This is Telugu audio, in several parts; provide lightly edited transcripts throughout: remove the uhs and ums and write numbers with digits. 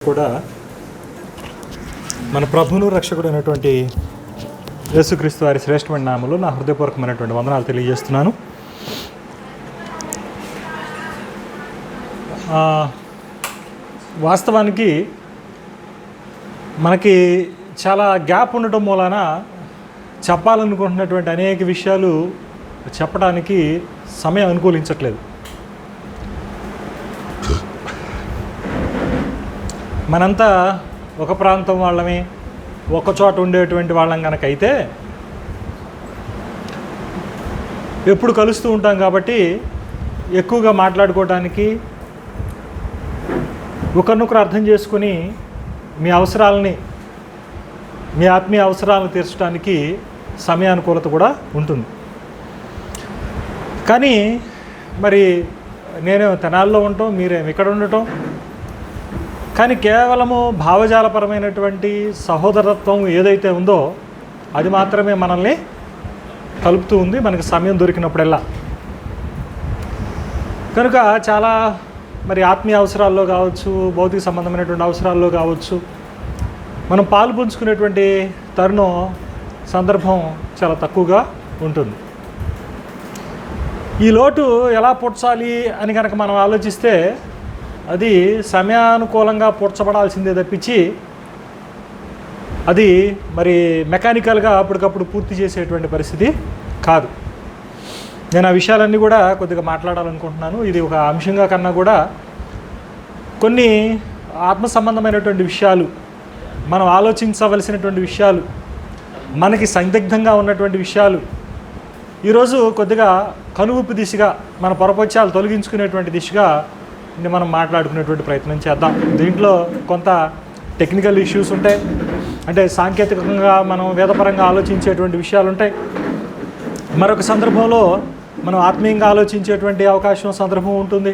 కూడా మన ప్రభువును రక్షకుడైనటువంటి యేసుక్రీస్తు వారి శ్రేష్టమైన నామములో నా హృదయపూర్వకమైనటువంటి వందనాలు తెలియజేస్తున్నాను. వాస్తవానికి మనకి చాలా గ్యాప్ ఉండటం మూలాన చెప్పాలనుకుంటున్నటువంటి అనేక విషయాలు చెప్పడానికి సమయం అనుకూలించట్లేదు. మనంతా ఒక ప్రాంతం వాళ్ళమే, ఒక చోట ఉండేటువంటి వాళ్ళం కనుక అయితే ఎప్పుడు కలుస్తూ ఉంటాం కాబట్టి ఎక్కువగా మాట్లాడుకోవడానికి, ఒకరినొకరు అర్థం చేసుకుని మీ అవసరాలని, మీ ఆత్మీయ అవసరాలను తీర్చడానికి సమయానుకూలత కూడా ఉంటుంది. కానీ మరి నేను తెనాల్లో ఉండటం, మీరేమి ఇక్కడ ఉండటం, కానీ కేవలము భావజాలపరమైనటువంటి సహోదరత్వం ఏదైతే ఉందో అది మాత్రమే మనల్ని కలుపుతూ ఉంది మనకి సమయం దొరికినప్పుడల్లా. కనుక చాలా మరి ఆత్మీయ అవసరాల్లో కావచ్చు, భౌతిక సంబంధమైనటువంటి అవసరాల్లో కావచ్చు, మనం పాలు పంచుకునేటువంటి తరుణం, సందర్భం చాలా తక్కువగా ఉంటుంది. ఈ లోటు ఎలా పూడ్చాలి అని కనుక మనం ఆలోచిస్తే అది సమయానుకూలంగా పూడ్చబడాల్సిందే తప్పించి అది మరి మెకానికల్గా అప్పటికప్పుడు పూర్తి చేసేటువంటి పరిస్థితి కాదు. నేను ఆ విషయాలన్నీ కూడా కొద్దిగా మాట్లాడాలనుకుంటున్నాను. ఇది ఒక అంశంగా కన్నా కూడా కొన్ని ఆత్మ సంబంధమైనటువంటి విషయాలు, మనం ఆలోచించవలసినటువంటి విషయాలు, మనకి సందిగ్ధంగా ఉన్నటువంటి విషయాలు ఈరోజు కొద్దిగా కనువిప్పు దిశగా, మన పొరపక్షాలు తొలగించుకునేటువంటి దిశగా మనం మాట్లాడుకునేటువంటి ప్రయత్నం చేద్దాం. దీంట్లో కొంత టెక్నికల్ ఇష్యూస్ ఉంటాయి, అంటే సాంకేతికంగా మనం వేదపరంగా ఆలోచించేటువంటి విషయాలు ఉంటాయి. మరొక సందర్భంలో మనం ఆత్మీయంగా ఆలోచించేటువంటి అవకాశం, సందర్భం ఉంటుంది.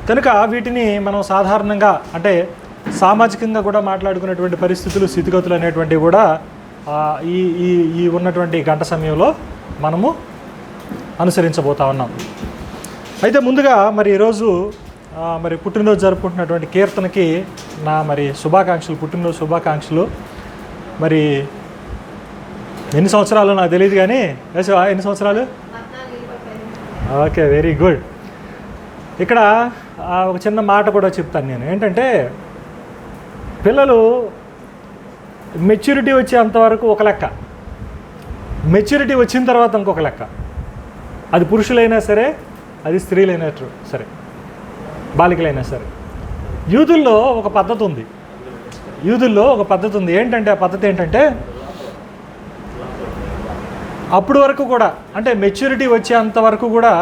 కనుక వీటిని మనం సాధారణంగా అంటే సామాజికంగా కూడా మాట్లాడుకునేటువంటి పరిస్థితులు, స్థితిగతులు అనేటువంటివి కూడా ఈ ఉన్నటువంటి గంట సమయంలో మనము అనుసరించబోతా ఉన్నాం. అయితే ముందుగా మరి ఈరోజు మరి పుట్టినరోజు జరుపుకుంటున్నటువంటి కీర్తనకి నా మరి శుభాకాంక్షలు, పుట్టినరోజు శుభాకాంక్షలు. మరి ఎన్ని సంవత్సరాలు నాకు తెలియదు, కానీ ఎన్ని సంవత్సరాలు? Okay, very good. ఇక్కడ ఒక చిన్న మాట కూడా చెప్తాను నేను. ఏంటంటే పిల్లలు మెచ్యూరిటీ వచ్చేంతవరకు ఒక లెక్క, మెచ్యూరిటీ వచ్చిన తర్వాత ఇంకొక లెక్క. అది పురుషులైనా సరే, అది స్త్రీలైనా సరే, బాలికలైనా సరే. యూదుల్లో ఒక పద్ధతి ఉంది. ఏంటంటే ఆ పద్ధతి ఏంటంటే అప్పుడు వరకు కూడా, అంటే మెచ్యూరిటీ వచ్చేంత వరకు కూడా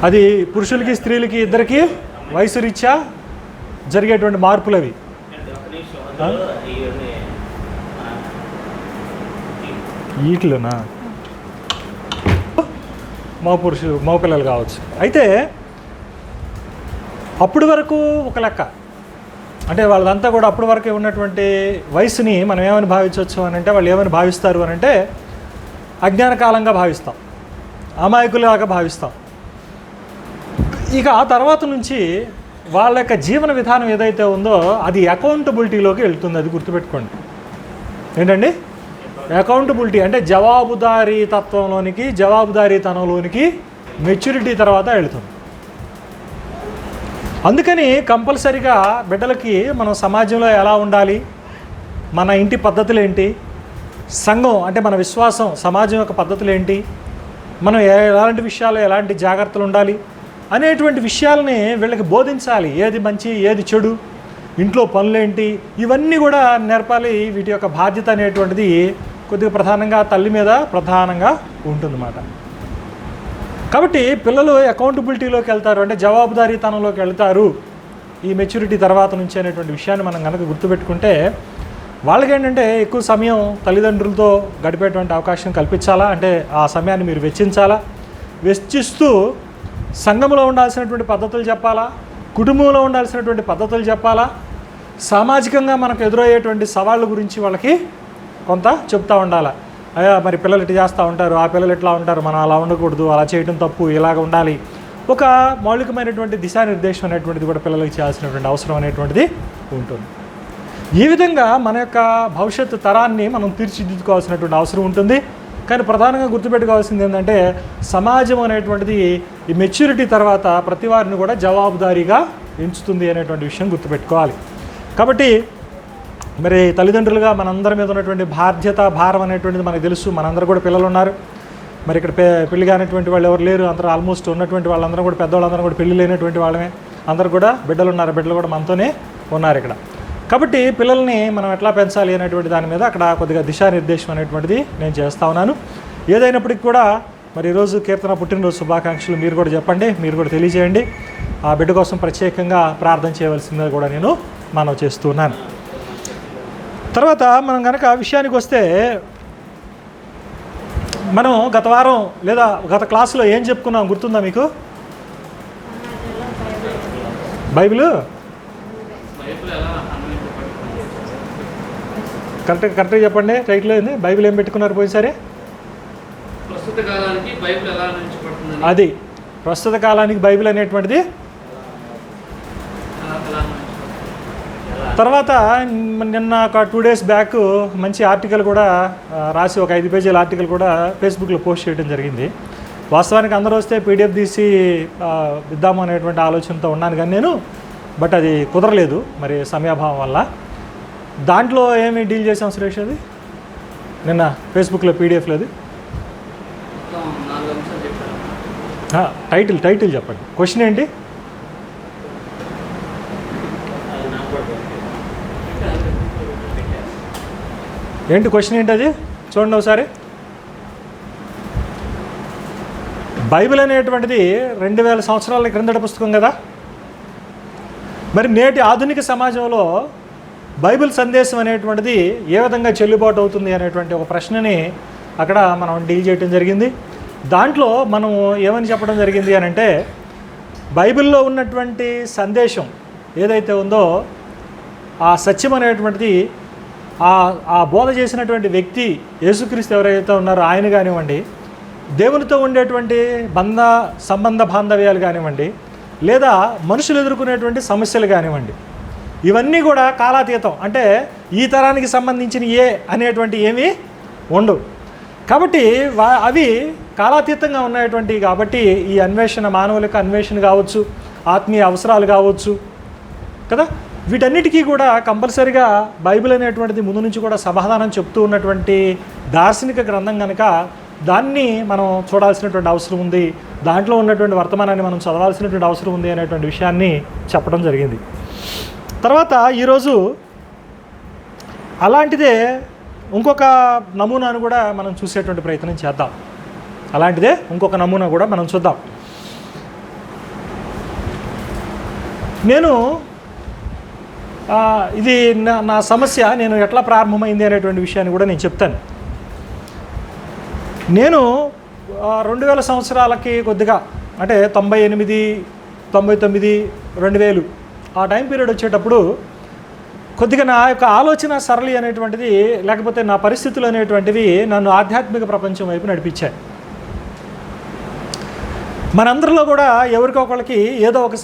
అది పురుషులకి స్త్రీలకి ఇద్దరికి వయసు రీత్యా జరిగేటువంటి మార్పులు అవి. వీటిలోనా మగ పిల్లలు కావచ్చు. అయితే అప్పటి వరకు ఒక లెక్క, అంటే వాళ్ళంతా కూడా అప్పటి వరకు ఉన్నటువంటి వయసుని మనం ఏమని భావించవచ్చు అని అంటే, వాళ్ళు ఏమని భావిస్తారు అని అంటే అజ్ఞానకాలంగా భావిస్తాం, అమాయకులాగా భావిస్తాం. ఇక ఆ తర్వాత నుంచి వాళ్ళ యొక్క జీవన విధానం ఏదైతే ఉందో అది అకౌంటబిలిటీలోకి వెళ్తుంది. అది గుర్తుపెట్టుకోండి. ఏంటండి అకౌంటబిలిటీ అంటే జవాబుదారీ తత్వంలోనికి, జవాబుదారీతనంలోనికి మెచ్యూరిటీ తర్వాత వెళుతుంది. అందుకని కంపల్సరిగా బిడ్డలకి మనం సమాజంలో ఎలా ఉండాలి, మన ఇంటి పద్ధతులు ఏంటి, సంఘం అంటే మన విశ్వాసం, సమాజం యొక్క పద్ధతులు ఏంటి, మనం ఎలాంటి విషయాలు ఎలాంటి జాగ్రత్తలు ఉండాలి అనేటువంటి విషయాలని వీళ్ళకి బోధించాలి. ఏది మంచి, ఏది చెడు, ఇంట్లో పనులేంటి, ఇవన్నీ కూడా నేర్పాలి. వీటి యొక్క బాధ్యత అనేటువంటిది కొద్దిగా ప్రధానంగా తల్లి మీద ప్రధానంగా ఉంటుందన్నమాట. కాబట్టి పిల్లలు అకౌంటబిలిటీలోకి వెళ్తారు, అంటే జవాబుదారీతనంలోకి వెళ్తారు ఈ మెచ్యూరిటీ తర్వాత నుంచి అనేటువంటి విషయాన్ని మనం కనుక గుర్తుపెట్టుకుంటే, వాళ్ళకేంటంటే ఎక్కువ సమయం తల్లిదండ్రులతో గడిపేటువంటి అవకాశం కల్పించాలా, అంటే ఆ సమయాన్ని మీరు వెచ్చించాలా. వెచ్చిస్తూ సంఘంలో ఉండాల్సినటువంటి పద్ధతులు చెప్పాలా, కుటుంబంలో ఉండాల్సినటువంటి పద్ధతులు చెప్పాలా, సామాజికంగా మనకు ఎదురయ్యేటువంటి సవాళ్ళ గురించి వాళ్ళకి కొంత చెప్తూ ఉండాలి. అయ్యా మరి పిల్లలు ఇట్లా చేస్తూ ఉంటారు, ఆ పిల్లలు ఎట్లా ఉంటారు, మనం అలా ఉండకూడదు, అలా చేయడం తప్పు, ఇలాగ ఉండాలి, ఒక మౌలికమైనటువంటి దిశానిర్దేశం అనేటువంటిది కూడా పిల్లలకి చేయాల్సినటువంటి అవసరం అనేటువంటిది ఉంటుంది. ఈ విధంగా మన యొక్క భవిష్యత్తు తరాన్ని మనం తీర్చిదిద్దుకోవాల్సినటువంటి అవసరం ఉంటుంది. కానీ ప్రధానంగా గుర్తుపెట్టుకోవాల్సింది ఏంటంటే సమాజం అనేటువంటిది ఈ మెచ్యూరిటీ తర్వాత ప్రతి వారిని కూడా జవాబుదారీగా ఎంచుతుంది అనేటువంటి విషయం గుర్తుపెట్టుకోవాలి. కాబట్టి మరి తల్లిదండ్రులుగా మనందరి మీద ఉన్నటువంటి బాధ్యత భారం అనేటువంటిది మనకు తెలుసు. మనందరూ కూడా పిల్లలు ఉన్నారు. మరి ఇక్కడ పెళ్లి కానటువంటి వాళ్ళు ఎవరు లేరు. అందరూ ఆల్మోస్ట్ ఉన్నటువంటి వాళ్ళందరూ కూడా పెద్దవాళ్ళందరూ కూడా పెళ్లి లేనటువంటి వాళ్ళమే. అందరూ కూడా బిడ్డలు ఉన్నారు. బిడ్డలు కూడా మనతోనే ఉన్నారు ఇక్కడ. కాబట్టి పిల్లల్ని మనం ఎట్లా పెంచాలి అనేటువంటి దాని మీద అక్కడ కొద్దిగా దిశానిర్దేశం అనేటువంటిది నేను చేస్తా ఉన్నాను. ఏదైనప్పటికీ కూడా మరి ఈరోజు కీర్తన పుట్టినరోజు శుభాకాంక్షలు మీరు కూడా చెప్పండి, మీరు కూడా తెలియజేయండి. ఆ బిడ్డ కోసం ప్రత్యేకంగా ప్రార్థన చేయవలసిందిగా కూడా నేను మనవి చేస్తున్నాను. తర్వాత మనం కనుక విషయానికి వస్తే మనం గత వారం లేదా గత క్లాసులో ఏం చెప్పుకున్నాం గుర్తుందా మీకు? బైబిల్ కరెక్ట్గా చెప్పండి. టైటిల్ ఏంది? బైబిల్ ఏం పెట్టుకున్నారు పోయినసారి? అది ప్రస్తుత కాలానికి బైబిల్ అనేటువంటిది. తర్వాత నిన్న ఒక 2 days బ్యాక్ మంచి ఆర్టికల్ కూడా రాసి ఒక 5 పేజీల ఆర్టికల్ కూడా ఫేస్బుక్లో పోస్ట్ చేయడం జరిగింది. వాస్తవానికి అందరూ వస్తే పీడిఎఫ్ తీసి ఇద్దాము అనేటువంటి ఆలోచనతో ఉన్నాను కానీ నేను, బట్ అది కుదరలేదు మరి సమయాభావం వల్ల. దాంట్లో ఏమి డీల్ చేసాం సురేష్? అది నిన్న ఫేస్బుక్లో పీడిఎఫ్ లేదు. టైటిల్ చెప్పండి. క్వశ్చన్ ఏంటి? క్వశ్చన్ ఏంటి అది చూడండి ఒకసారి. బైబిల్ అనేటువంటిది 2000 సంవత్సరాల క్రిందటి పుస్తకం కదా. మరి నేటి ఆధునిక సమాజంలో బైబిల్ సందేశం అనేటువంటిది ఏ విధంగా చెల్లుబాటు అవుతుంది అనేటువంటి ఒక ప్రశ్నని అక్కడ మనం డీల్ చేయడం జరిగింది. దాంట్లో మనం ఏమని చెప్పడం జరిగింది అని అంటే, బైబిల్లో ఉన్నటువంటి సందేశం ఏదైతే ఉందో ఆ సత్యం అనేటువంటిది ఆ బోధ చేసినటువంటి వ్యక్తి యేసుక్రీస్తు ఎవరైతే ఉన్నారో ఆయన కానివ్వండి, దేవునితో ఉండేటువంటి సంబంధ బాంధవ్యాలు కానివ్వండి, లేదా మనుషులు ఎదుర్కొనేటువంటి సమస్యలు కానివ్వండి, ఇవన్నీ కూడా కాలాతీతం. అంటే ఈ తరానికి సంబంధించిన అనేటువంటి ఏమీ ఉండవు. కాబట్టి అవి కాలాతీతంగా ఉన్నటువంటివి. కాబట్టి ఈ అన్వేషణ, మానవులకు అన్వేషణ కావచ్చు, ఆత్మీయ అవసరాలు కావచ్చు కదా, వీటన్నిటికీ కూడా కంపల్సరిగా బైబిల్ అనేటువంటిది ముందు నుంచి కూడా సమాధానం చెప్తూ ఉన్నటువంటి దార్శనిక గ్రంథం కనుక దాన్ని మనం చూడాల్సినటువంటి అవసరం ఉంది. దాంట్లో ఉన్నటువంటి వర్తమానాన్ని మనం చదవాల్సినటువంటి అవసరం ఉంది అనేటువంటి విషయాన్ని చెప్పడం జరిగింది. తర్వాత ఈరోజు అలాంటిదే ఇంకొక నమూనాను కూడా మనం చూసేటువంటి ప్రయత్నం చేద్దాం. అలాంటిదే ఇంకొక నమూనా కూడా మనం చూద్దాం. నేను ఇది నా సమస్య నేను ఎట్లా ప్రారంభమైంది అనేటువంటి విషయాన్ని కూడా నేను చెప్తాను. నేను 2000 సంవత్సరాలకి కొద్దిగా అంటే 98, 99, 2000 ఆ టైం పీరియడ్ వచ్చేటప్పుడు కొద్దిగా నా యొక్క ఆలోచన సరళి అనేటువంటిది, లేకపోతే నా పరిస్థితులు అనేటువంటివి నన్ను ఆధ్యాత్మిక ప్రపంచం వైపు నడిపించాయి. మనందరిలో కూడా ఎవరికొకరికి ఏదో ఒక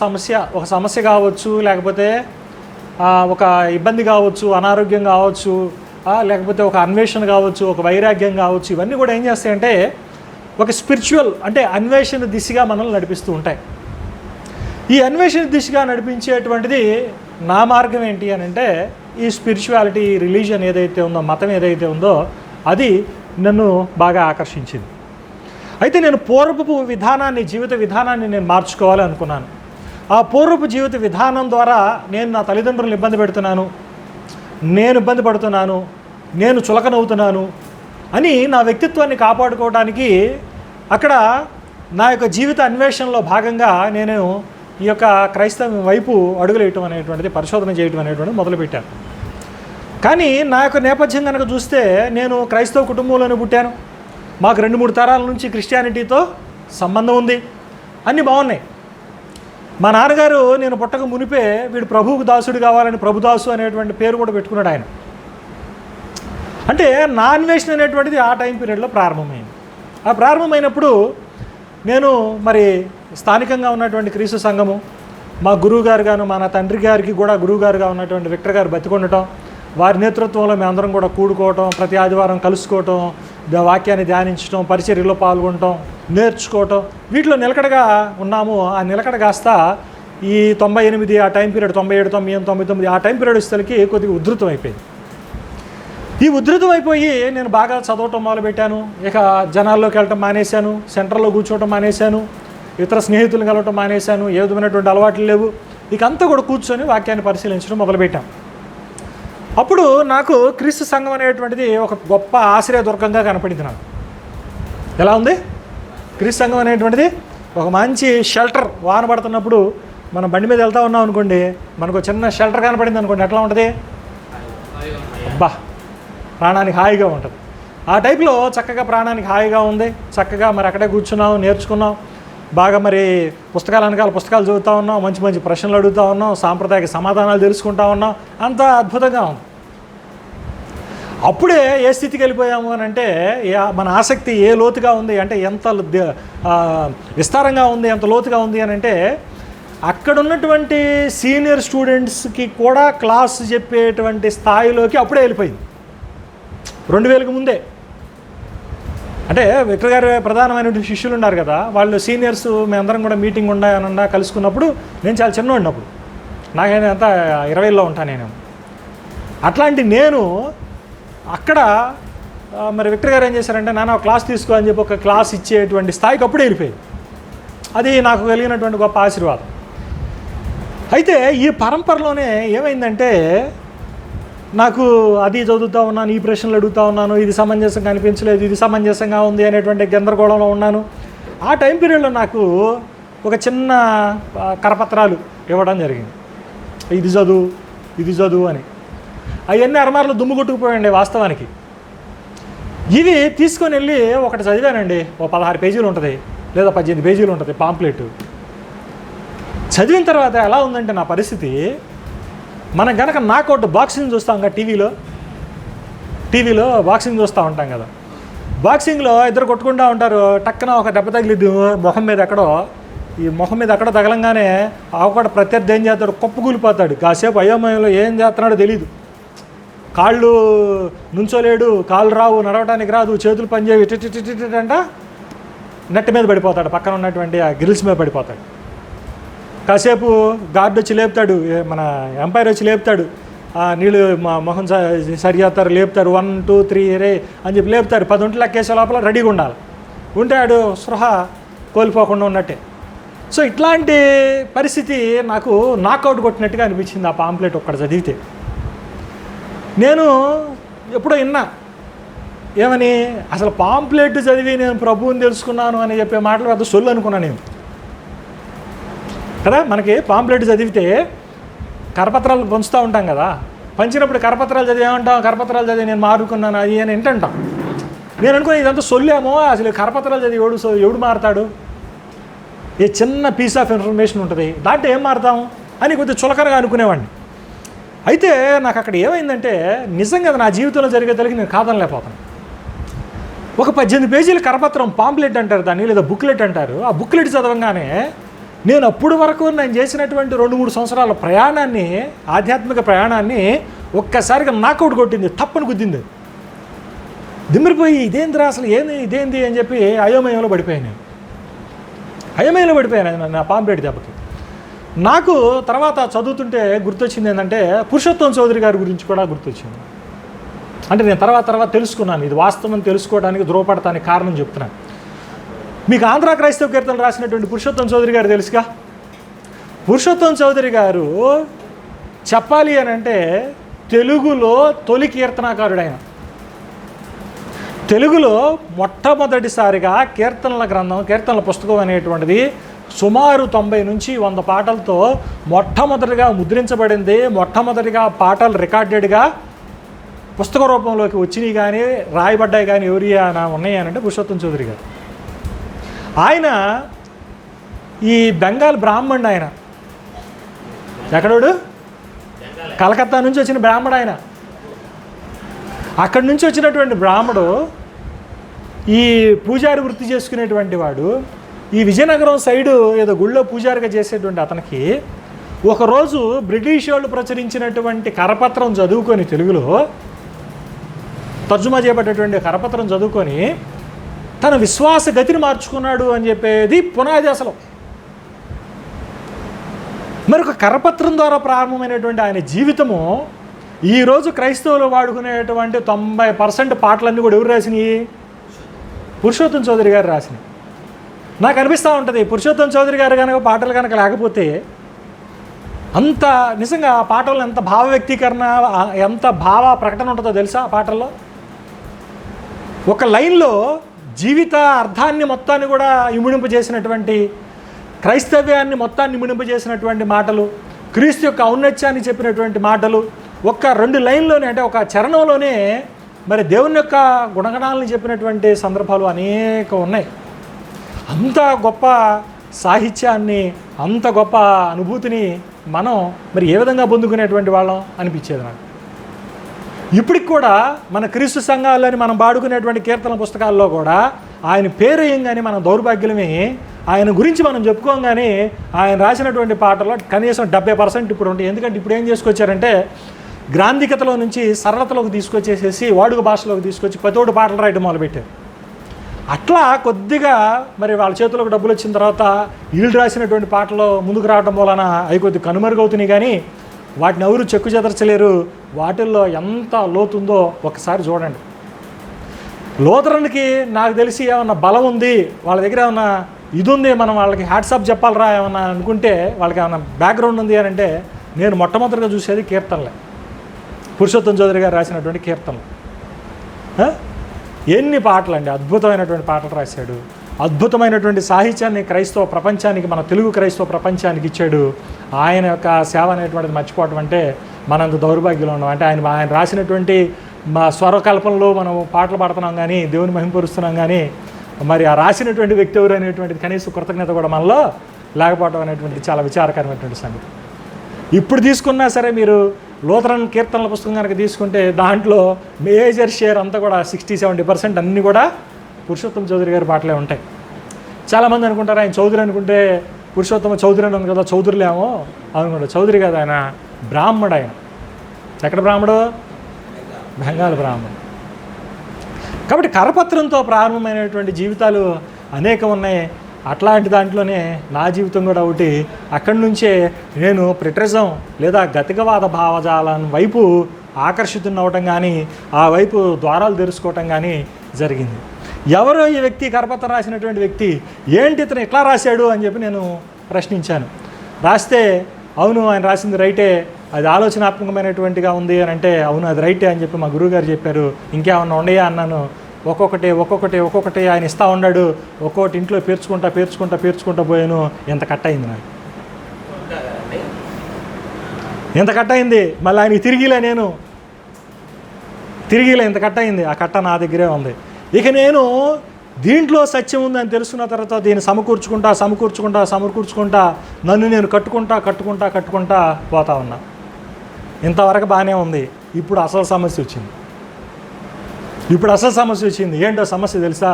సమస్య కావచ్చు, లేకపోతే ఒక ఇబ్బంది కావచ్చు, అనారోగ్యం కావచ్చు, లేకపోతే ఒక అన్వేషణ కావచ్చు, ఒక వైరాగ్యం కావచ్చు. ఇవన్నీ కూడా ఏం చేస్తాయంటే ఒక స్పిరిచువల్ అంటే అన్వేషణ దిశగా మనల్ని నడిపిస్తూ ఉంటాయి. ఈ అన్వేషణ దిశగా నడిపించేటువంటిది నా మార్గం ఏంటి అని అంటే, ఈ స్పిరిచువాలిటీ, రిలీజియన్ ఏదైతే ఉందో, మతం ఏదైతే ఉందో అది నన్ను బాగా ఆకర్షించింది. అయితే నేను పూర్వపు జీవిత విధానాన్ని నేను మార్చుకోవాలి అనుకున్నాను. ఆ పూర్వపు జీవిత విధానం ద్వారా నేను నా తల్లిదండ్రులను ఇబ్బంది పెడుతున్నాను, నేను ఇబ్బంది పడుతున్నాను, నేను చులకనవుతున్నాను అని నా వ్యక్తిత్వాన్ని కాపాడుకోవడానికి అక్కడ నా యొక్క జీవిత అన్వేషణలో భాగంగా నేను ఈ యొక్క క్రైస్తవం వైపు అడుగులేయటం అనేటువంటిది, పరిశోధన చేయటం అనేటువంటిది మొదలుపెట్టాను. కానీ నా యొక్క నేపథ్యం కనుక చూస్తే నేను క్రైస్తవ కుటుంబంలోనే పుట్టాను. మాకు 2-3 తరాల నుంచి క్రిస్టియానిటీతో సంబంధం ఉంది, అన్నీ బాగున్నాయి. మా నాన్నగారు నేను పుట్టక మునిపే వీడు ప్రభువుకు దాసుడు కావాలని ప్రభుదాసు అనేటువంటి పేరు కూడా పెట్టుకున్నాడు ఆయన. అంటే నా అన్వేషణ అనేటువంటిది ఆ టైం పీరియడ్లో ప్రారంభమైంది. ఆ ప్రారంభమైనప్పుడు నేను మరి స్థానికంగా ఉన్నటువంటి క్రీస్తు సంఘము, మా గురువు గారు గాను మా నా తండ్రి గారికి కూడా గురువు గారుగా ఉన్నటువంటి విక్టర్ గారు బతికొండటం, వారి నేతృత్వంలో మేమందరం కూడా కూడుకోవటం, ప్రతి ఆదివారం కలుసుకోవటం, వాక్యాన్ని ధ్యానించడం, పరిచర్యలో పాల్గొనటం, నేర్చుకోవటం, వీటిలో నిలకడగా ఉన్నాము. ఆ నిలకడ కాస్త ఈ 98 ఆ టైం పీరియడ్, 97, 98, 99 ఆ టైం పీరియడ్ వచ్చేసరికి కొద్దిగా ఉధృతం అయిపోయింది. ఈ ఉధృతం అయిపోయి నేను బాగా చదవటం మొదలుపెట్టాను. ఇక జనాల్లోకి వెళ్ళటం మానేశాను, సెంటర్లో కూర్చోవటం మానేశాను, ఇతర స్నేహితులను కలవటం మానేశాను, ఏ విధమైనటువంటి అలవాట్లు లేవు. ఇక అంతా కూడా కూర్చొని వాక్యాన్ని పరిశీలించడం మొదలుపెట్టాం. అప్పుడు నాకు క్రీస్తు సంఘం అనేటువంటిది ఒక గొప్ప ఆశ్రయదుర్గంగా కనపడింది. నాకు ఎలా ఉంది? క్రీస్తు సంఘం అనేటువంటిది ఒక మంచి షెల్టర్. వాన పడుతున్నప్పుడు మనం బండి మీద వెళ్తూ ఉన్నాం అనుకోండి, మనకు చిన్న షెల్టర్ కనపడింది అనుకోండి, ఎట్లా ఉంటుంది? అబ్బా, ప్రాణానికి హాయిగా ఉంటుంది. ఆ టైప్లో చక్కగా ప్రాణానికి హాయిగా ఉంది. చక్కగా మరి అక్కడే కూర్చున్నాం, నేర్చుకున్నాం, బాగా మరి పుస్తకాలు వెనకాల పుస్తకాలు చదువుతూ ఉన్నాం, మంచి మంచి ప్రశ్నలు అడుగుతూ ఉన్నాం, సాంప్రదాయక సమాధానాలు తెలుసుకుంటూ ఉన్నాం. అంతా అద్భుతంగా ఉంది. అప్పుడే ఏ స్థితికి వెళ్ళిపోయాము అని అంటే, మన ఆసక్తి ఏ లోతుగా ఉంది అంటే, ఎంత విస్తారంగా ఉంది, ఎంత లోతుగా ఉంది అని అంటే, అక్కడ ఉన్నటువంటి సీనియర్ స్టూడెంట్స్కి కూడా క్లాస్ చెప్పేటువంటి స్థాయిలోకి అప్పుడే వెళ్ళిపోయింది. 2000కి ముందే. అంటే విక్టర్ గారు ప్రధానమైనటువంటి శిష్యులు ఉన్నారు కదా, వాళ్ళు సీనియర్స్, మేమందరం కూడా మీటింగ్ ఉన్నాయనన్నా కలుసుకున్నప్పుడు నేను చాలా చిన్నవాడిని. అప్పుడు నాకైనా అంతా 20లో ఉంటాను నేను. అట్లాంటి నేను అక్కడ మరి విక్టర్ గారు ఏం చేశారంటే, నాన్న క్లాస్ తీసుకో అని చెప్పి ఒక క్లాస్ ఇచ్చేటువంటి స్థాయికి అప్పుడే వెళ్ళిపోయింది. అది నాకు కలిగినటువంటి గొప్ప ఆశీర్వాదం. అయితే ఈ పరంపరలోనే ఏమైందంటే, నాకు అది చదువుతూ ఉన్నాను, ఈ ప్రశ్నలు అడుగుతూ ఉన్నాను, ఇది సమంజసంగా అనిపించలేదు, ఇది సమంజసంగా ఉంది అనేటువంటి గందరగోళంలో ఉన్నాను. ఆ టైం పీరియడ్లో నాకు ఒక చిన్న కరపత్రాలు ఇవ్వడం జరిగింది, ఇది చదువు అని. అవన్నీ అరమార్లు దుమ్ము కొట్టుకుపోయండి వాస్తవానికి. ఇవి తీసుకొని వెళ్ళి ఒకటి చదివానండి. ఓ 16 పేజీలు ఉంటుంది, లేదా 18 పేజీలు ఉంటుంది పాంప్లెట్. చదివిన తర్వాత ఎలా ఉందంటే నా పరిస్థితి, మనం కనుక నాకౌట్ బాక్సింగ్ చూస్తాం కదా, టీవీలో బాక్సింగ్ చూస్తూ ఉంటాం కదా. బాక్సింగ్లో ఇద్దరు కొట్టుకుంటూ ఉంటారు, టక్కన ఒక దెబ్బ తగిలిద్ది మొహం మీద ఎక్కడో. ఈ మొహం మీద ఎక్కడో తగలంగానే ఒకటి ప్రత్యర్థి ఏం చేస్తాడు, కుప్పకూలిపోతాడు. కాసేపు అయోమయంలో ఏం చేస్తున్నాడో తెలియదు. కాళ్ళు నుంచోలేడు, కాళ్ళు రావు, నడవడానికి రాదు, చేతులు పనిచేయవు, ఇటంట నెట్ మీద పడిపోతాడు, పక్కన ఉన్నటువంటి ఆ గ్రిల్స్ మీద పడిపోతాడు. కాసేపు గార్డు వచ్చి లేపుతాడు, మన ఎంపైర్ వచ్చి లేపుతాడు, నీళ్ళు మొహం సరి చేస్తారు, లేపుతారు, 1 2 3 రే అని చెప్పి లేపుతారు. 10 ఒంట్లు లెక్కేసే లోపల రెడీగా ఉండాలి. ఉంటే ఆడు స్పృహ కోల్పోకుండా ఉన్నట్టే. సో ఇట్లాంటి పరిస్థితి నాకు నాకౌట్ కొట్టినట్టుగా అనిపించింది ఆ పాంప్లెట్ ఒక్కడ చదివితే. నేను ఎప్పుడో విన్నా, ఏమని, అసలు పాంప్లెట్ చదివి నేను ప్రభువుని తెలుసుకున్నాను అని చెప్పే మాటలు పెద్ద సొల్లు అనుకున్నాను నేను కదా. మనకి పాంప్లెట్ చదివితే కరపత్రాలు పంచుతూ ఉంటాం కదా, పంచినప్పుడు కరపత్రాలు చదివి ఏమంటాం, కరపత్రాలు చదివి నేను మారుకున్నాను అది అని వింటుంటాం. నేను అనుకుని ఇదంతా సొల్లేమో, అసలు కరపత్రాలు చదివి ఎవడు మారుతాడు, ఏ చిన్న పీస్ ఆఫ్ ఇన్ఫర్మేషన్ ఉంటుంది, దాంట్లో ఏం మారుతాం అని కొద్దిగా చులకనగా అనుకునేవాడిని. అయితే నాకు అక్కడ ఏమైందంటే, నిజంగా నా జీవితంలో జరిగేదానికి నేను కాదనలేకపోతాను. ఒక 18 పేజీల కరపత్రం, పాంప్లెట్ అంటారు దాన్ని, లేదా బుక్లెట్ అంటారు. ఆ బుక్లెట్ చదవంగానే నేను అప్పుడు వరకు నేను చేసినటువంటి 2-3 సంవత్సరాల ప్రయాణాన్ని, ఆధ్యాత్మిక ప్రయాణాన్ని ఒక్కసారిగా నాకౌట్ కొట్టింది, తప్పని గుద్దింది. దిమ్మిరిపోయి ఇదేంద్రా అసలు ఇదేంది అని చెప్పి అయోమయంలో పడిపోయాను. నా పాంప్లెట్ దెబ్బకి. నాకు తర్వాత చదువుతుంటే గుర్తొచ్చింది ఏంటంటే, పురుషోత్తం చౌదరి గారి గురించి కూడా గుర్తొచ్చింది. అంటే నేను తర్వాత తెలుసుకున్నాను, ఇది వాస్తవం తెలుసుకోవడానికి ధృవపడటానికి కారణం చెప్తున్నాను. మీకు ఆంధ్ర క్రైస్తవ కీర్తనలు రాసినటువంటి పురుషోత్తం చౌదరి గారు తెలుసుగా. పురుషోత్తం చౌదరి గారు చెప్పాలి అని అంటే తెలుగులో తొలి కీర్తనాకారుడు ఆయన. తెలుగులో మొట్టమొదటిసారిగా కీర్తనల పుస్తకం అనేటువంటిది సుమారు 90 నుంచి 100 పాటలతో మొట్టమొదటిగా ముద్రించబడింది. మొట్టమొదటిగా పాటలు రికార్డెడ్గా పుస్తక రూపంలోకి వచ్చినాయి కానీ రాయబడ్డాయి కానీ ఎవరి ఉన్నాయి అని అంటే పురుషోత్తం చౌదరి గారు. ఆయన ఈ బెంగాల్ బ్రాహ్మణుడు. ఆయన ఎక్కడోడు, కలకత్తా నుంచి వచ్చిన బ్రాహ్మడు ఆయన. అక్కడి నుంచి వచ్చినటువంటి బ్రాహ్మడు ఈ పూజారి వృత్తి చేసుకునేటువంటి వాడు ఈ విజయనగరం సైడు ఏదో గుళ్ళో పూజారిగా చేసేటువంటి అతనికి ఒకరోజు బ్రిటిష్ వాళ్ళు ప్రచురించినటువంటి కరపత్రం చదువుకొని, తెలుగులో తర్జుమా చేయబడ్డటువంటి కరపత్రం చదువుకొని తన విశ్వాస గతిని మార్చుకున్నాడు అని చెప్పేది పునాది అసలు. మరొక కరపత్రం ద్వారా ప్రారంభమైనటువంటి ఆయన జీవితము ఈరోజు క్రైస్తవులు వాడుకునేటువంటి 90% పాటలన్నీ కూడా ఎవరు రాసినాయి? పురుషోత్తం చౌదరి గారు రాసినాయి. నాకు అనిపిస్తూ ఉంటుంది, పురుషోత్తం చౌదరి గారు కనుక పాటలు కనుక లేకపోతే అంత నిజంగా ఆ పాటల్లో ఎంత భావ వ్యక్తీకరణ, ఎంత భావ ప్రకటన ఉంటుందో తెలుసా ఆ పాటల్లో. ఒక లైన్లో జీవిత అర్థాన్ని మొత్తాన్ని కూడా ఇముడింపజేసినటువంటి, క్రైస్తవ్యాన్ని మొత్తాన్ని ఇముడింపజేసినటువంటి మాటలు, క్రీస్తు యొక్క ఔన్నత్యాన్ని చెప్పినటువంటి మాటలు ఒక్క 2 లైన్లోనే, అంటే ఒక చరణంలోనే మరి దేవుని యొక్క గుణగణాలను చెప్పినటువంటి సందర్భాలు అనేక ఉన్నాయి. అంత గొప్ప సాహిత్యాన్ని, అంత గొప్ప అనుభూతిని మనం మరి ఏ విధంగా పొందుకునేటువంటి వాళ్ళం అనిపించేది నాకు. ఇప్పటికి కూడా మన క్రీస్తు సంఘాలని మనం పాడుకునేటువంటి కీర్తన పుస్తకాల్లో కూడా ఆయన పేరేయంగానే మన దౌర్భాగ్యమే, ఆయన గురించి మనం చెప్పుకోగానే ఆయన రాసినటువంటి పాటల్లో కనీసం 70% ఇప్పుడు ఉంటాయి. ఎందుకంటే ఇప్పుడు ఏం చేసుకొచ్చారంటే గ్రాంధికతలో నుంచి సరళతలోకి తీసుకొచ్చేసేసి వాడుక భాషలోకి తీసుకొచ్చి ప్రతోడు పాటలు రాయడం మొదలుపెట్టారు. అట్లా కొద్దిగా మరి వాళ్ళ చేతులకు డబ్బులు వచ్చిన తర్వాత వీళ్ళు రాసినటువంటి పాటలు ముందుకు రావడం వలన అవి కొద్దిగా కనుమరుగవుతున్నాయి, కానీ వాటిని ఎవరు చెక్కు చెదర్చలేరు. వాటిల్లో ఎంత లోతుందో ఒకసారి చూడండి. లోతరన్కి నాకు తెలిసి ఏమన్నా బలం ఉంది, వాళ్ళ దగ్గర ఏమన్నా ఇది ఉంది, మనం వాళ్ళకి హ్యాట్సాప్ చెప్పాలరా ఏమన్నా అనుకుంటే, వాళ్ళకి ఏమన్నా బ్యాక్గ్రౌండ్ ఉంది అని అంటే, నేను మొట్టమొదటిగా చూసేది కీర్తనలే, పురుషోత్తం చౌదరి గారు రాసినటువంటి కీర్తనలు. ఎన్ని పాటలు అండి, అద్భుతమైనటువంటి పాటలు రాశాడు. అద్భుతమైనటువంటి సాహిత్యాన్ని క్రైస్తవ ప్రపంచానికి, మన తెలుగు క్రైస్తవ ప్రపంచానికి ఇచ్చాడు. ఆయన యొక్క సేవ అనేటువంటిది మర్చిపోవటం అంటే మనంత దౌర్భాగ్యంలో ఉన్నాం. అంటే ఆయన రాసినటువంటి మా స్వరకల్పనలో మనం పాటలు పాడుతున్నాం కానీ, దేవుని మహింపరుస్తున్నాం కానీ, మరి ఆ రాసినటువంటి వ్యక్తి ఎవరు అనేటువంటిది కనీసం కృతజ్ఞత కూడా మనలో లేకపోవడం అనేటువంటిది చాలా విచారకరమైనటువంటి సంగతి. ఇప్పుడు తీసుకున్నా సరే, మీరు లూథరన్ కీర్తనల పుస్తకం కనుక తీసుకుంటే దాంట్లో మేజర్ షేర్ అంతా కూడా 60-70% అన్నీ కూడా పురుషోత్తమ చౌదరి గారి పాటలే ఉంటాయి. చాలామంది అనుకుంటారు ఆయన చౌదరి అనుకుంటే పురుషోత్తమ చౌదరి అని ఉంది కదా, చౌదరులేమో అనుకుంటారు. చౌదరి కాదు, ఆయన బ్రాహ్మడు. ఆయన ఎక్కడ బ్రాహ్మడు? బెంగాల్ బ్రాహ్మడు. కాబట్టి కరపత్రంతో ప్రారంభమైనటువంటి జీవితాలు అనేకం ఉన్నాయి. అట్లాంటి దాంట్లోనే నా జీవితం కూడా ఒకటి. అక్కడి నుంచే నేను ప్రిటరిజం లేదా గతికవాద భావజాలం వైపు ఆకర్షితున్నవటం కానీ, ఆ వైపు ద్వారాలు తెరుచుకోవటం కానీ జరిగింది. ఎవరో ఈ వ్యక్తి, కరపత్రం రాసినటువంటి వ్యక్తి, ఏంటి ఇతను ఎట్లా రాశాడు అని చెప్పి నేను ప్రశ్నించాను. రాస్తే అవును ఆయన రాసింది రైటే, అది ఆలోచనాత్మకమైనటువంటిగా ఉంది అని అంటే, అవును అది రైటే అని చెప్పి మా గురువుగారు చెప్పారు. ఇంకేమన్నా ఉండయా అన్నాను. ఒక్కొక్కటి ఆయన ఇస్తూ ఉన్నాడు. ఒక్కొక్కటి ఇంట్లో పేర్చుకుంటా పోయాను. ఎంత కట్ అయింది నాకు, ఎంత కట్ అయింది. మళ్ళీ ఆయనకి తిరిగిలే ఎంత కట్ అయింది. ఆ కట్ట నా దగ్గరే ఉంది. ఇక నేను దీంట్లో సత్యం ఉందని తెలుసుకున్న తర్వాత దీన్ని సమకూర్చుకుంటా నన్ను నేను కట్టుకుంటా పోతా ఉన్నా. ఇంతవరకు బాగానే ఉంది. ఇప్పుడు అసలు సమస్య వచ్చింది. ఏంటో సమస్య తెలుసా?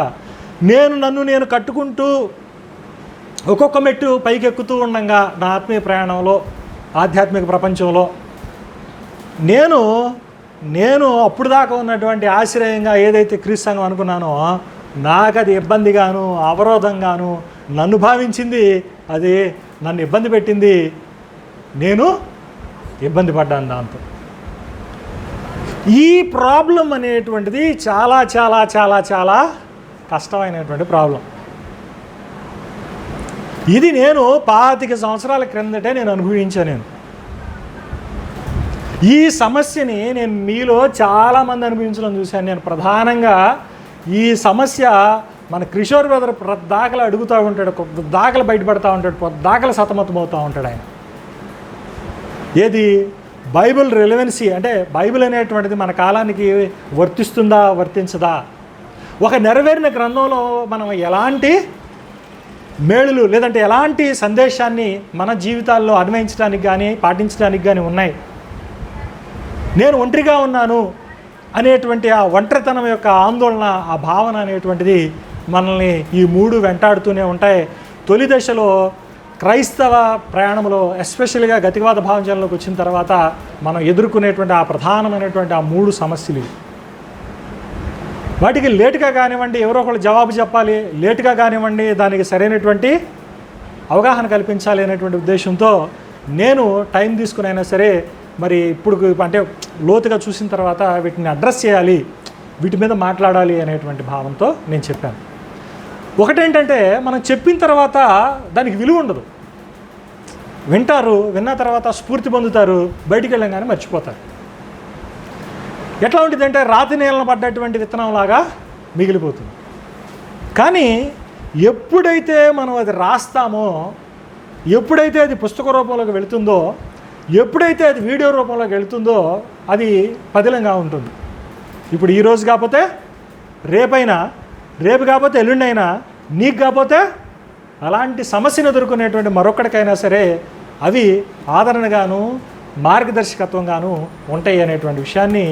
నన్ను నేను కట్టుకుంటూ ఒక్కొక్క మెట్టు పైకి ఎక్కుతూ ఉండగా నా ఆత్మీయ ప్రయాణంలో, ఆధ్యాత్మిక ప్రపంచంలో నేను అప్పుడు దాకా ఉన్నటువంటి ఆశ్రయంగా ఏదైతే క్రీస్తు సంఘం అనుకున్నానో, నాకు అది ఇబ్బందిగాను, అవరోధంగాను నన్ను భావించింది. అది నన్ను ఇబ్బంది పెట్టింది. నేను ఇబ్బంది పడ్డాను దాంతో. ఈ ప్రాబ్లం అనేటువంటిది చాలా చాలా చాలా చాలా కష్టమైనటువంటి ప్రాబ్లం. ఇది నేను 25 సంవత్సరాల క్రిందటే నేను అనుభవించాను. ఈ సమస్యని నేను మీలో చాలామంది అనుభవించడం చూశాను. నేను ప్రధానంగా ఈ సమస్య మన కిషోర్ బ్రదర్ దాఖలు అడుగుతూ ఉంటాడు, దాఖలు బయటపడుతూ ఉంటాడు, దాఖలు సతమతమవుతూ ఉంటాడు ఆయన. ఏది బైబిల్ రెలవెన్సీ, అంటే బైబిల్ అనేటువంటిది మన కాలానికి వర్తిస్తుందా, వర్తించదా? ఒక నెరవేరిన గ్రంథంలో మనం ఎలాంటి మేలులు లేదంటే ఎలాంటి సందేశాన్ని మన జీవితాల్లో అన్వయించడానికి కానీ పాటించడానికి కానీ ఉన్నాయి. నేను ఒంటరిగా ఉన్నాను అనేటువంటి ఆ ఒంటరితనం యొక్క ఆందోళన, ఆ భావన అనేటువంటిది మనల్ని ఈ 3 వెంటాడుతూనే ఉంటాయి. తొలి దశలో క్రైస్తవ ప్రయాణంలో ఎస్పెషల్గా గతివాద భావజనంలోకి వచ్చిన తర్వాత మనం ఎదుర్కొనేటువంటి ఆ ప్రధానమైనటువంటి ఆ 3 సమస్యలు. వాటికి లేటుగా కానివ్వండి, ఎవరో ఒకళ్ళు జవాబు చెప్పాలి, లేటుగా కానివ్వండి, దానికి సరైనటువంటి అవగాహన కల్పించాలి అనేటువంటి ఉద్దేశంతో నేను టైం తీసుకునైనా సరే మరి ఇప్పుడు అంటే లోతుగా చూసిన తర్వాత వీటిని అడ్రస్ చేయాలి, వీటి మీద మాట్లాడాలి అనేటువంటి భావంతో నేను చెప్పాను. ఒకటేంటంటే మనం చెప్పిన తర్వాత దానికి విలువ ఉండదు. వింటారు, విన్న తర్వాత స్ఫూర్తి పొందుతారు, బయటికి వెళ్ళంగానే మర్చిపోతారు. ఎట్లా ఉంటుందంటే రాతి నేలను పడ్డటువంటి విత్తనంలాగా మిగిలిపోతుంది. కానీ ఎప్పుడైతే మనం అది రాస్తామో, ఎప్పుడైతే అది పుస్తక రూపంలోకి వెళుతుందో, ఎప్పుడైతే అది వీడియో రూపంలోకి వెళుతుందో అది పదిలంగా ఉంటుంది. ఇప్పుడు ఈరోజు కాకపోతే రేపైనా, రేపు కాకపోతే ఎల్లుండైనా, నీకు కాకపోతే అలాంటి సమస్యను ఎదుర్కొనేటువంటి మరొకటికైనా సరే అవి ఆదరణగాను మార్గదర్శకత్వంగాను ఉంటాయి అనేటువంటి విషయాన్ని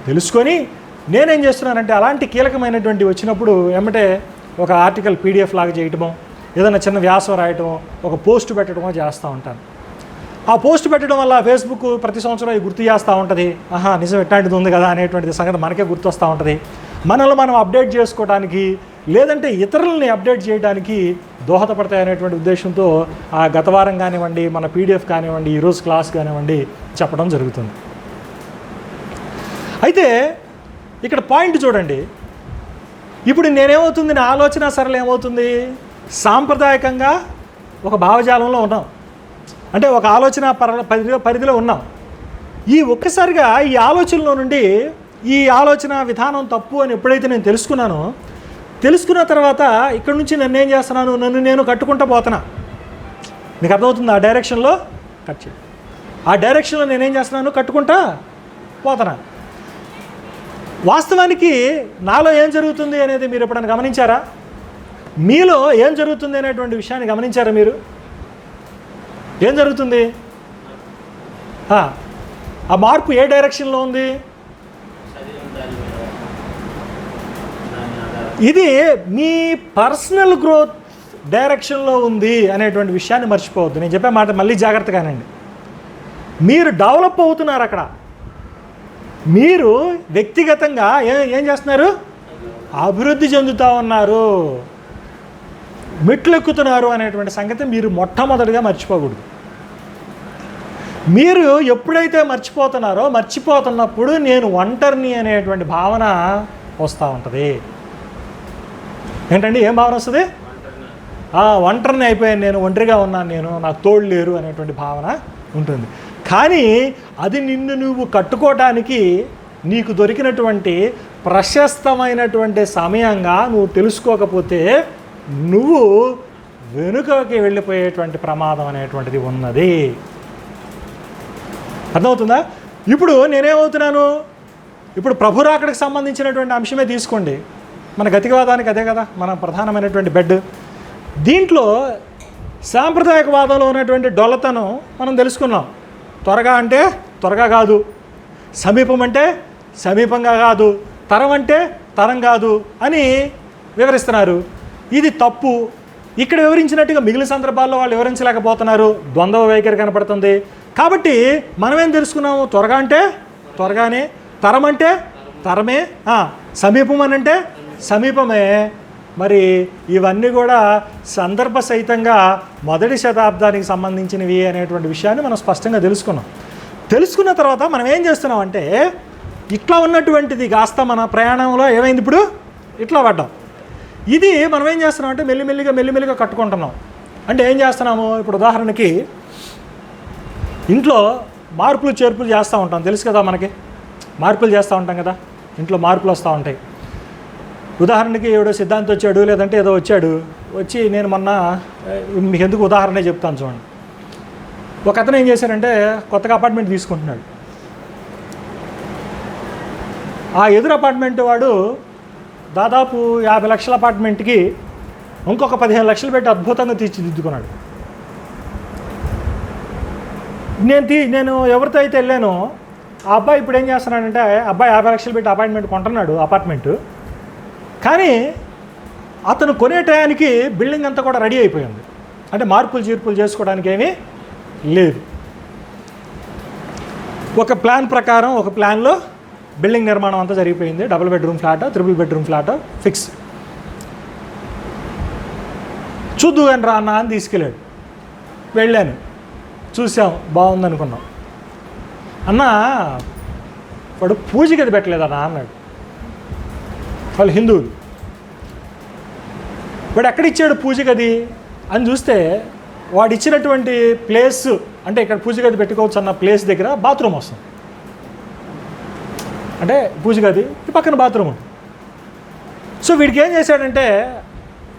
తెలుసుకొని నేనేం చేస్తున్నానంటే అలాంటి కీలకమైనటువంటి వచ్చినప్పుడు ఏమంటే ఒక ఆర్టికల్ PDF లాగా చేయటమో, ఏదైనా చిన్న వ్యాసం రాయటమో, ఒక పోస్ట్ పెట్టడమో చేస్తూ ఉంటాను. ఆ పోస్ట్ పెట్టడం వల్ల ఫేస్బుక్ ప్రతి సంవత్సరం ఇది గుర్తు చేస్తూ ఉంటుంది. ఆహా, నిజం ఎట్లాంటిది ఉంది కదా అనేటువంటిది సంగతి మనకే గుర్తొస్తూ ఉంటుంది. మనల్ని మనం అప్డేట్ చేసుకోవడానికి, లేదంటే ఇతరులని అప్డేట్ చేయడానికి దోహదపడతాయి అనేటువంటి ఉద్దేశంతో ఆ గత వారం కానివ్వండి, మన PDF కానివ్వండి, ఈరోజు క్లాస్ కానివ్వండి చెప్పడం జరుగుతుంది. అయితే ఇక్కడ పాయింట్ చూడండి. ఇప్పుడు నేనేమవుతుంది, నా ఆలోచన సరళ ఏమవుతుంది, సాంప్రదాయకంగా ఒక భావజాలంలో ఉన్నాం, అంటే ఒక ఆలోచన పరిధిలో ఉన్నాం. ఈ ఒక్కసారిగా ఈ ఆలోచనలో నుండి ఈ ఆలోచన విధానం తప్పు అని ఎప్పుడైతే నేను తెలుసుకున్న తర్వాత ఇక్కడ నుంచి నన్ను ఏం చేస్తున్నాను, నన్ను నేను కట్టుకుంటూ పోతున్నా. మీకు అర్థమవుతుంది? ఆ డైరెక్షన్లో కట్ చేయి. ఆ డైరెక్షన్లో నేనేం చేస్తున్నాను, కట్టుకుంటా పోతున్నా. వాస్తవానికి నాలో ఏం జరుగుతుంది అనేది మీరు ఎప్పుడైనా గమనించారా? మీలో ఏం జరుగుతుంది అనేటువంటి విషయాన్ని గమనించారా మీరు? ఏం జరుగుతుంది? ఆ మార్పు ఏ డైరెక్షన్లో ఉంది? ఇది మీ పర్సనల్ గ్రోత్ డైరెక్షన్లో ఉంది అనేటువంటి విషయాన్ని మర్చిపోవద్దు. నేను చెప్పే మాట మళ్ళీ జాగ్రత్తగానండి. మీరు డెవలప్ అవుతున్నారు, అక్కడ మీరు వ్యక్తిగతంగా ఏం చేస్తున్నారు, అభివృద్ధి చెందుతూ ఉన్నారు, మెట్లు ఎక్కుతున్నారు అనేటువంటి సంగతి మీరు మొట్టమొదటిగా మర్చిపోకూడదు. మీరు ఎప్పుడైతే మర్చిపోతున్నప్పుడు నేను ఒంటరిని అనేటువంటి భావన వస్తూ ఉంటుంది. ఏంటండి, ఏం భావన వస్తుంది? ఒంటరిని అయిపోయాను నేను, ఒంటరిగా ఉన్నాను నేను, నాకు తోడు లేరు అనేటువంటి భావన ఉంటుంది. కానీ అది నిన్ను నువ్వు కట్టుకోవటానికి నీకు దొరికినటువంటి ప్రశస్తమైనటువంటి సమయంగా నువ్వు తెలుసుకోకపోతే నువ్వు వెనుకకి వెళ్ళిపోయేటువంటి ప్రమాదం అనేటువంటిది ఉన్నది. అర్థమవుతుందా? ఇప్పుడు నేనేమవుతున్నాను, ఇప్పుడు ప్రభు రాకడికి సంబంధించినటువంటి అంశమే తీసుకోండి. మన గతివాదానికి అదే కదా మన ప్రధానమైనటువంటి బెడ్. దీంట్లో సాంప్రదాయకవాదంలో ఉన్నటువంటి డొల్లతనం మనం తెలుసుకున్నాం. త్వరగా అంటే త్వరగా కాదు, సమీపం అంటే సమీపంగా కాదు, తరం అంటే తరం కాదు అని వివరిస్తున్నారు. ఇది తప్పు. ఇక్కడ వివరించినట్టుగా మిగిలిన సందర్భాల్లో వాళ్ళు వివరించలేకపోతున్నారు. ద్వంద్వ వైఖరి కనపడుతుంది. కాబట్టి మనమేం తెలుసుకున్నాము, త్వరగా అంటే త్వరగానే, తరం అంటే తరమే, సమీపం అని అంటే సమీపమే. మరి ఇవన్నీ కూడా సందర్భ సహితంగా మొదటి శతాబ్దానికి సంబంధించినవి అనేటువంటి విషయాన్ని మనం స్పష్టంగా తెలుసుకున్న తర్వాత మనం ఏం చేస్తున్నాం అంటే ఇట్లా ఉన్నటువంటిది కాస్త మన ప్రయాణంలో ఏమైంది, ఇప్పుడు ఇట్లా పడ్డాం. ఇది మనం ఏం చేస్తున్నాం అంటే మెల్లిమెల్లిగా కట్టుకుంటున్నాం. అంటే ఏం చేస్తున్నాము, ఇప్పుడు ఉదాహరణకి ఇంట్లో మార్పులు చేర్పులు చేస్తూ ఉంటాం, తెలుసు కదా మనకి. మార్పులు చేస్తూ ఉంటాం కదా, ఇంట్లో మార్పులు వస్తూ ఉంటాయి. ఉదాహరణకి ఎవడో సిద్ధాంతి వచ్చాడు, లేదంటే ఏదో వచ్చి నేను మొన్న మీకు ఎందుకు ఉదాహరణ చెప్తాను చూడండి. ఒక అతను ఏం చేశారంటే కొత్తగా అపార్ట్మెంట్ తీసుకుంటున్నాడు. ఆ ఎదురు అపార్ట్మెంట్ వాడు దాదాపు 50 లక్షల అపార్ట్మెంట్కి ఇంకొక 15 లక్షలు పెట్టి అద్భుతంగా తీర్చిదిద్దుకున్నాడు. నేను ఎవరితో అయితే వెళ్ళానో ఆ అబ్బాయి ఇప్పుడు ఏం చేస్తున్నాడంటే, అబ్బాయి 50 లక్షలు పెట్టి అపార్ట్మెంట్ కొంటున్నాడు, అపార్ట్మెంటు. కానీ అతను కొనే టయానికి బిల్డింగ్ అంతా కూడా రెడీ అయిపోయింది. అంటే మార్పులు చీర్పులు చేసుకోవడానికి ఏమీ లేదు. ఒక ప్లాన్ ప్రకారం, ఒక ప్లాన్లో బిల్డింగ్ నిర్మాణం అంతా జరిగిపోయింది. 2 bedroom flat, 3 bedroom flat fix. చూద్దు అని రా అన్న అని తీసుకెళ్ళాడు. వెళ్ళాను, చూసాం, బాగుందనుకున్నాం. అన్న వాడు పూజ గది పెట్టలేదన్నా అన్నాడు. వాళ్ళు హిందువులు. వాడు ఎక్కడిచ్చాడు పూజ గది అని చూస్తే, వాడు ఇచ్చినటువంటి ప్లేస్, అంటే ఇక్కడ పూజ గది పెట్టుకోవచ్చు అన్న ప్లేస్ దగ్గర బాత్రూమ్ వస్తుంది. అంటే పూజ గది పక్కన బాత్రూమ్ ఉంటుంది. సో వీడికి ఏం చేశాడంటే,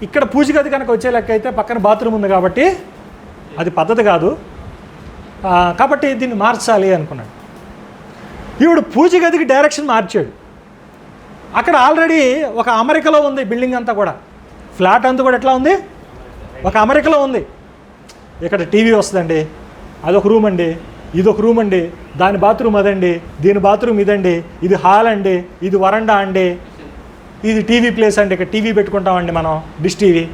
ఇక్కడ పూజ గది కనుక వచ్చే లెక్క అయితే పక్కన బాత్రూమ్ ఉంది కాబట్టి అది పద్ధతి కాదు, కాబట్టి దీన్ని మార్చాలి అనుకున్నాడు. ఇప్పుడు పూజ గదికి డైరెక్షన్ మార్చాడు. అక్కడ ఆల్రెడీ ఒక అమెరికాలో ఉంది బిల్డింగ్ అంతా కూడా. ఫ్లాట్ అంతా కూడా ఎట్లా ఉంది, ఒక అమెరికాలో ఉంది. ఇక్కడ టీవీ వస్తుందండి, అదొక రూమ్ అండి, ఇదొక రూమ్ అండి, దాని బాత్రూమ్ అదండి, దీని బాత్రూమ్ ఇదండి, ఇది హాల్ అండి, ఇది వరండా అండి, ఇది టీవీ ప్లేస్ అండి, ఇక్కడ టీవీ పెట్టుకుంటామండి మనం, డిష్ టీవీ,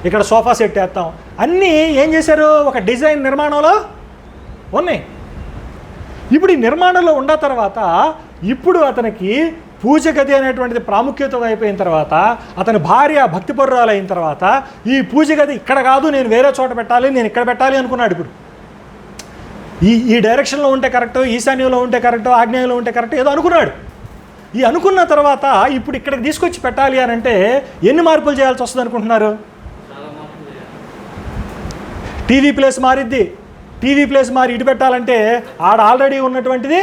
ఇక్కడ సోఫా సెట్ వేస్తాం. అన్నీ ఏం చేశారు, ఒక డిజైన్ నిర్మాణంలో ఉన్నాయి. ఇప్పుడు ఈ నిర్మాణంలో ఉన్న తర్వాత ఇప్పుడు అతనికి పూజ గది అనేటువంటిది ప్రాముఖ్యత అయిపోయిన తర్వాత, అతని భార్య భక్తిపరురాలు అయిన తర్వాత, ఈ పూజ గది ఇక్కడ కాదు, నేను వేరే చోట పెట్టాలి, నేను ఇక్కడ పెట్టాలి అనుకున్నాడు. ఇప్పుడు ఈ డైరెక్షన్లో ఉంటే కరెక్ట్, ఈశాన్యంలో ఉంటే కరెక్ట్, ఆగ్నేయంలో ఉంటే కరెక్ట్ ఏదో అనుకున్నాడు. ఈ అనుకున్న తర్వాత ఇప్పుడు ఇక్కడికి తీసుకొచ్చి పెట్టాలి అని అంటే ఎన్ని మార్పులు చేయాల్సి వస్తుంది అనుకుంటున్నారు? టీవీ ప్లేస్ మారిద్ది. టీవీ ప్లేస్ మారి ఇటు పెట్టాలంటే ఆడ ఆల్రెడీ ఉన్నటువంటిది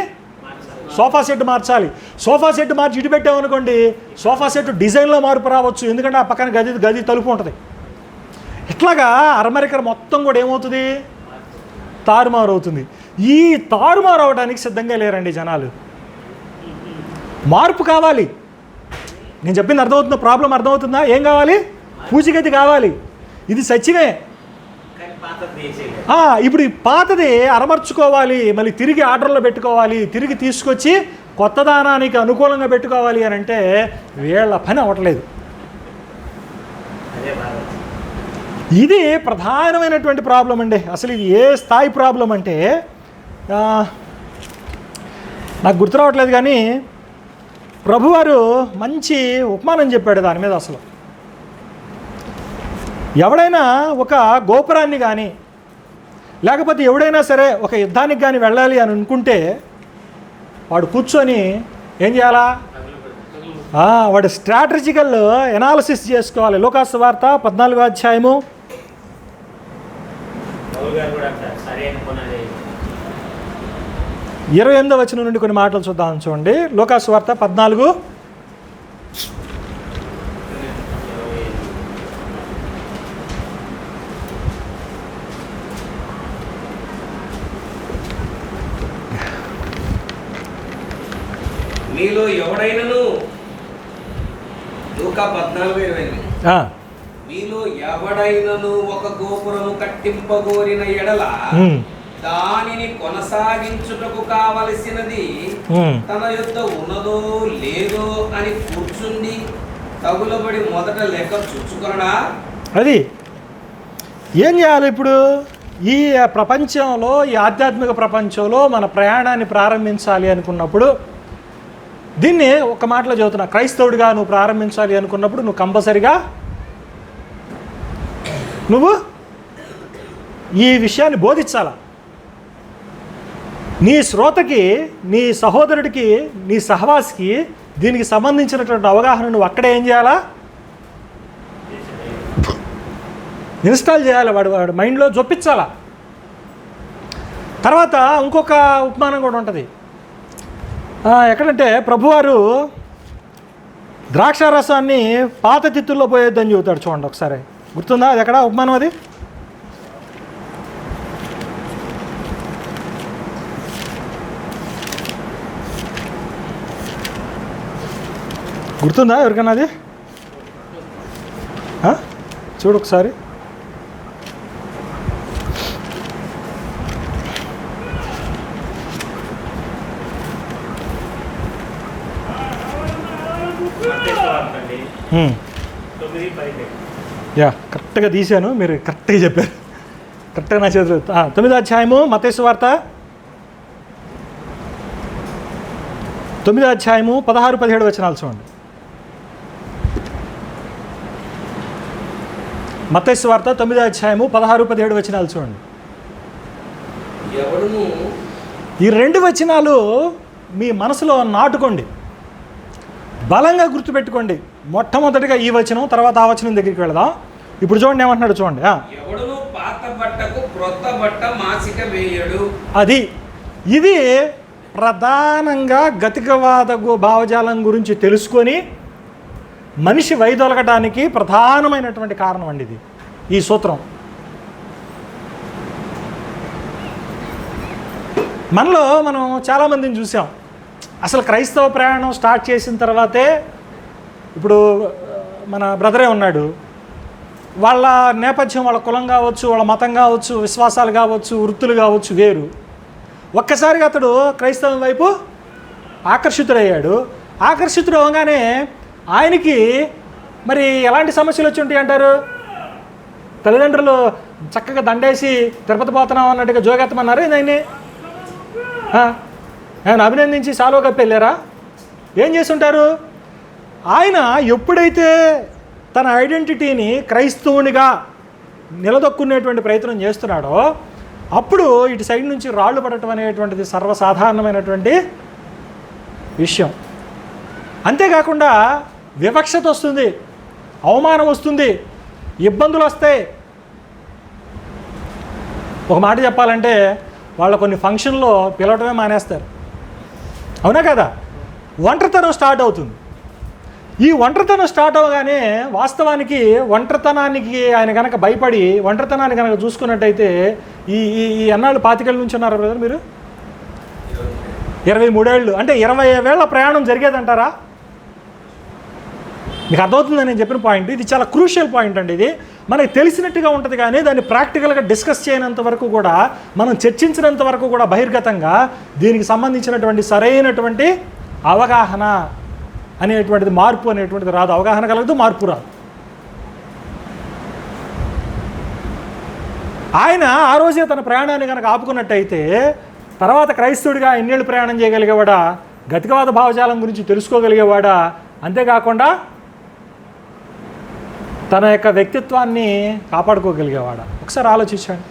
సోఫా సెట్ మార్చాలి. సోఫా సెట్ మార్చి ఇటు పెట్టామనుకోండి, సోఫా సెట్ డిజైన్లో మార్పు రావచ్చు, ఎందుకంటే ఆ పక్కన గది తలుపు ఉంటుంది. ఇట్లాగా అరమరికర మొత్తం కూడా ఏమవుతుంది, తారుమారు అవుతుంది. ఈ తారుమారు అవడానికి సిద్ధంగా లేరండి జనాలు. మార్పు కావాలి. నేను చెప్పింది అర్థమవుతుందా? ప్రాబ్లం అర్థమవుతుందా? ఏం కావాలి? పూజ గది కావాలి. ఇది సత్యమే. ఇప్పుడు ఈ పాతది అరమర్చుకోవాలి, మళ్ళీ తిరిగి ఆర్డర్లో పెట్టుకోవాలి, తిరిగి తీసుకొచ్చి కొత్త దానానికి అనుకూలంగా పెట్టుకోవాలి అని అంటే వీళ్ళ పని అవ్వట్లేదు. ఇది ప్రధానమైనటువంటి ప్రాబ్లం అండి. అసలు ఇది ఏ స్థాయి ప్రాబ్లం అంటే నాకు గుర్తు రావట్లేదు, కానీ ప్రభువారు మంచి ఉపమానం చెప్పాడు దాని మీద. అసలు ఎవడైనా ఒక గోపురాన్ని కానీ లేకపోతే ఎవడైనా సరే ఒక యుద్ధానికి కానీ వెళ్ళాలి అని అనుకుంటే వాడు కూర్చొని ఏం చేయాలా, వాడు స్ట్రాటజికల్ ఎనాలిసిస్ చేసుకోవాలి. లోకాసు వార్త 14వ అధ్యాయము 28వ వచనం నుండి కొన్ని మాటలు చూద్దాం. చూడండి, లోకాసు వార్త 14. మీలో ఎవడైనను, లూకా 14:28, మీలో ఎవడైనను ఒక గోపురము కట్టింపగోరిన ఎడల దానిని కొనసాగించుటకు కావలసినది తన యొద్ద ఉన్నదో లేదో అని కూర్చుండి తగులబడి మొదట లెక్క చూచుకొనడా? అది ఏం చేయాలి ఇప్పుడు? ఈ ప్రపంచంలో, ఈ ఆధ్యాత్మిక ప్రపంచంలో మన ప్రయాణాన్ని ప్రారంభించాలి అనుకున్నప్పుడు, దీన్ని ఒక మాటలో చెబుతున్నా, క్రైస్తవుడిగా నువ్వు ప్రారంభించాలి అనుకున్నప్పుడు నువ్వు కంపల్సరిగా నువ్వు ఈ విషయాన్ని బోధించాలా. నీ శ్రోతకి, నీ సహోదరుడికి, నీ సహవాసికి దీనికి సంబంధించినటువంటి అవగాహన నువ్వు అక్కడే ఏం చేయాలా, ఇన్స్టాల్ చేయాలి. వాడు మైండ్లో జొప్పించాలా. తర్వాత ఇంకొక ఉపమానం కూడా ఉంటుంది. ఎక్కడంటే ప్రభువారు ద్రాక్షారసాన్ని పాత తిత్తుల్లో పోయేద్దని చెబుతాడు. చూడండి ఒకసారి, గుర్తుందా? అది ఎక్కడ ఉపమానం? అది గుర్తుందా ఎవరికన్నా? అది చూడు ఒకసారి. యా, కరెక్ట్గా తీశాను, మీరు కరెక్ట్గా చెప్పారు. కరెక్ట్గా నా చేతులు 9వ అధ్యాయము మత్తయి సువార్త 9వ అధ్యాయము 16-17 వచనాలు చూడండి. మత్తయి సువార్త 9వ అధ్యాయము 16-17 వచనాలు చూడండి. ఎవడును ఈ 2 వచనాలు మీ మనసులో నాటుకోండి, బలంగా గుర్తుపెట్టుకోండి. మొట్టమొదటిగా ఈ వచనం, తర్వాత ఆ వచనం దగ్గరికి వెళదాం. ఇప్పుడు చూడండి ఏమంటున్నాడు చూడండి. ఎవడును పాత బట్టకు క్రొత్త బట్ట మాసిక వేయడు. ఇది ప్రధానంగా గతికవాద భావజాలం గురించి తెలుసుకొని మనిషి వైదొలగటానికి ప్రధానమైనటువంటి కారణం అండి ఇది, ఈ సూత్రం. మనలో మనం చాలామందిని చూసాం. అసలు క్రైస్తవ ప్రయాణం స్టార్ట్ చేసిన తర్వాతే, ఇప్పుడు మన బ్రదరే ఉన్నాడు, వాళ్ళ నేపథ్యం, వాళ్ళ కులం కావచ్చు, వాళ్ళ మతం కావచ్చు, విశ్వాసాలు కావచ్చు, వృత్తులు కావచ్చు వేరు. ఒక్కసారిగా అతడు క్రైస్తవం వైపు ఆకర్షితుడయ్యాడు. ఆకర్షితుడు అవగానే ఆయనకి మరి ఎలాంటి సమస్యలు వచ్చి ఉంటాయి అంటారు? తల్లిదండ్రులు చక్కగా దండేసి తిరుపతి పోతున్నాం అన్నట్టుగా జోగెత్తమన్నారు ఆయన్ని. ఆయన అభినందించి సాల్వ కప్పి వెళ్ళారా? ఏం చేస్తుంటారు? ఆయన ఎప్పుడైతే తన ఐడెంటిటీని క్రైస్తవునిగా నిలదొక్కునేటువంటి ప్రయత్నం చేస్తున్నాడో అప్పుడు ఇటు సైడ్ నుంచి రాళ్ళు పడటం అనేటువంటిది సర్వసాధారణమైనటువంటి విషయం. అంతేకాకుండా వివక్షత వస్తుంది, అవమానం వస్తుంది, ఇబ్బందులు వస్తాయి. ఒక మాట చెప్పాలంటే వాళ్ళ కొన్ని ఫంక్షన్లో పిలవటమే మానేస్తారు, అవునా కదా? ఒంటరితనం స్టార్ట్ అవుతుంది. ఈ ఒంటరితనం స్టార్ట్ అవగానే వాస్తవానికి ఒంటరితనానికి ఆయన కనుక భయపడి ఒంటరితనాన్ని కనుక చూసుకున్నట్టయితే ఈ ఈ ఎన్నాళ్ళు 25 ఏళ్ళ నుంచి ఉన్నారు బ్రదర్ మీరు? 23 ఏళ్ళు, అంటే 20 ఏళ్ళ ప్రయాణం జరిగేదంటారా? మీకు అర్థమవుతుందని నేను చెప్పిన పాయింట్. ఇది చాలా క్రూషియల్ పాయింట్ అండి. ఇది మనకి తెలిసినట్టుగా ఉంటుంది కానీ దాన్ని ప్రాక్టికల్గా డిస్కస్ చేయనంత వరకు కూడా, మనం చర్చించినంత వరకు కూడా బహిర్గతంగా దీనికి సంబంధించినటువంటి సరైనటువంటి అవగాహన అనేటువంటిది, మార్పు అనేటువంటిది రాదు. అవగాహన కలగదు, మార్పు రాదు. ఆయన ఆ రోజే తన ప్రయాణాన్ని కనుక ఆపుకున్నట్టయితే తర్వాత క్రైస్తవుడిగా ఎన్నేళ్ళు ప్రయాణం చేయగలిగేవాడా? గతికవాద భావజాలం గురించి తెలుసుకోగలిగేవాడా? అంతేకాకుండా తన యొక్క వ్యక్తిత్వాన్ని కాపాడుకోగలిగేవాడా? ఒకసారి ఆలోచించండి.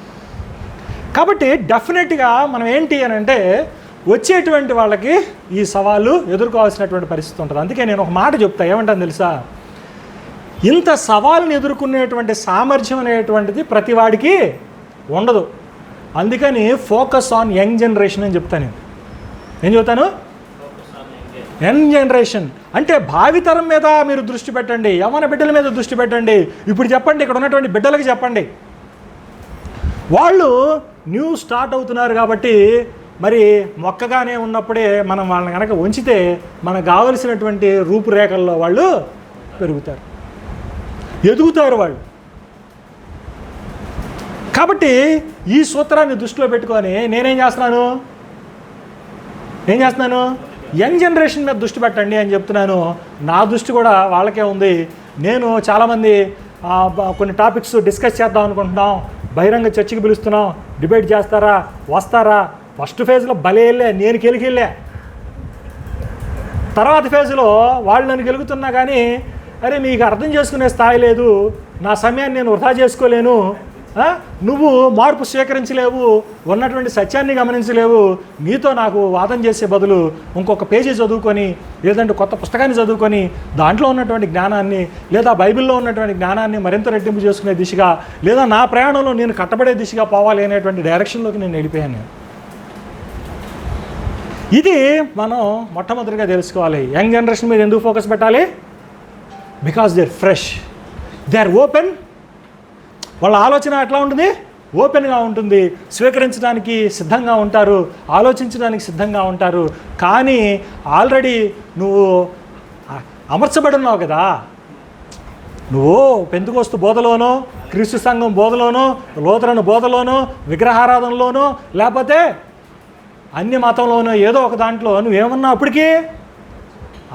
కాబట్టి డెఫినెట్గా మనం ఏంటి అని అంటే, వచ్చేటువంటి వాళ్ళకి ఈ సవాళ్ళు ఎదుర్కోవాల్సినటువంటి పరిస్థితి ఉంటుంది. అందుకే నేను ఒక మాట చెప్తా, ఏమంటాను తెలుసా? ఇంత సవాళ్ళని ఎదుర్కొనేటువంటి సామర్థ్యం అనేటువంటిది ప్రతి వాడికి ఉండదు. అందుకని ఫోకస్ ఆన్ యంగ్ జనరేషన్ అని చెప్తాను. నేను చెప్తాను యంగ్ జనరేషన్ అంటే భావితరం మీద మీరు దృష్టి పెట్టండి, యవ్వన బిడ్డల మీద దృష్టి పెట్టండి. ఇప్పుడు చెప్పండి, ఇక్కడ ఉన్నటువంటి బిడ్డలకి చెప్పండి, వాళ్ళు న్యూ స్టార్ట్ అవుతున్నారు కాబట్టి మరి మొక్కగానే ఉన్నప్పుడే మనం వాళ్ళని కనుక ఉంచితే మనకు కావలసినటువంటి రూపురేఖల్లో వాళ్ళు పెరుగుతారు, ఎదుగుతారు వాళ్ళు. కాబట్టి ఈ సూత్రాన్ని దృష్టిలో పెట్టుకొని నేనేం చేస్తున్నాను, యంగ్ జనరేషన్ మీద దృష్టి పెట్టండి అని చెప్తున్నాను. నా దృష్టి కూడా వాళ్ళకే ఉంది. నేను చాలామంది కొన్ని టాపిక్స్ డిస్కస్ చేద్దాం అనుకుంటున్నాం, బహిరంగ చర్చకి పిలుస్తున్నాం, డిబేట్ చేస్తారా, వస్తారా? ఫస్ట్ ఫేజ్లో భలే వెళ్ళా, నేను గెలికెళ్ళా. తర్వాత ఫేజ్లో వాళ్ళు నన్ను గెలుగుతున్నా కానీ, అరే మీకు అర్థం చేసుకునే స్థాయి లేదు, నా సమయాన్ని నేను వృధా చేసుకోలేను, నువ్వు మార్పు స్వీకరించలేవు, ఉన్నటువంటి సత్యాన్ని గమనించలేవు, నీతో నాకు వాదన చేసే బదులు ఇంకొక పేజీ చదువుకొని, లేదంటే కొత్త పుస్తకాన్ని చదువుకొని దాంట్లో ఉన్నటువంటి జ్ఞానాన్ని, లేదా బైబిల్లో ఉన్నటువంటి జ్ఞానాన్ని మరింత రెట్టింపు చేసుకునే దిశగా, లేదా నా ప్రయాణంలో నేను కట్టబడే దిశగా పోవాలి అనేటువంటి డైరెక్షన్లోకి నేను వెళ్ళిపోయాను. ఇది మనం మొట్టమొదటిగా తెలుసుకోవాలి. యంగ్ జనరేషన్ మీద ఎందుకు ఫోకస్ పెట్టాలి? Because they are fresh, they are open. వాళ్ళ ఆలోచన ఎట్లా ఉంటుంది? ఓపెన్గా ఉంటుంది, స్వీకరించడానికి సిద్ధంగా ఉంటారు, ఆలోచించడానికి సిద్ధంగా ఉంటారు. కానీ ఆల్రెడీ నువ్వు అమర్చబడి ఉన్నావు కదా, నువ్వు పెంతుకోస్తు బోధలోనో, క్రీస్తు సంఘం బోధలోనో, లోతరను బోధలోనో, విగ్రహారాధనలోనో, లేకపోతే అన్య మతంలోనో ఏదో ఒక దాంట్లో నువ్వేమన్నావు, అప్పటికీ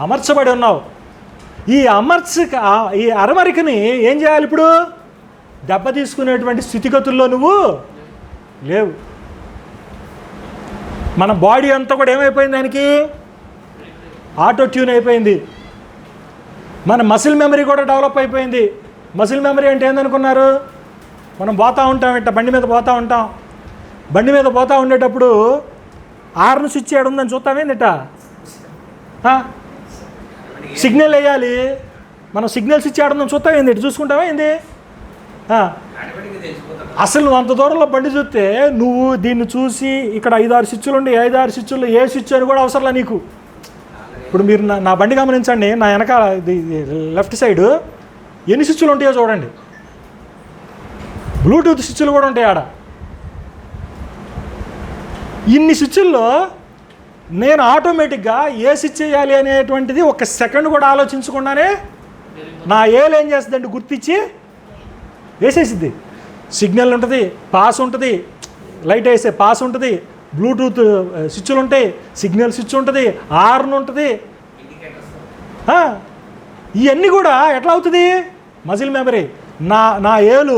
అమర్చబడి ఉన్నావు. ఈ అరమరికని ఏం చేయాలి ఇప్పుడు? దెబ్బ తీసుకునేటువంటి స్థితిగతుల్లో నువ్వు లేవు. మన బాడీ అంతా కూడా ఏమైపోయింది? దానికి ఆటో ట్యూన్ అయిపోయింది. మన మసిల్ మెమరీ కూడా డెవలప్ అయిపోయింది. మసిల్ మెమరీ అంటే ఏందనుకున్నారు? మనం పోతూ ఉంటాం, ఇట్లా బండి మీద పోతూ ఉంటాం. బండి మీద పోతూ ఉండేటప్పుడు ఆర్ను స్విచ్ చేయడం ఉందని చూస్తామేందిట, సిగ్నల్ వేయాలి. మనం సిగ్నల్ స్విచ్ చేయడం ఉందని చూస్తాం ఏంది, ఇటు చూసుకుంటావా ఏంది? అసలు నువ్వు అంత దూరంలో బండి చూస్తే నువ్వు దీన్ని చూసి ఇక్కడ 5-6 స్విచ్లు ఉండి 5-6 స్విచ్లు ఏ స్విచ్ అని కూడా అవసరంలా నీకు. ఇప్పుడు మీరు నా బండి గమనించండి, నా వెనక లెఫ్ట్ సైడ్ ఎన్ని స్విచ్లు ఉంటాయో చూడండి. బ్లూటూత్ స్విచ్లు కూడా ఉంటాయి ఆడ. ఇన్ని స్విచ్ల్లో నేను ఆటోమేటిక్గా ఏ స్విచ్ చేయాలి అనేటువంటిది ఒక సెకండ్ కూడా ఆలోచించకుండానే నా ఏలు ఏం చేస్తుందంటే గుర్తించి వేసేసిద్ది. సిగ్నల్ ఉంటుంది, పాస్ ఉంటుంది, లైట్ వేసే పాస్ ఉంటుంది, బ్లూటూత్ స్విచ్లు ఉంటాయి, సిగ్నల్ స్విచ్ ఉంటుంది, హార్న్ ఉంటుంది. ఇవన్నీ కూడా ఎట్లా అవుతుంది? Muscle memory. నా ఏలు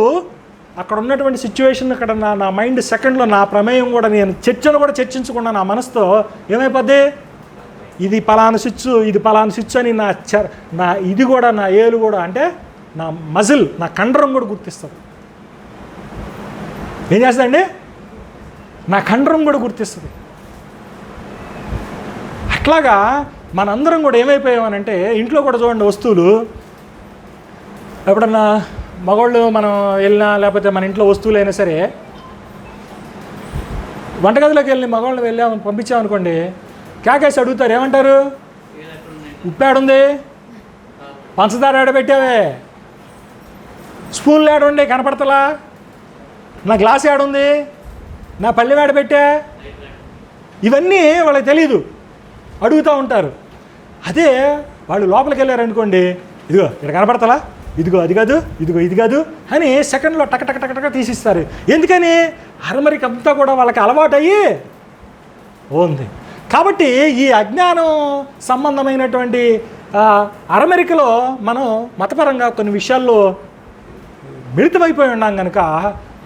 అక్కడ ఉన్నటువంటి సిచ్యువేషన్, అక్కడ నా మైండ్ సెకండ్లో నా ప్రమేయం కూడా నేను చర్చను కూడా చర్చించకుండా నా మనసుతో ఏమైపోద్ది? ఇది పలానా స్విచ్, ఇది పలానా స్విచ్ అని నా ఇది కూడా నా ఏలు కూడా అంటే నా మజిల్, నా కండరం కూడా గుర్తిస్తుంది. ఏం చేస్తుందండి? నా కండరం కూడా గుర్తిస్తుంది. అట్లాగా మనందరం కూడా ఏమైపోయామనంటే ఇంట్లో కూడా చూడండి, వస్తువులు ఎప్పుడన్నా మగవాళ్ళు మనం వెళ్ళినా లేకపోతే మన ఇంట్లో వస్తువులు అయినా సరే వంటగదిలోకి వెళ్ళి మగవాళ్ళు పంపించామనుకోండి, కేకేసి అడుగుతారు. ఏమంటారు? ఉప్పు ఏడుంది, పంచదార ఏడబెట్టావే, స్పూన్లు ఏడుండి కనపడతలా, నా గ్లాస్ ఏడుంది, నా పళ్ళెం ఏడబెట్టా, ఇవన్నీ వాళ్ళకి తెలీదు, అడుగుతూ ఉంటారు. అదే వాళ్ళు లోపలికి వెళ్ళారనుకోండి, ఇదిగో ఇక్కడ కనపడతలా, ఇదిగో అది కాదు, ఇదిగో ఇది కాదు అని సెకండ్లో టక టక టక టక తీసిస్తారు. ఎందుకని? అరమరిక అంతా కూడా వాళ్ళకి అలవాటు అయ్యి ఉంది. కాబట్టి ఈ అజ్ఞానం సంబంధమైనటువంటి అరమరికలో మనం మతపరంగా కొన్ని విషయాల్లో మిళితమైపోయి ఉన్నాం కనుక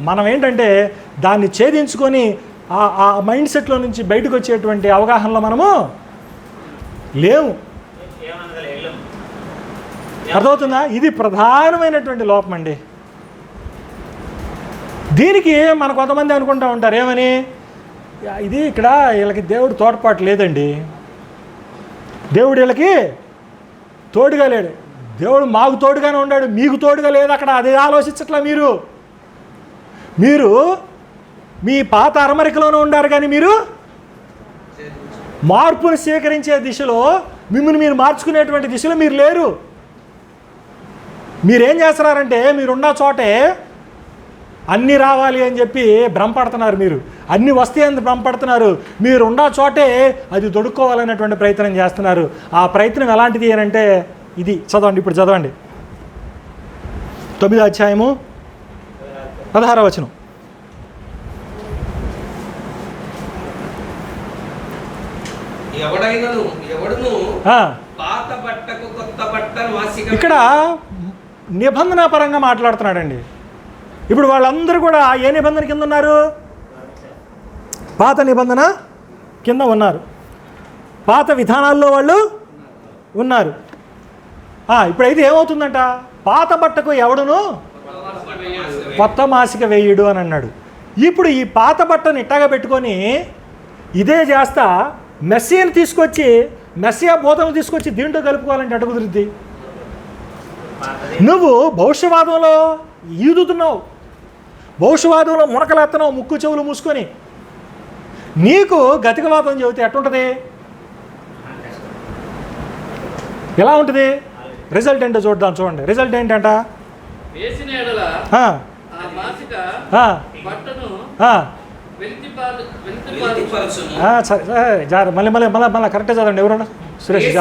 మనం ఏంటంటే దాన్ని ఛేదించుకొని ఆ మైండ్ సెట్లో నుంచి బయటకు వచ్చేటువంటి అవగాహనలో మనము లేవు. అర్థమవుతుందా? ఇది ప్రధానమైనటువంటి లోపం అండి. దీనికి మన కొంతమంది అనుకుంటూ ఉంటారు ఏమని, ఇది ఇక్కడ వీళ్ళకి దేవుడు తోడ్పాటు లేదండి, దేవుడు వీళ్ళకి తోడుగా లేడు, దేవుడు మాకు తోడుగానే ఉన్నాడు, మీకు తోడుగా లేదు. అక్కడ అదే ఆలోచించట్లా. మీరు మీ పాత అరమరికలోనే ఉండారు, కానీ మీరు మార్పును స్వీకరించే దిశలో, మిమ్మల్ని మీరు మార్చుకునేటువంటి దిశలో మీరు లేరు. మీరేం చేస్తున్నారంటే మీరున్న చోటే అన్నీ రావాలి అని చెప్పి భ్రమపడుతున్నారు. మీరు అన్నీ వస్తాయని భ్రమపడుతున్నారు. మీరున్న చోటే అది దొడుక్కోవాలనేటువంటి ప్రయత్నం చేస్తున్నారు. ఆ ప్రయత్నం ఎలాంటిది అని అంటే ఇది చదవండి, ఇప్పుడు చదవండి. 9వ అధ్యాయము 16వ వచనం. ఇక్కడ నిబంధన పరంగా మాట్లాడుతున్నాడండి. ఇప్పుడు వాళ్ళందరూ కూడా ఏ నిబంధన కింద ఉన్నారు? పాత నిబంధన కింద ఉన్నారు. పాత విధానాల్లో వాళ్ళు ఉన్నారు. ఇప్పుడైతే ఏమవుతుందంట? పాత బట్టకు ఎవడును కొత్త మాసిక వేయుడు అని అన్నాడు. ఇప్పుడు ఈ పాత బట్టను ఇట్టగా పెట్టుకొని ఇదే చేస్తా మెస్సియాని తీసుకొచ్చి, మెస్సియా బోధనలు తీసుకొచ్చి దీంట్లో కలుపుకోవాలంటే అటు కుదిరిద్ది. నువ్వు భవిష్యవాదంలో ఈదుతున్నావు, భవిష్యవాదంలో మునకలేస్తున్నావు ముక్కు చెవులు మూసుకొని. నీకు గతికవాదం చెబితే ఎట్టుంటుంది? ఎలా ఉంటుంది? రిజల్ట్ ఏంటో చూద్దాం. చూడండి రిజల్ట్ ఏంటంట. మళ్ళీ మళ్ళీ మళ్ళీ మళ్ళీ కరెక్టే చదవండి. ఎవరన్నా సురేష్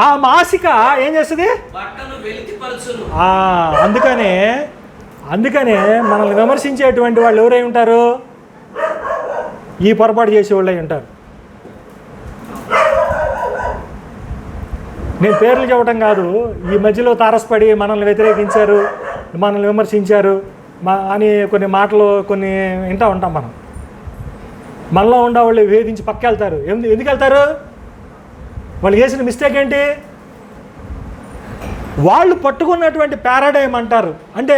ఆ మాసిక ఏం చేస్తుంది? అందుకనే మనల్ని విమర్శించేటువంటి వాళ్ళు ఎవరై ఉంటారు? ఈ పొరపాటు చేసేవాళ్ళు అయి ఉంటారు. నేను పేర్లు చెప్పడం కాదు, ఈ మధ్యలో తారసపడి మనల్ని వ్యతిరేకించారు, మనల్ని విమర్శించారు అని కొన్ని మాటలు కొన్ని వింటూ ఉంటాం మనం. మనలో ఉండేవాళ్ళు వేధించి పక్క వెళ్తారు. ఎందుకు వెళ్తారు? వాళ్ళు చేసిన మిస్టేక్ ఏంటి? వాళ్ళు పట్టుకున్నటువంటి పారాడైమ్ అంటారు, అంటే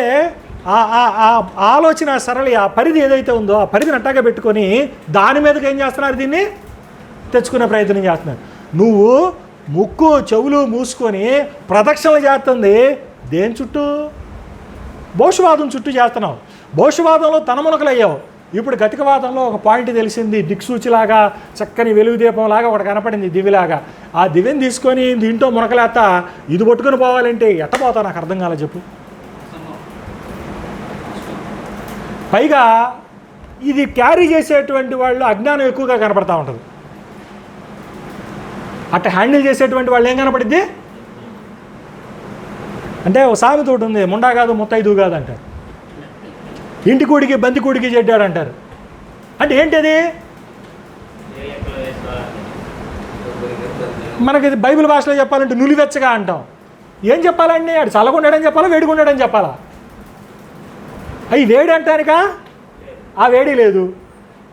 ఆలోచన సరళి, ఆ పరిధి ఏదైతే ఉందో ఆ పరిధిని అట్టాగా పెట్టుకొని దాని మీదకి ఏం చేస్తున్నారు? దీన్ని తెచ్చుకునే ప్రయత్నం చేస్తున్నారు. నువ్వు ముక్కు చెవులు మూసుకొని ప్రదక్షిణలు చేస్తుంది దేని చుట్టూ? భౌషవాదం చుట్టూ చేస్తున్నావు. భౌషవాదంలో తనమునకలయ్యావు. ఇప్పుడు గతికవాదంలో ఒక పాయింట్ తెలిసింది, దిక్సూచిలాగా చక్కని వెలుగు దీపంలాగా ఒకటి కనపడింది, దివిలాగా. ఆ దివ్యని తీసుకొని దీంట్లో మునకలేత ఇది పట్టుకొని పోవాలంటే ఎట్ట పోతావు? నాకు అర్థం కాలే చెప్పు. పైగా ఇది క్యారీ చేసేటువంటి వాళ్ళు అజ్ఞానం ఎక్కువగా కనపడతా ఉంటుంది. అట్లా హ్యాండిల్ చేసేటువంటి వాళ్ళు ఏం కనపడిద్ది అంటే ఒక సామెత ఒకటి ఉంది, ముండా కాదు ముత్తైదు కాదు అంటారు. ఇంటి కూడికి బంది కూడికి చెడ్డాడు అంటారు. అంటే ఏంటిది? మనకి బైబిల్ భాషలో చెప్పాలంటే నులివెచ్చగా అంటాం. ఏం చెప్పాలండి? ఆడు చల్లగుండాడని చెప్పాలా, వేడిగుండాడని చెప్పాలా? అవి వేడి అంటానికా? ఆ వేడి లేదు.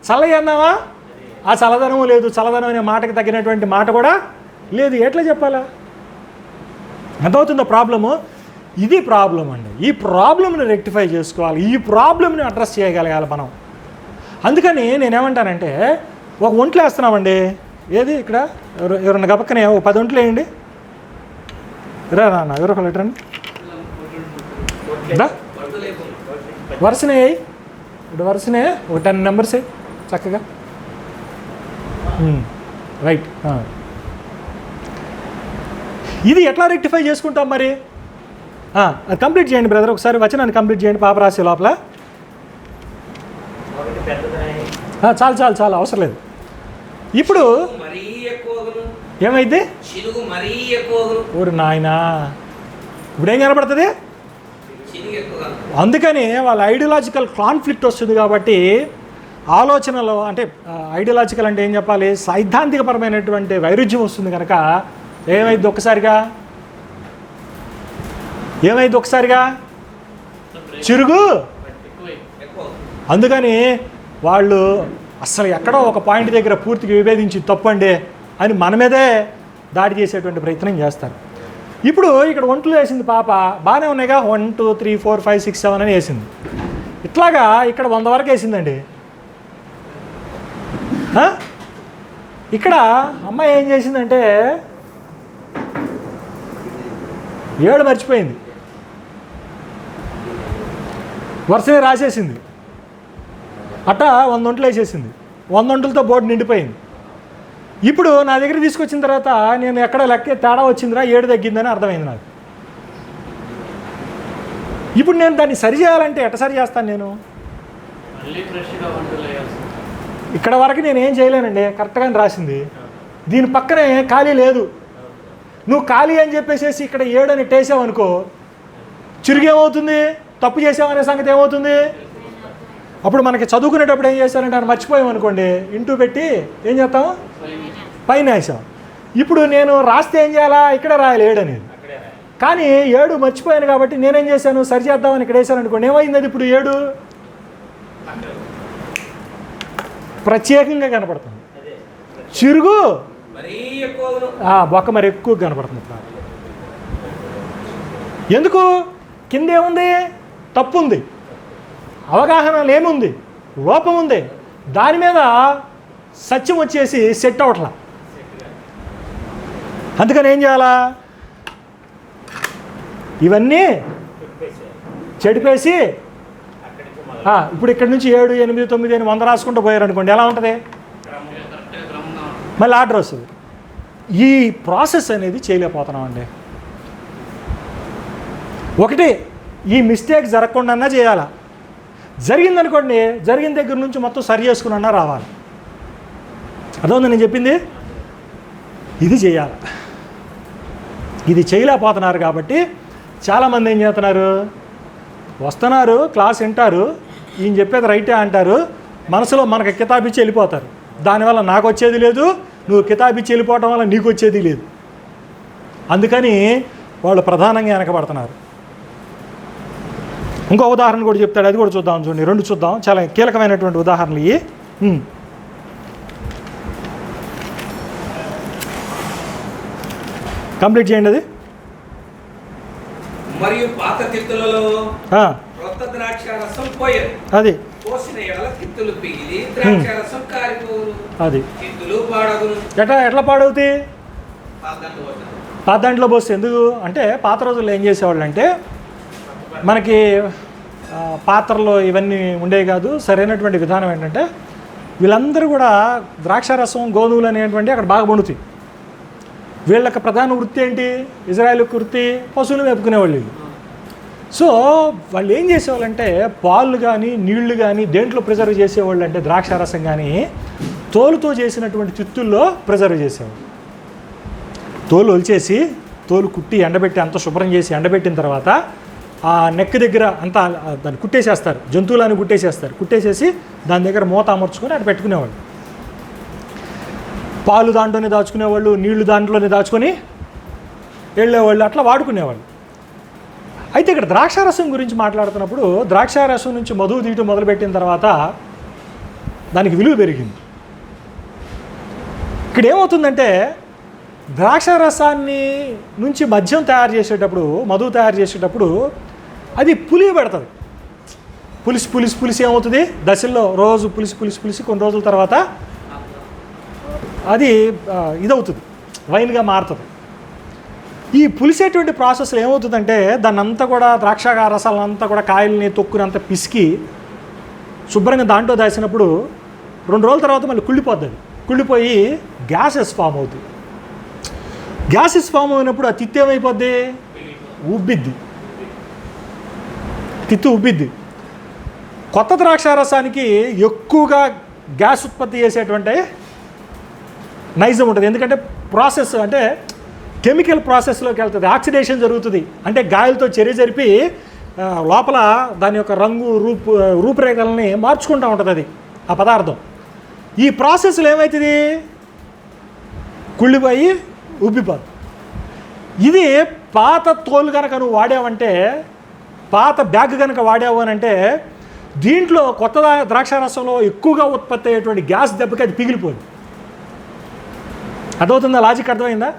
చల్లగా అన్నావా? ఆ చల్లదనం లేదు. చల్లదనం అనే మాటకి తగినటువంటి మాట కూడా లేదు. ఎట్లా చెప్పాలా? ఎంతవుతుందో ప్రాబ్లము? ఇది ప్రాబ్లం అండి. ఈ ప్రాబ్లమ్ని రెక్టిఫై చేసుకోవాలి, ఈ ప్రాబ్లమ్ని అడ్రస్ చేయగలగాలి మనం. అందుకని నేనేమంటానంటే, ఒక ఒంట్లో వేస్తున్నామండి, ఏది ఇక్కడ ఎవరన్నా గబక్కనే ఒక 10 ఒంట్లు వేయండి. నాన్న ఎవరో ఒకళ్ళు రండి, వరుసనే వేయి. ఇప్పుడు వరుసనే ఒక 10 నెంబర్స్ వేయి చక్కగా. రైట్. ఇది ఎట్లా రెక్టిఫై చేసుకుంటాం మరి? అది కంప్లీట్ చేయండి బ్రదర్, ఒకసారి వచనాన్ని కంప్లీట్ చేయండి పాపరాశి లోపల. చాలు చాలు చాలు, అవసరం లేదు. ఇప్పుడు ఏమైంది? ఊరు నాయనా, ఇప్పుడు ఏం కనపడుతుంది? అందుకని వాళ్ళ ఐడియాలజికల్ కాన్ఫ్లిక్ట్ వస్తుంది. కాబట్టి ఆలోచనలో అంటే ఐడియాలజికల్ అంటే ఏం చెప్పాలి, సైద్ధాంతికపరమైనటువంటి వైరుధ్యం వస్తుంది. కనుక ఏమైంది ఒక్కసారిగా? ఏమైంది ఒక్కసారిగా? చిరుగు. అందుకని వాళ్ళు అసలు ఎక్కడో ఒక పాయింట్ దగ్గర పూర్తిగా విభేదించి తప్పండి అని మన మీదే దాడి చేసేటువంటి ప్రయత్నం చేస్తారు. ఇప్పుడు ఇక్కడ ఒంట్లు వేసింది పాప, బాగానే ఉన్నాయిగా, 1 2 3 4 5 6 7 అని వేసింది. ఇట్లాగా ఇక్కడ 100 వరకు వేసిందండి. ఇక్కడ అమ్మాయి ఏం చేసిందంటే 7 మర్చిపోయింది, వరుసనే రాసేసింది. అట్టా 100 ఒంట్లు వేసేసింది. 100 ఒంట్లతో బోర్డు నిండిపోయింది. ఇప్పుడు నా దగ్గర తీసుకొచ్చిన తర్వాత నేను ఎక్కడ లెక్క తేడా వచ్చిందిరా, 7 తగ్గిందని అర్థమైంది నాకు. ఇప్పుడు నేను దాన్ని సరి చేయాలంటే ఎట్ట సరి చేస్తాను? నేను ఇక్కడ వరకు నేను ఏం చేయలేనండి, కరెక్ట్గానే రాసింది. దీని పక్కనే ఖాళీ లేదు. నువ్వు ఖాళీ అని చెప్పేసి ఇక్కడ 7 అని టేసావు అనుకో, చిరుగేమవుతుంది? తప్పు చేసామనే సంగతి ఏమవుతుంది? అప్పుడు మనకి చదువుకునేటప్పుడు ఏం చేశారంటే అని మర్చిపోయాం అనుకోండి, ఇంటూ పెట్టి ఏం చేస్తాం? పైన వేసాం. ఇప్పుడు నేను రాస్తే ఏం చేయాలా? ఇక్కడ రాయాలి 7 అనేది. కానీ 7 మర్చిపోయాను కాబట్టి నేనేం చేశాను, సరి చేద్దామని ఇక్కడ వేసాను అనుకోండి, ఏమైంది? అది ఇప్పుడు 7 ప్రత్యేకంగా కనపడుతుంది. చిరుగు బొక్క మరి ఎక్కువ కనపడుతుంది. ఎందుకు? కిందేముంది? తప్పు ఉంది, అవగాహన లేముంది, లోపం ఉంది. దాని మీద సత్యం వచ్చేసి సెట్ అవట్లా. అందుకని ఏం చేయాలా? ఇవన్నీ చెడిపేసి ఇప్పుడు ఇక్కడ నుంచి 7 8 9 అని 100 రాసుకుంటూ పోయారనుకోండి, ఎలా ఉంటుంది? మళ్ళీ ఆర్డర్ వస్తుంది. ఈ ప్రాసెస్ అనేది చేయలేకపోతున్నామండి. ఒకటి, ఈ మిస్టేక్ జరగకుండా చేయాలా. జరిగిందనుకోండి, జరిగిన దగ్గర నుంచి మొత్తం సరి చేసుకున్నా రావాలి. అదొంది నేను చెప్పింది. ఇది చేయాలి. ఇది చేయలేకపోతున్నారు. కాబట్టి చాలామంది ఏం చేస్తున్నారు, వస్తున్నారు, క్లాస్ వింటారు, ఈయన చెప్పేది రైటే అంటారు, మనసులో మనకు కితాబిచ్చి వెళ్ళిపోతారు. దానివల్ల నాకు వచ్చేది లేదు, నువ్వు కితాబిచ్చి వెళ్ళిపోవటం వల్ల నీకు వచ్చేది లేదు. అందుకని వాళ్ళు ప్రధానంగా వెనకబడుతున్నారు. ఇంకో ఉదాహరణ కూడా చెప్తాడు, అది కూడా చూద్దాం. చూడండి, 2 చూద్దాం, చాలా కీలకమైనటువంటి ఉదాహరణలు ఇవి. కంప్లీట్ చేయండి అది. మరియు పాత తిత్తులలో క్రొత్త ద్రాక్ష రసం పోయరు, అది పోసిన ఎడల తిత్తులు పిగిలి ద్రాక్ష రసం కారిపోవును, అది తిత్తులు పాడగును. ఎట్లా పాడవుతాయి? పాత పాత దాంట్లో పోస్తే. ఎందుకు అంటే పాత రోజుల్లో ఏం చేసేవాళ్ళు అంటే, మనకి పాత్రలో ఇవన్నీ ఉండేవి కాదు. సరైనటువంటి విధానం ఏంటంటే, వీళ్ళందరూ కూడా ద్రాక్షారసం గోధుమలు అనేటువంటి అక్కడ బాగా పండుతాయి. వీళ్ళకి ప్రధాన వృత్తి ఏంటి? ఇజ్రాయెల్ వృత్తి పశువులు మేపుకునేవాళ్ళు వీళ్ళు. సో వాళ్ళు ఏం చేసేవాళ్ళంటే, పాలు కానీ నీళ్లు కానీ దేంట్లో ప్రిజర్వ్ చేసేవాళ్ళు అంటే, ద్రాక్షారసం కానీ తోలుతో చేసినటువంటి తిత్తుల్లో ప్రిజర్వ్ చేసేవాళ్ళు. తోలు ఒలిచేసి, తోలు కుట్టి ఎండబెట్టి అంత శుభ్రం చేసి ఎండబెట్టిన తర్వాత ఆ నెక్ దగ్గర అంతా దాన్ని కుట్టేసేస్తారు, జంతువులను కుట్టేసేస్తారు. కుట్టేసేసి దాని దగ్గర మూత అమర్చుకొని అటు పెట్టుకునేవాళ్ళు. పాలు దాంట్లోనే దాచుకునేవాళ్ళు, నీళ్లు దాంట్లోనే దాచుకొని వెళ్ళేవాళ్ళు, అట్లా వాడుకునేవాళ్ళు. అయితే ఇక్కడ ద్రాక్షారసం గురించి మాట్లాడుతున్నప్పుడు, ద్రాక్షారసం నుంచి మధువు తీయటం మొదలుపెట్టిన తర్వాత దానికి విలువ పెరిగింది. ఇక్కడ ఏమవుతుందంటే, ద్రాక్షారసాన్ని నుంచి మద్యం తయారు చేసేటప్పుడు, మధువు తయారు చేసేటప్పుడు అది పులియ పెడుతుంది. పులిసి పులిసి పులిసి ఏమవుతుంది? దశల్లో రోజు పులిసి పులిసి పులిసి కొన్ని రోజుల తర్వాత అది ఇదవుతుంది, వైన్గా మారుతుంది. ఈ పులిసేటువంటి ప్రాసెస్లో ఏమవుతుందంటే, దాన్ని అంతా కూడా ద్రాక్ష రసాలంతా కూడా కాయల్ని తొక్కుని అంతా పిసికి శుభ్రంగా దాంట్లో దాచినప్పుడు 2 రోజుల తర్వాత మళ్ళీ కుళ్ళిపోద్ది. కుళ్ళిపోయి గ్యాసెస్ ఫామ్ అవుతుంది. గ్యాసెస్ ఫామ్ అయినప్పుడు ఆ తిత్తి ఏమైపోద్ది? ఉబ్బిద్ది. తిత్తి ఉబ్బిద్ది. కొత్త ద్రాక్షారసానికి ఎక్కువగా గ్యాస్ ఉత్పత్తి చేసేటువంటి నైజం ఉంటుంది. ఎందుకంటే ప్రాసెస్ అంటే కెమికల్ ప్రాసెస్లోకి వెళ్తుంది, ఆక్సిడేషన్ జరుగుతుంది. అంటే గాయాలతో చర్య జరిపి లోపల దాని యొక్క రంగు రూపురేఖల్ని మార్చుకుంటూ ఉంటుంది అది, ఆ పదార్థం. ఈ ప్రాసెస్లో ఏమవుతుంది? కుళ్ళిపోయి ఉబ్బిపోదు. ఇది పాత తోలు కనుక నువ్వు వాడావంటే, పాత బ్యాగ్ కనుక వాడావు అని అంటే, దీంట్లో కొత్త ద్రాక్షారసంలో ఎక్కువగా ఉత్పత్తి అయ్యేటువంటి గ్యాస్ దెబ్బకి అది పిగిలిపోయింది. అర్థమవుతుందా? లాజిక్ అర్థమైందా?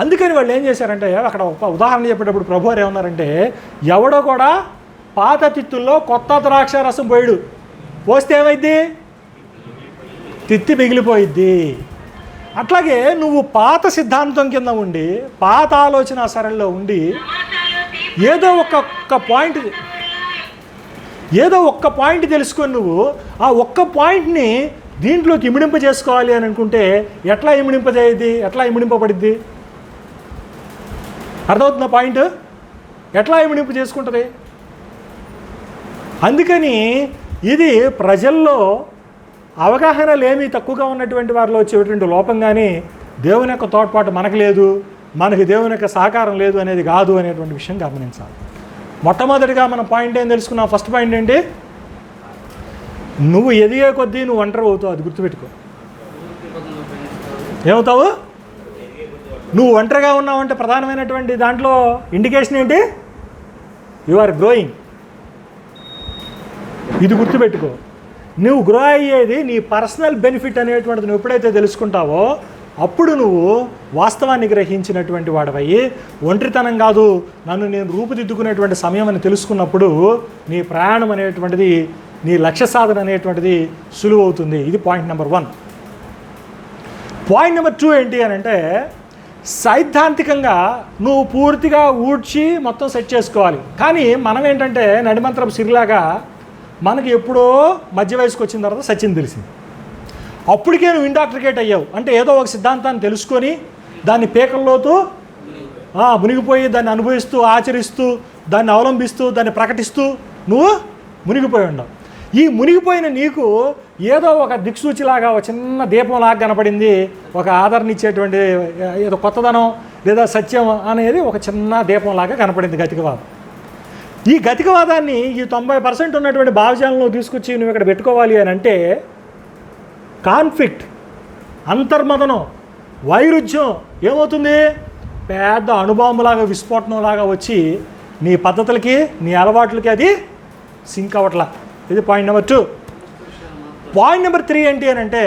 అందుకని వాళ్ళు ఏం చేశారంటే, అక్కడ ఒక ఉదాహరణ చెప్పేటప్పుడు ప్రభువారు ఏమన్నారంటే, ఎవడో కూడా పాత తిత్తుల్లో కొత్త ద్రాక్షారసం పోయాడు, పోస్తే ఏమైద్ది? తిత్తి మిగిలిపోయిద్ది. అట్లాగే నువ్వు పాత సిద్ధాంతం కింద ఉండి, పాత ఆలోచన సరళిలో ఉండి, ఏదో ఒక్క పాయింట్ తెలుసుకొని నువ్వు ఆ ఒక్క పాయింట్ని దీంట్లోకి ఇమిడింప చేసుకోవాలి అని అనుకుంటే ఎట్లా ఇమిడింపబడిద్ది? అర్థమవుతున్న పాయింట్? ఎట్లా ఇమిడింపు చేసుకుంటుంది? అందుకని ఇది ప్రజల్లో అవగాహన లేమి తక్కువగా ఉన్నటువంటి వారిలో వచ్చేటువంటి లోపం, కానీ దేవుని యొక్క తోడ్పాటు మనకు లేదు, మనకి దేవుని యొక్క సహకారం లేదు అనేది కాదు అనేటువంటి విషయం గమనించాలి. మొట్టమొదటిగా మనం పాయింట్ ఏం తెలుసుకున్నాం? ఫస్ట్ పాయింట్ ఏంటి? నువ్వు ఎదిగే కొద్దీ నువ్వు ఒంటరి అవుతావు. అది గుర్తుపెట్టుకో. ఏమవుతావు? నువ్వు ఒంటరిగా ఉన్నావంటే ప్రధానమైనటువంటి దాంట్లో ఇండికేషన్ ఏంటి? You are growing. ఇది గుర్తుపెట్టుకో. నువ్వు గ్రో అయ్యేది నీ పర్సనల్ బెనిఫిట్ అనేటువంటిది నువ్వు ఎప్పుడైతే తెలుసుకుంటావో అప్పుడు నువ్వు వాస్తవాన్ని గ్రహించినటువంటి వాడవయ్యి, ఒంటరితనం కాదు నన్ను నేను రూపుదిద్దుకునేటువంటి సమయం అని తెలుసుకున్నప్పుడు నీ ప్రయాణం అనేటువంటిది, నీ లక్ష్య సాధన అనేటువంటిది సులువు అవుతుంది. ఇది పాయింట్ నెంబర్ 1. పాయింట్ నెంబర్ 2 ఏంటి అని అంటే, సైద్ధాంతికంగా నువ్వు పూర్తిగా ఊడ్చి మొత్తం సెట్ చేసుకోవాలి. కానీ మనం ఏంటంటే నడిమంత్రం సిరిలాగా మనకి ఎప్పుడో మధ్య వయసుకు వచ్చిన తర్వాత సచిన్ తెలిసింది. అప్పటికే నువ్వు ఇండాక్ట్రికేట్ అయ్యావు. అంటే ఏదో ఒక సిద్ధాంతాన్ని తెలుసుకొని దాన్ని పేకల్లోతూ మునిగిపోయి దాన్ని అనుభవిస్తూ, ఆచరిస్తూ, దాన్ని అవలంబిస్తూ, దాన్ని ప్రకటిస్తూ నువ్వు మునిగిపోయి ఉండవు. ఈ మునిగిపోయిన నీకు ఏదో ఒక దిక్సూచిలాగా, ఒక చిన్న దీపంలాగా కనపడింది, ఒక ఆదరణ ఇచ్చేటువంటి ఏదో కొత్తదనం లేదా సత్యం అనేది ఒక చిన్న దీపంలాగా కనపడింది గతికవాదం. ఈ గతికవాదాన్ని ఈ 90% ఉన్నటువంటి భావజాలంలో తీసుకొచ్చి నువ్వు ఇక్కడ పెట్టుకోవాలి అని అంటే కాన్ఫ్లిక్ట్, అంతర్మదనం, వైరుధ్యం ఏమవుతుంది? పెద్ద అణుబాంబులాగా విస్ఫోటనంలాగా వచ్చి నీ పద్ధతులకి నీ అలవాట్లకి అది సింక్ అవ్వట్లా. ఇది పాయింట్ నెంబర్ 2. పాయింట్ నెంబర్ 3 ఏంటి అని అంటే,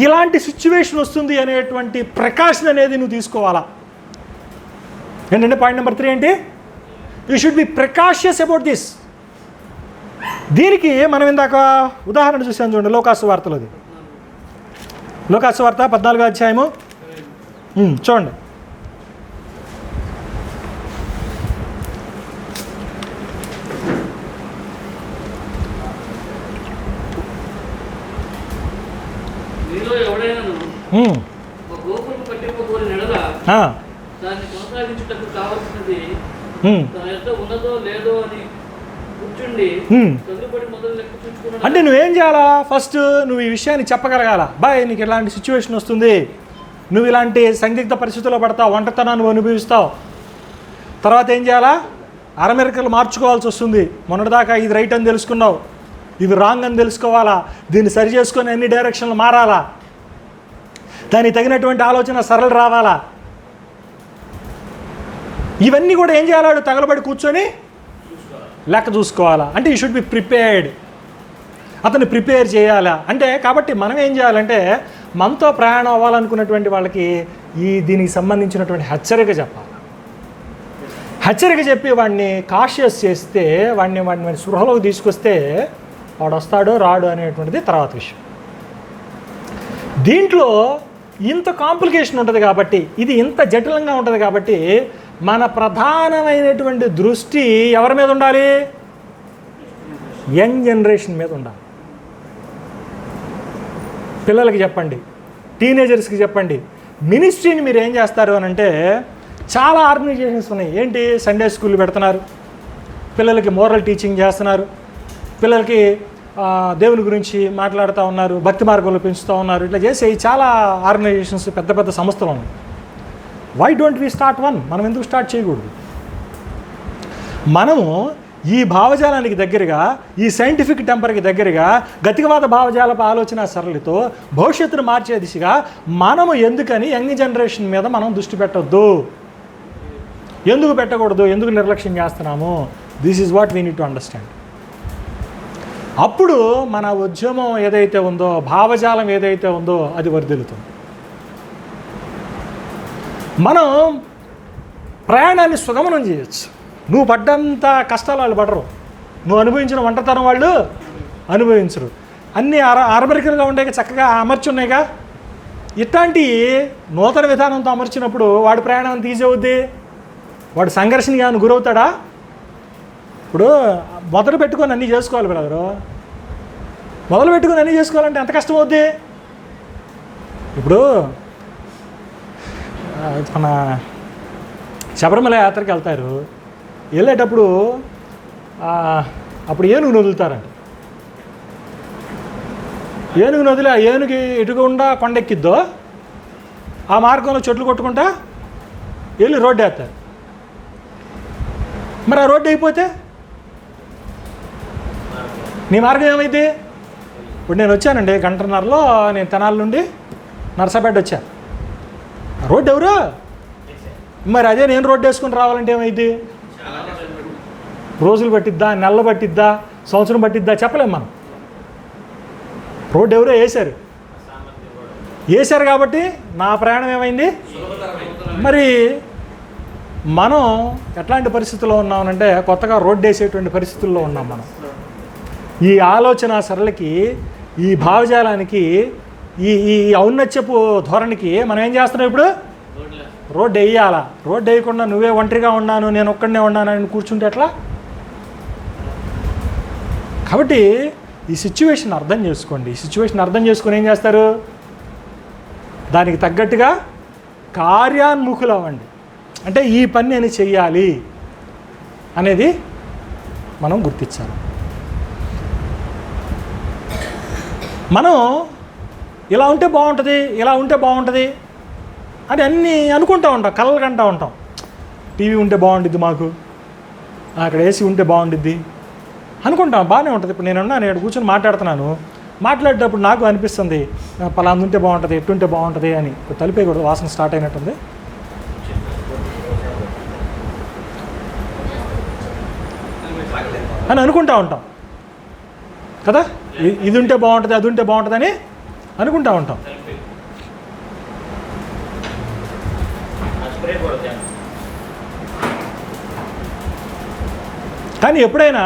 ఇలాంటి సిచ్యువేషన్ వస్తుంది అనేటువంటి ప్రికాషన్ అనేది నువ్వు తీసుకోవాలా. ఏంటంటే పాయింట్ నెంబర్ 3 ఏంటి? You should be precautious about this. దీనికి మనం ఇందాక ఉదాహరణ చూసాను చూడండి, లోకాసు వార్తలోది. లోకాసు వార్త 14వ అధ్యాయము చూడండి. మీలో ఎవడైనాను ఒక గోపురం కట్టింపబోని ఎడల దాన్ని కొనసాగించుటకు కావలసినది తన యొక్క ఉన్నదో లేదో అని కూర్చుండి తదుపరి మొదలు లెక్క చూసుకున్నాడు. అంటే నువ్వేం చేయాలా? ఫస్ట్ నువ్వు ఈ విషయాన్ని చెప్పగలగాల. బాయ్, నీకు ఇలాంటి సిచ్యువేషన్ వస్తుంది, నువ్వు ఇలాంటి సందిగ్ధ పరిస్థితుల్లో పడతావు, ఒంటరితనాన్ని అనుభవిస్తావు. తర్వాత ఏం చేయాలా? అరమెరికలు మార్చుకోవాల్సి వస్తుంది. మొన్నటిదాకా ఇది రైట్ అని తెలుసుకున్నావు, ఇది రాంగ్ అని తెలుసుకోవాలా, దీన్ని సరి చేసుకొని అన్ని డైరెక్షన్లు మారాలా, దానికి తగినటువంటి ఆలోచన సరళ రావాలా. ఇవన్నీ కూడా ఏం చేయాలి? తగలబడి కూర్చొని లెక్క చూసుకోవాలా. అంటే యూ షుడ్ బి ప్రిపేర్డ్. అతన్ని ప్రిపేర్ చేయాలా. అంటే కాబట్టి మనం ఏం చేయాలంటే, మనతో ప్రయాణం అవ్వాలనుకున్నటువంటి వాళ్ళకి దీనికి సంబంధించినటువంటి హెచ్చరిక చెప్పాలి. హెచ్చరిక చెప్పి వాడిని కాషియస్ చేస్తే, వాడిని స్పృహలోకి తీసుకొస్తే వాడు వస్తాడో రాడు అనేటువంటిది తర్వాత విషయం. దీంట్లో ఇంత కాంప్లికేషన్ ఉంటుంది కాబట్టి, ఇది ఇంత జటిలంగా ఉంటుంది కాబట్టి, మన ప్రధానమైనటువంటి దృష్టి ఎవరి మీద ఉండాలి? యంగ్ జనరేషన్ మీద ఉండాలి. పిల్లలకి చెప్పండి, టీనేజర్స్కి చెప్పండి. మినిస్ట్రీని మీరు ఏం చేస్తారు అని అంటే, చాలా ఆర్గనైజేషన్స్ ఉన్నాయి. ఏంటి? సండే స్కూల్ పెడుతున్నారు, పిల్లలకి మోరల్ టీచింగ్ చేస్తున్నారు, పిల్లలకి దేవుని గురించి మాట్లాడుతూ ఉన్నారు, భక్తి మార్గంలో పెంచుతూ ఉన్నారు. ఇట్లా చేసే చాలా ఆర్గనైజేషన్స్, పెద్ద పెద్ద సంస్థలు ఉన్నాయి. Why don't we start one? మనం ఎందుకు స్టార్ట్ చేయకూడదు? మనము ఈ భావజాలానికి దగ్గరగా, ఈ సైంటిఫిక్ టెంపర్కి దగ్గరగా, గతికవాద భావజాలపు ఆలోచన సరళితో భవిష్యత్తును మార్చే దిశగా మనము ఎందుకని యంగ్ జనరేషన్ మీద మనం దృష్టి పెట్టొద్దు? ఎందుకు పెట్టకూడదు? ఎందుకు నిర్లక్ష్యం చేస్తున్నాము? This is what we need to understand. అప్పుడు మన ఉద్యమం ఏదైతే ఉందో, భావజాలం ఏదైతే ఉందో, అది వర్ధిల్లుతుంది. మనం ప్రయాణాన్ని సుగమనం చేయొచ్చు. నువ్వు పడ్డంత కష్టాలు వాళ్ళు పడరు, నువ్వు అనుభవించిన ఒంటరితనం వాళ్ళు అనుభవించరు. అన్నీ అరమరికలుగా ఉండేగా, చక్కగా అమర్చి ఉన్నాయిగా. ఇట్లాంటి నూతన విధానంతో అమర్చినప్పుడు వాడి ప్రయాణం అంత ఈజీ అవుద్ది. వాడు సంఘర్షణకి ఏమైనా గురవుతాడా? ఇప్పుడు మొదలు పెట్టుకొని అన్నీ చేసుకోవాలి బ్రదరు. మొదలు పెట్టుకొని అన్నీ చేసుకోవాలంటే ఎంత కష్టం అవుద్ది? ఇప్పుడు మన శబరిమల యాత్రకి వెళ్తారు, వెళ్ళేటప్పుడు అప్పుడు ఏనుగు వదులుతారంట. ఏనుగు వదిలి ఆ ఏనుగు ఎటుకుండా కొండెక్కిద్దో ఆ మార్గంలో చెట్లు కొట్టుకుంటా వెళ్ళి రోడ్డు వేస్తారు. మరి ఆ రోడ్డు అయిపోతే నీ మార్గం ఏమైంది? ఇప్పుడు నేను వచ్చానండి, గంటన్నరలో నేను తెనాల నుండి నర్సాపేట వచ్చాను. రోడ్డు ఎవరు? మరి అదే నేను రోడ్డు వేసుకుని రావాలంటే ఏమైంది? రోజులు పట్టిద్దా, నెలలు పట్టిద్దా, సంవత్సరం పట్టిద్దా చెప్పలేం మనం. రోడ్డు ఎవరో వేశారు కాబట్టి నా ప్రయాణం ఏమైంది? మరి మనం ఎట్లాంటి పరిస్థితుల్లో ఉన్నామనంటే, కొత్తగా రోడ్డు వేసేటువంటి పరిస్థితుల్లో ఉన్నాం మనం. ఈ ఆలోచన సరళికి, ఈ భావజాలానికి, ఈ ఔన్నత్యపు ధోరణికి మనం ఏం చేస్తున్నాం? ఇప్పుడు రోడ్డు వేయాలా? రోడ్డు వేయకుండా నువ్వే ఒంటరిగా ఉన్నాను, నేను ఒక్కడనే ఉన్నాను అని కూర్చుంటే ఎట్లా? కాబట్టి ఈ సిచ్యువేషన్ అర్థం చేసుకోండి. ఈ సిచ్యువేషన్ అర్థం చేసుకొని ఏం చేస్తారు? దానికి తగ్గట్టుగా కార్యాన్ముఖులు అవ్వండి. అంటే ఈ పని నేను చెయ్యాలి అనేది మనం గుర్తించాలి. మనం ఇలా ఉంటే బాగుంటుంది, ఇలా ఉంటే బాగుంటుంది అని అన్నీ అనుకుంటూ ఉంటాం, కలలు కంటూ ఉంటాం. టీవీ ఉంటే బాగుండిద్ది, మాకు అక్కడ ఏసీ ఉంటే బాగుండిద్ది అనుకుంటాం, బాగానే ఉంటుంది. ఇప్పుడు నేను కూర్చొని మాట్లాడుతున్నాను, మాట్లాడేటప్పుడు నాకు అనిపిస్తుంది పలాంది ఉంటే బాగుంటుంది, ఎట్టుంటే బాగుంటుంది అని. తలుపే కూడా వాసన స్టార్ట్ అయినట్టుంది. అని అనుకుంటా ఉంటాం కదా. ఇది ఉంటే బాగుంటుంది, అది ఉంటే బాగుంటుందని అనుకుంటా ఉంటాం. కానీ ఎప్పుడైనా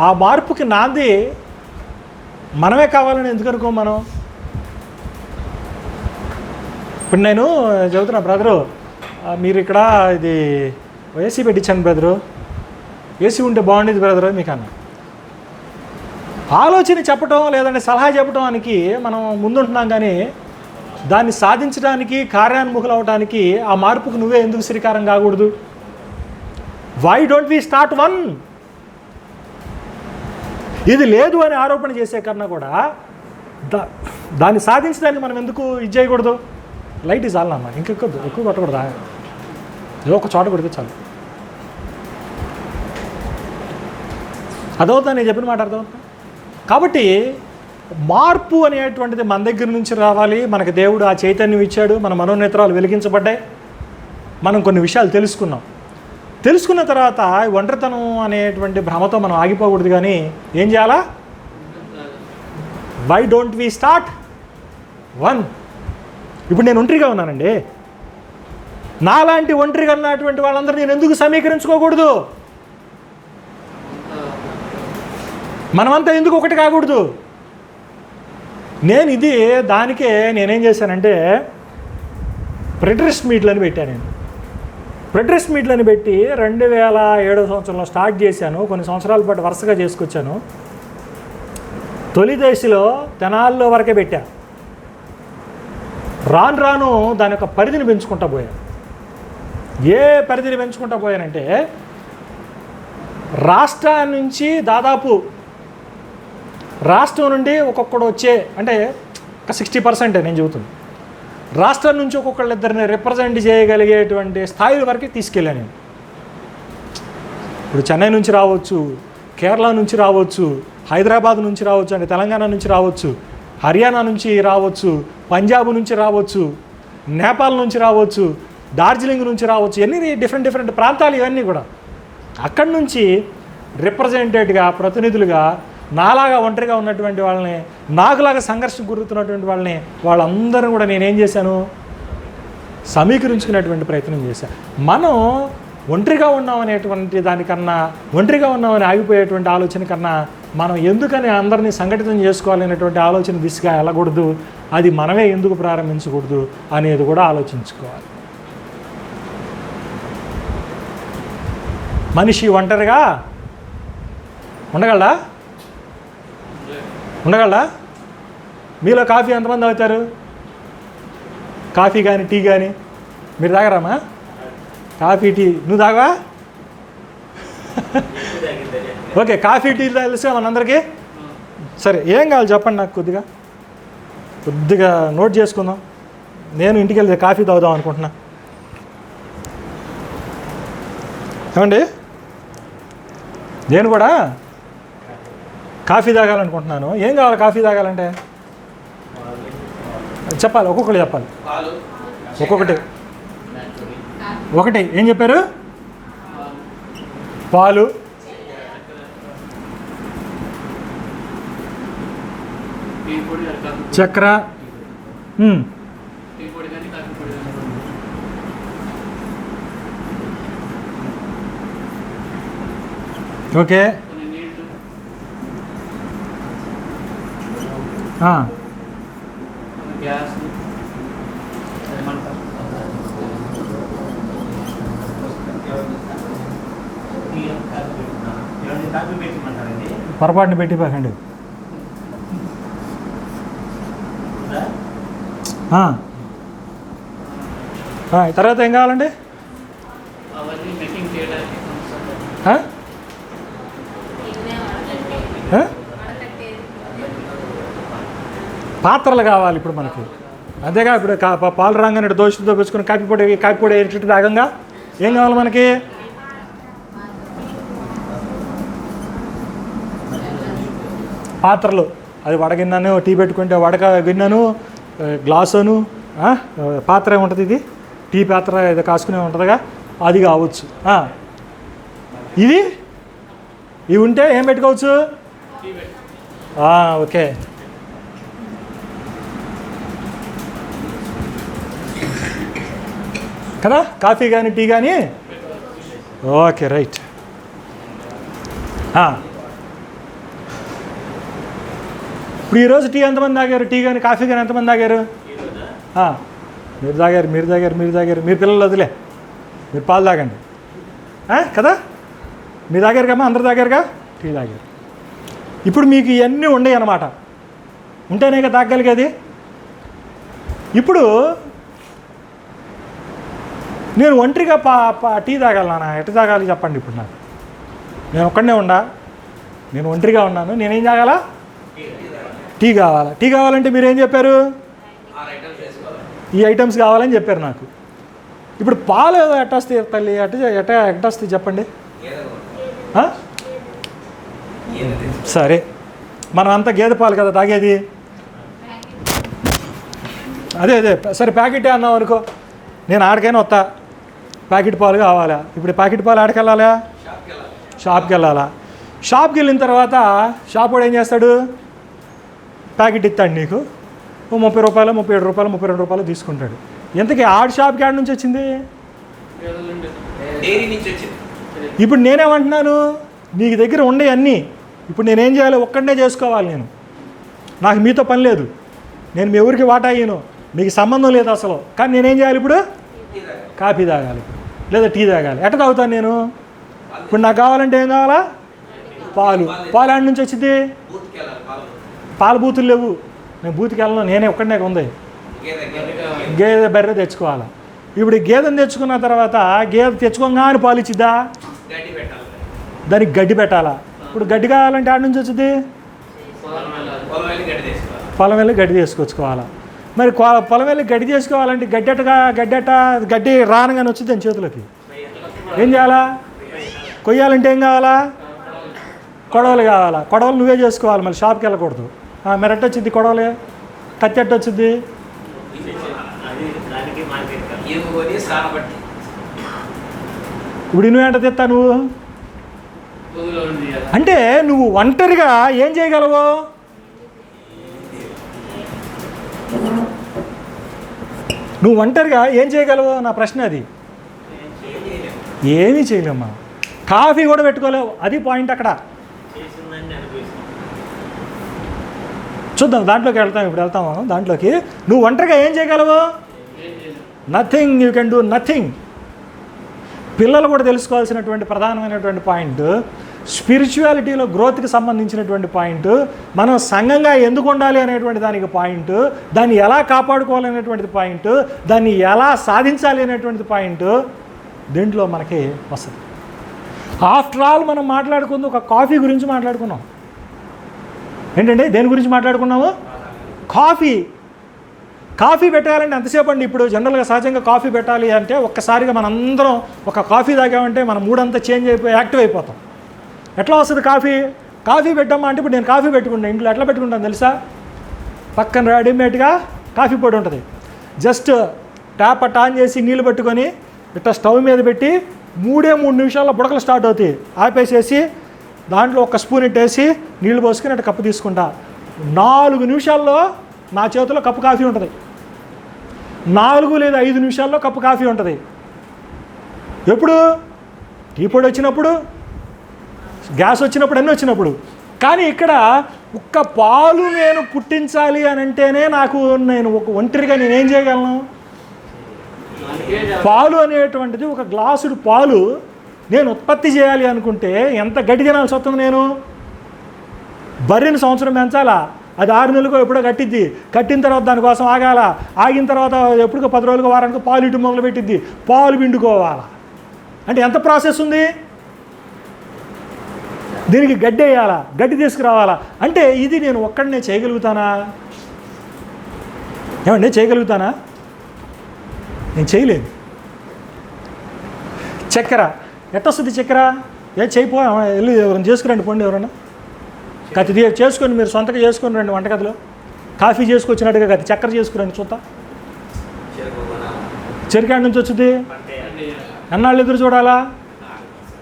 ఆ మార్పుకి నాంది మనమే కావాలని ఎందుకు అనుకో మనం. ఇప్పుడు నేను చెబుతున్నా, బ్రదరు మీరు ఇక్కడ ఇది ఏసీ పెట్టించాను బ్రదరు, ఏసీ ఉంటే బాగుండేది బ్రదరు మీకు అన్న ఆలోచన చెప్పటం లేదంటే సలహా చెప్పడానికి మనం ముందుంటున్నాం. కానీ దాన్ని సాధించడానికి, కార్యాన్ముఖులు అవడానికి, ఆ మార్పుకు నువ్వే ఎందుకు శ్రీకారం కాకూడదు? Why don't we start one? ఇది లేదు అని ఆరోపణ చేసే కన్నా కూడా దాన్ని సాధించడానికి మనం ఎందుకు ఇది చేయకూడదు? లైట్ ఈజ్ ఆల్ అమ్మా, ఎక్కువ కొట్టకూడదా? ఏదో ఒక చోట కొడితే చాలు. అదవుతా నేను చెప్పిన మాట అర్థమవుతా. కాబట్టి మార్పు అనేటువంటిది మన దగ్గర నుంచి రావాలి. మనకి దేవుడు ఆ చైతన్యం ఇచ్చాడు, మన మనోనేత్రాలు వెలిగించబడ్డాయి, మనం కొన్ని విషయాలు తెలుసుకున్న తర్వాత ఒంటరితనం అనేటువంటి భ్రమతో మనం ఆగిపోకూడదు. కానీ ఏం చేయాలా? Why don't we start one? ఇప్పుడు నేను ఒంటరిగా ఉన్నానండి, నాలాంటి ఒంటరిగా ఉన్నటువంటి వాళ్ళందరూ నేను ఎందుకు సమీకరించుకోకూడదు? మనమంతా ఎందుకు ఒకటి కాకూడదు? నేను దానికే నేనేం చేశానంటే ప్రెటరిస్ట్ మీట్లని పెట్టాను. నేను ప్రెటరిస్ట్ మీట్లని పెట్టి 2007 సంవత్సరంలో స్టార్ట్ చేశాను. కొన్ని సంవత్సరాల పాటు వరుసగా చేసుకొచ్చాను. తొలి దశలో తెనాల్లో వరకే పెట్టా. రాను దాని యొక్క పరిధిని పెంచుకుంటా పోయాను. ఏ పరిధిని పెంచుకుంటా పోయానంటే రాష్ట్రం నుంచి దాదాపు రాష్ట్రం నుండి ఒక్కొక్కడు వచ్చే, అంటే ఒక 60% నేను చెబుతుంది, రాష్ట్రం నుంచి ఒక్కొక్కళ్ళిద్దరిని రిప్రజెంట్ చేయగలిగేటువంటి స్థాయిల వరకు తీసుకెళ్ళాను నేను. ఇప్పుడు చెన్నై నుంచి రావచ్చు, కేరళ నుంచి రావచ్చు, హైదరాబాద్ నుంచి రావచ్చు, అంటే తెలంగాణ నుంచి రావచ్చు, హర్యానా నుంచి రావచ్చు, పంజాబ్ నుంచి రావచ్చు, నేపాల్ నుంచి రావచ్చు, డార్జిలింగ్ నుంచి రావచ్చు, ఎన్ని డిఫరెంట్ ప్రాంతాలు ఇవన్నీ కూడా. అక్కడి నుంచి రిప్రజెంటేటివ్గా, ప్రతినిధులుగా, నాలాగా ఒంటరిగా ఉన్నటువంటి వాళ్ళని, నాకులాగా సంఘర్షణ గురుతున్నటువంటి వాళ్ళందరూ కూడా నేనేం చేశాను? సమీకరించుకునేటువంటి ప్రయత్నం చేశాను. మనం ఒంటరిగా ఉన్నామనేటువంటి దానికన్నా, ఒంటరిగా ఉన్నామని ఆగిపోయేటువంటి ఆలోచన కన్నా, మనం ఎందుకని అందరినీ సంఘటితం చేసుకోవాలనేటువంటి ఆలోచన దిశగా వెళ్ళకూడదు, అది మనమే ఎందుకు ప్రారంభించకూడదు అనేది కూడా ఆలోచించుకోవాలి. మనిషి ఒంటరిగా ఉండగలడా? మీలో కాఫీ ఎంతమంది తాగుతారు? కాఫీ కానీ టీ కానీ మీరు తాగరామా? కాఫీ టీ నువ్వు తాగవా? ఓకే, కాఫీ టీ తెలుసా మనందరికీ? సరే, ఏం కావాలి చెప్పండి నాకు, కొద్దిగా నోట్ చేసుకుందాం. నేను ఇంటికి వెళ్తే కాఫీ తాగుదాం అనుకుంటున్నా. ఏమండి, నేను కూడా కాఫీ తాగాలనుకుంటున్నాను. ఏం కావాలి కాఫీ తాగాలంటే? చెప్పాలి, ఒక్కొక్కటి చెప్పాలి. ఒకటి ఏం చెప్పారు? పాలు, చక్కెర, ఓకే, గ్యాస్, పొరపాటుని పెట్టి పోకండి. తర్వాత ఏం కావాలండి? అవన్నీ మేకింగ్ చేయడానికి పాత్రలు కావాలి ఇప్పుడు మనకి. అంతేగా, ఇప్పుడు పాలు రాగానే దోశతో పెంచుకొని కాఫీ పొడి ఎట్టు తాగంగా ఏం కావాలి మనకి? పాత్రలు. అది వడగిన్నాను, టీ పెట్టుకుంటే వడక గిన్నెను, గ్లాసును, పాత్ర ఏముంటుంది, ఇది టీ పాత్ర ఏదో కాసుకునే ఉంటుందిగా, అది కావచ్చు. ఇది ఇవి ఉంటే ఏం పెట్టుకోవచ్చు? టీ పెట్టు. ఓకే. కదా, కాఫీ కానీ టీ కానీ. Okay, right. ఇప్పుడు ఈరోజు టీ ఎంతమంది తాగారు? టీ కానీ కాఫీ కానీ ఎంతమంది తాగారు? మీరు తాగారు, మీరు తాగారు, మీరు తాగారు. మీరు పిల్లలు వదిలే, మీరు పాలు తాగండి. కదా, మీరు తాగారు కమ్మా, అందరు తాగారుగా, టీ తాగారు. ఇప్పుడు మీకు ఇవన్నీ ఉండవు అన్నమాట. ఉంటేనే కదా తాగలిగేది. ఇప్పుడు నేను ఒంటరిగా టీ తాగాలి నాన్న, ఎట్లా తాగాలి చెప్పండి ఇప్పుడు నాకు. నేను ఒక్కడనే ఉండా, నేను ఒంటరిగా ఉన్నాను, నేనేం తాగాలా? టీ కావాలా. టీ కావాలంటే మీరు ఏం చెప్పారు? ఈ ఐటమ్స్ కావాలని చెప్పారు నాకు. ఇప్పుడు పాలు ఎట్ట వస్తాయి తల్లి? ఎట్ట వస్తాయి చెప్పండి. సరే, మనం అంతా గేదె పాలు కదా తాగేది. అదే సరే, ప్యాకెటే అన్నాం అనుకో, నేను ఆడికైనా వస్తా, ప్యాకెట్ పాలు కావాలా. ఇప్పుడు ప్యాకెట్ పాలు ఆడికి వెళ్ళాలా? షాప్కి వెళ్ళాలా. షాప్కి వెళ్ళిన తర్వాత షాప్ వాడు ఏం చేస్తాడు? ప్యాకెట్ ఇస్తాడు నీకు, 30 రూపాయలు, 37 రూపాయలు, 32 రూపాయలు తీసుకుంటాడు. ఎంతకీ ఆడి షాప్కి ఆడి నుంచి వచ్చింది? ఇప్పుడు నేనేమంటున్నాను, నీకు దగ్గర ఉండే అన్నీ ఇప్పుడు నేనేం చేయాలి? ఒక్కడనే చేసుకోవాలి. నాకు మీతో పని లేదు, నేను మీ ఊరికి వాటా అయ్యాను, మీకు సంబంధం లేదు అసలు. కానీ నేనేం చేయాలి? ఇప్పుడు కాఫీ తాగాలి లేదా టీ తాగాలి. ఎట్ట తాగుతాను నేను? ఇప్పుడు నాకు కావాలంటే ఏం కావాలా? పాలు. పాలు ఆడి నుంచి వచ్చింది? పాల బూతులు లేవు, నేను బూత్కి వెళ్ళను, నేనే ఒక్కడనే ఉంది. గేదె బర్రె తెచ్చుకోవాలా. ఇప్పుడు గేదెని తెచ్చుకున్న తర్వాత గేదె తెచ్చుకోగానే పాలు ఇచ్చిద్దా? దానికి గడ్డి పెట్టాలా. ఇప్పుడు గడ్డి కావాలంటే ఆడి నుంచి వచ్చింది? పొలం వెళ్ళి గడ్డి తీసుకొచ్చుకోవాలా. మరి పొలం వెళ్ళి గడ్డి చేసుకోవాలంటే గడ్డి రానగానే వచ్చింది దాని చేతులకి. ఏం చేయాలా? కొయ్యాలంటే ఏం కావాలా? కొడవలు కావాలా. కొడవలు నువ్వే చేసుకోవాలి, మళ్ళీ షాప్కి వెళ్ళకూడదు. మరి ఎట్ట వచ్చింది కొడవలే? కత్తి ఎట్ట వచ్చింది? ఇప్పుడు నువ్వు ఏంట తెస్తా నువ్వు? అంటే నువ్వు ఒంటరిగా ఏం చేయగలవు? నువ్వు ఒంటరిగా ఏం చేయగలవు నా ప్రశ్న అది. ఏమీ చేయలేమ్మా. కాఫీ కూడా పెట్టుకోలేవు, అది పాయింట్ అక్కడ. చూద్దాం, దాంట్లోకి ఇప్పుడు వెళ్తాము దాంట్లోకి. నువ్వు ఒంటరిగా ఏం చేయగలవు? Nothing, you can do nothing. పిల్లలు కూడా తెలుసుకోవాల్సినటువంటి ప్రధానమైనటువంటి పాయింట్, స్పిరిచువాలిటీలో గ్రోత్కి సంబంధించినటువంటి పాయింట్, మనం సంఘంగా ఎందుకు ఉండాలి అనేటువంటి దానికి పాయింట్, దాన్ని ఎలా కాపాడుకోవాలి అనేటువంటిది పాయింట్, దాన్ని ఎలా సాధించాలి అనేటువంటిది పాయింట్ దీంట్లో మనకి వస్తుంది. ఆఫ్టర్ ఆల్ మనం మాట్లాడుకుంది ఒక కాఫీ గురించి మాట్లాడుకున్నాం. ఏంటంటే దేని గురించి మాట్లాడుకున్నాము? కాఫీ పెట్టాలంటే ఎంతసేపు అండి? ఇప్పుడు జనరల్గా సహజంగా కాఫీ పెట్టాలి అంటే ఒక్కసారిగా మనందరం ఒక కాఫీ తాగామంటే మన మూడంతా చేంజ్ అయిపోయి యాక్టివ్ అయిపోతాం. ఎట్లా వస్తుంది కాఫీ పెట్టామా అంటే, ఇప్పుడు నేను కాఫీ పెట్టుకుంటాను ఇంట్లో. ఎట్లా పెట్టుకుంటాను తెలుసా? పక్కన రెడీమేడ్గా కాఫీ పొడి ఉంటుంది. జస్ట్ ట్యాప్ ఆన్ చేసి నీళ్ళు పెట్టుకొని ఇట్లా స్టవ్ మీద పెట్టి 3 నిమిషాల్లో బుడకలు స్టార్ట్ అవుతాయి. ఆపేసేసి దాంట్లో ఒక స్పూన్ ఇట్టేసి నీళ్ళు పోసుకొని అట్లా కప్పు తీసుకుంటా. 4 నిమిషాల్లో నా చేతిలో కప్పు కాఫీ ఉంటుంది. 4 లేదా 5 నిమిషాల్లో కప్పు కాఫీ ఉంటుంది. ఎప్పుడు? టీ పొడి వచ్చినప్పుడు, గ్యాస్ వచ్చినప్పుడు, అన్నీ వచ్చినప్పుడు. కానీ ఇక్కడ ఒక్క పాలు నేను పుట్టించాలి అని అంటేనే నేను ఒక ఒంటరిగా నేనేం చేయగలను? పాలు అనేటువంటిది, ఒక గ్లాసుడు పాలు నేను ఉత్పత్తి చేయాలి అనుకుంటే ఎంత గడ్డి తినాల్సి వస్తుంది? నేను బర్రెని సంవత్సరం పెంచాలా, అది 6 నెలలకు ఎప్పుడో కట్టిద్ది. కట్టిన తర్వాత దానికోసం ఆగిన తర్వాత ఎప్పుడుకో 10 రోజులకు వారానికి పాలు ఇటు మొదలు పెట్టిద్ది. పాలు పిండుకోవాలా అంటే ఎంత ప్రాసెస్ ఉంది? దీనికి గడ్డి వేయాలా, గడ్డి తీసుకురావాలా. అంటే ఇది నేను ఒక్కడనే చేయగలుగుతానా? ఏమండి చేయగలుగుతానా? నేను చేయలేదు. చక్కెర ఎట్టొస్తుంది? చక్కెర చేయిపో, వెళ్ళి ఎవరైనా చేసుకురండి, పోండి ఎవరైనా కత్తి చేసుకొని మీరు సొంతగా చేసుకొని రండి వంటగదిలో. కాఫీ చేసుకొచ్చినట్టుగా కత్తి చక్కెర చేసుకురండి చూద్దాం. చెరికాడ నుంచి వచ్చింది, ఎన్నాళ్ళు ఎదురు చూడాలా?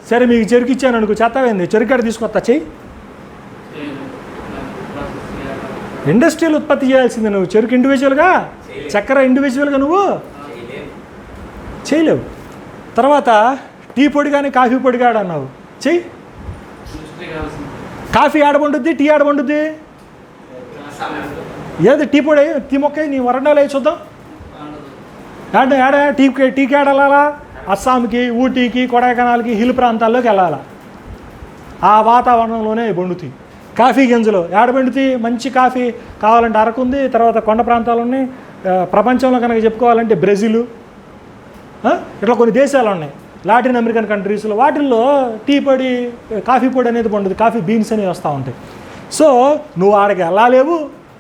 సరే మీకు చెరుకు ఇచ్చాను అనుకో, చేస్తావేంది? చెరుకు ఎక్కడ తీసుకొస్తా? చెయ్యి. ఇండస్ట్రియల్ ఉత్పత్తి చేయాల్సింది నువ్వు. చెరుకు ఇండివిజువల్గా, చక్కెర ఇండివిజువల్గా నువ్వు చేయలేవు. తర్వాత టీ పొడి కానీ కాఫీ పొడి కాడు అన్నావు, చెయ్యి. కాఫీ ఆడబండుద్ది, టీ ఆడబండుద్ది. ఏది టీ పొడి, టీ మొక్క నీ వరండాలో వేసి చూద్దాం. ఏడ టీకి ఆడాలా? అస్సాంకి, ఊటీకి, కొడైకెనాల్కి, హిల్ ప్రాంతాల్లోకి వెళ్ళాలా. ఆ వాతావరణంలోనే బండుతాయి. కాఫీ గింజలు ఏడబెండుతాయి. మంచి కాఫీ కావాలంటే అరకు ఉంది, తర్వాత కొండ ప్రాంతాలు ఉన్నాయి. ప్రపంచంలో కనుక చెప్పుకోవాలంటే బ్రెజిల్, ఇట్లా కొన్ని దేశాలు ఉన్నాయి, లాటిన్ అమెరికన్ కంట్రీస్లో. వాటిల్లో టీ పొడి, కాఫీ పొడి అనేది పండుతుంది. కాఫీ బీన్స్ అనేవి వస్తూ ఉంటాయి. సో నువ్వు ఆడకి వెళ్ళలేవు,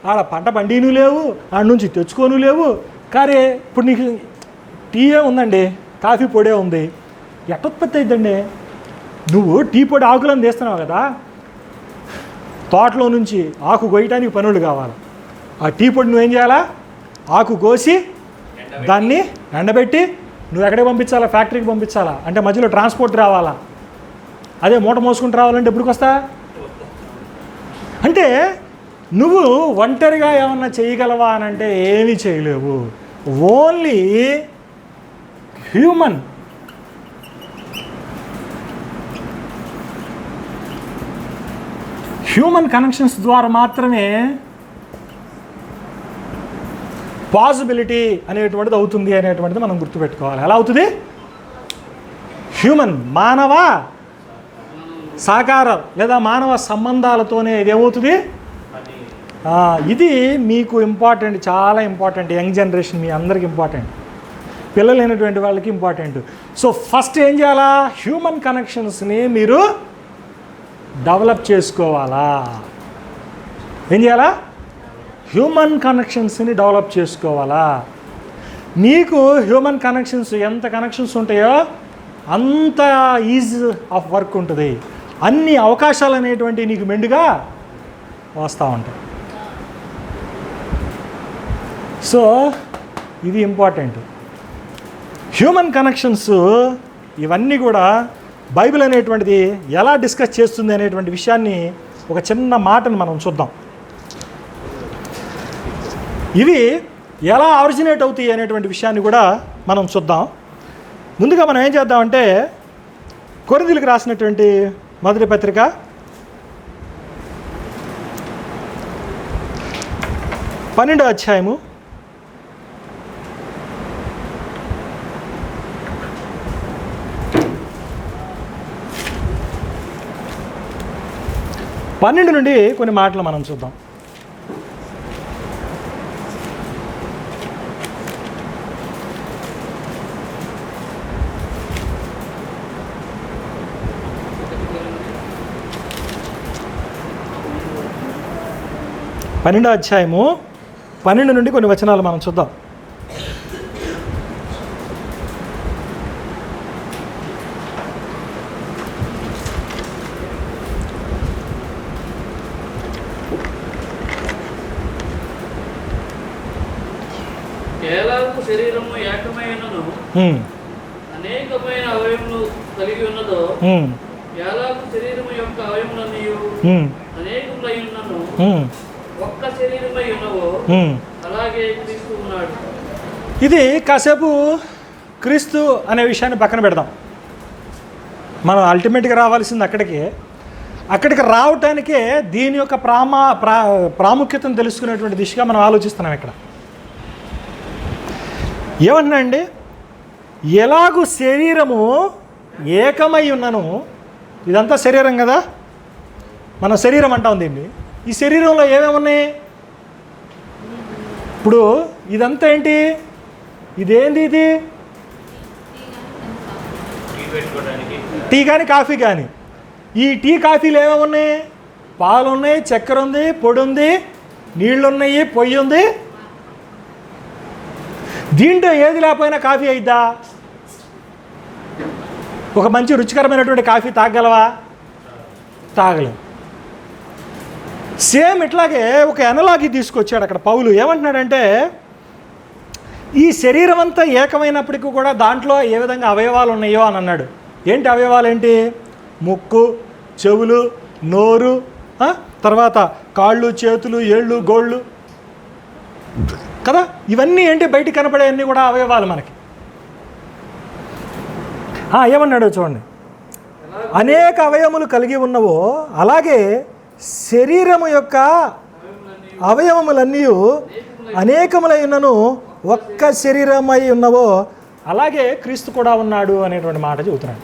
ఆడ పంట పండిను లేవు, ఆడ నుంచి తెచ్చుకోను లేవు. కానీ ఇప్పుడు నీకు టీయే ఉందండి, కాఫీ పొడే ఉంది, ఎట్టోత్పత్తి అవుతుందండి? నువ్వు టీ పొడి ఆకులను తీస్తున్నావు కదా, తోటలో నుంచి ఆకు కోయటానికి పనులు కావాలి. ఆ టీ పొడి నువ్వేం చేయాలా? ఆకు కోసి దాన్ని ఎండబెట్టి నువ్వు ఎక్కడికి పంపించాలా? ఫ్యాక్టరీకి పంపించాలా. అంటే మధ్యలో ట్రాన్స్పోర్ట్ రావాలా. అదే మూట మోసుకుంటూ రావాలంటే ఎప్పటికి వస్తా? అంటే నువ్వు ఒంటరిగా ఏమన్నా చేయగలవా అని అంటే ఏమీ చేయలేవు. ఓన్లీ హ్యూమన్ కనెక్షన్స్ ద్వారా మాత్రమే పాసిబిలిటీ అనేటువంటిది అవుతుంది అనేటువంటిది మనం గుర్తుపెట్టుకోవాలి. ఎలా అవుతుంది? హ్యూమన్, మానవ సాకారం లేదా మానవ సంబంధాలతోనే ఇదేమవుతుంది. ఇది మీకు ఇంపార్టెంట్, చాలా ఇంపార్టెంట్. యంగ్ జనరేషన్ మీ అందరికి ఇంపార్టెంట్, పిల్లలు లేనటువంటి వాళ్ళకి ఇంపార్టెంట్. సో ఫస్ట్ ఏం చేయాలా? హ్యూమన్ కనెక్షన్స్ని మీరు డెవలప్ చేసుకోవాలా. ఏం చేయాలా? హ్యూమన్ కనెక్షన్స్ని డెవలప్ చేసుకోవాలా. నీకు హ్యూమన్ కనెక్షన్స్ ఎంత కనెక్షన్స్ ఉంటాయో అంత ఈజ్ ఆఫ్ వర్క్ ఉంటుంది. అన్ని అవకాశాలు అనేటువంటివి నీకు మెండుగా వస్తూ ఉంటాయి. సో ఇది ఇంపార్టెంట్. హ్యూమన్ కనెక్షన్స్ ఇవన్నీ కూడా బైబిల్ అనేటువంటిది ఎలా డిస్కస్ చేస్తుంది అనేటువంటి విషయాన్ని ఒక చిన్న మాటను మనం చూద్దాం. ఇవి ఎలా ఆరిజినేట్ అవుతాయి అనేటువంటి విషయాన్ని కూడా మనం చూద్దాం. ముందుగా మనం ఏం చేద్దామంటే కొరింథీయులకు రాసినటువంటి మొదటి పత్రిక 12వ అధ్యాయము 12 నుండి కొన్ని మాటలు మనం చూద్దాం. పన్నెండవ అధ్యాయము 12 నుండి కొన్ని వచనాలు మనం చూద్దాం. ఎలాగూ శరీరము ఏకమైనను అనేకమైన అవయములు కలిగి ఉన్నదో ఎలాగూ శరీరము యొక్క అవయములన్నీ అనేకములై ఉన్నను ఒక్క శరీరమై ఉన్నవో అలాగే క్రీస్తు ఉన్నాడు. ఇది కాసేపు క్రీస్తు అనే విషయాన్ని పక్కన పెడదాం. మనం అల్టిమేట్గా రావాల్సింది అక్కడికి రావటానికే దీని యొక్క ప్రాముఖ్యతను తెలుసుకునేటువంటి దిశగా మనం ఆలోచిస్తున్నాం. ఇక్కడ ఏమన్నా అండి, ఎలాగూ శరీరము ఏకమై ఉన్నను, ఇదంతా శరీరం కదా, మన శరీరం అంటాం దీన్ని. ఈ శరీరంలో ఏమేమి ఉన్నాయి? ఇప్పుడు ఇదంతా ఏంటి? ఇదేంటి? ఇది టీ కానీ కాఫీ కానీ. ఈ టీ కాఫీలు ఏమేమి ఉన్నాయి? పాలు ఉన్నాయి, చక్కెర ఉంది, పొడి ఉంది, నీళ్ళు ఉన్నాయి, పొయ్యి ఉంది. దీంట్లో ఏది లేకపోయినా కాఫీ అయిద్దా? ఒక మంచి రుచికరమైనటువంటి కాఫీ తాగలవా? తాగలేం. సేమ్ ఇట్లాగే ఒక ఎనలాగి తీసుకొచ్చాడు అక్కడ పౌలు. ఏమంటున్నాడంటే ఈ శరీరం అంతా ఏకమైనప్పటికీ కూడా దాంట్లో ఏ విధంగా అవయవాలు ఉన్నాయో అని అన్నాడు. ఏంటి అవయవాలు ఏంటి? ముక్కు, చెవులు, నోరు, తర్వాత కాళ్ళు, చేతులు, ఏళ్ళు, గోళ్ళు కదా. ఇవన్నీ ఏంటి? బయటికి కనపడేవన్నీ కూడా అవయవాలు మనకి. ఏమన్నాడో చూడండి. అనేక అవయవములు కలిగి ఉన్నవో అలాగే శరీరము యొక్క అవయవములన్నీ అనేకములైనను ఒక్క శరీరమై ఉన్నవో అలాగే క్రీస్తు కూడా ఉన్నాడు అనేటువంటి మాట చెబుతున్నాడు.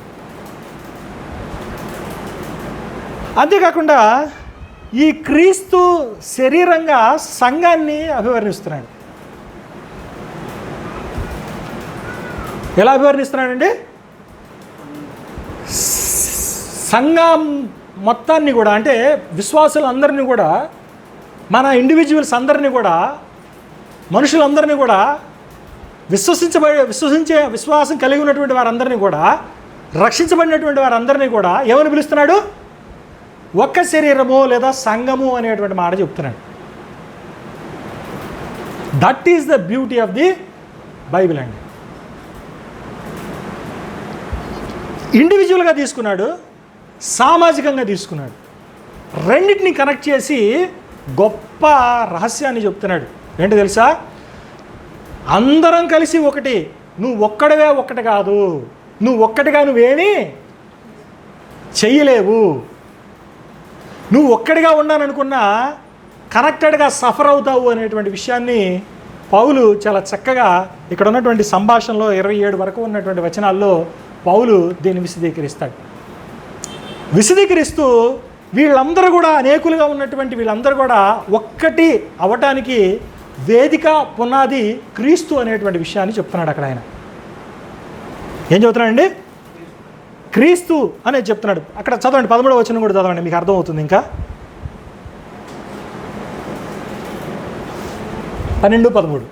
అంతేకాకుండా ఈ క్రీస్తు శరీరంగా సంఘాన్ని అభివర్ణిస్తున్నాడు. ఎలా అభివర్ణిస్తున్నాడండి? సంఘం మొత్తాన్ని కూడా, అంటే విశ్వాసులందరినీ కూడా, మన ఇండివిజువల్స్ అందరినీ కూడా, మనుషులందరినీ కూడా, విశ్వాసం కలిగి ఉన్నటువంటి వారందరినీ కూడా, రక్షించబడినటువంటి వారందరినీ కూడా ఏమని పిలుస్తున్నాడు? ఒక్క శరీరము లేదా సంఘము అనేటువంటి మాట చెప్తున్నాడు. That is the beauty of the Bible అండి. ఇండివిజువల్గా తీసుకున్నాడు, సామాజికంగా తీసుకున్నాడు. రెండింటిని కనెక్ట్ చేసి గొప్ప రహస్యాన్ని చెప్తున్నాడు. ఏంటో తెలుసా? అందరం కలిసి ఒకటి. నువ్వు ఒక్కడవే ఒక్కటి కాదు, నువ్వు ఒక్కటిగా నువ్వేమీ చెయ్యలేవు. నువ్వు ఒక్కడిగా ఉన్నాననుకున్నా కనెక్టెడ్గా సఫర్ అవుతావు అనేటువంటి విషయాన్ని పౌలు చాలా చక్కగా ఇక్కడ ఉన్నటువంటి సంభాషణలో 27 వరకు ఉన్నటువంటి వచనాల్లో పౌలు దీన్ని విశదీకరిస్తూ వీళ్ళందరూ కూడా, అనేకులుగా ఉన్నటువంటి వీళ్ళందరూ కూడా ఒక్కటి అవ్వటానికి వేదిక, పునాది క్రీస్తు అనేటువంటి విషయాన్ని చెప్తున్నాడు. అక్కడ ఆయన ఏం చెబుతున్నాడండి? క్రీస్తు అనేది చెప్తున్నాడు. అక్కడ చదవండి, 13వ వచనం కూడా చదవండి, మీకు అర్థమవుతుంది. ఇంకా 12, 13.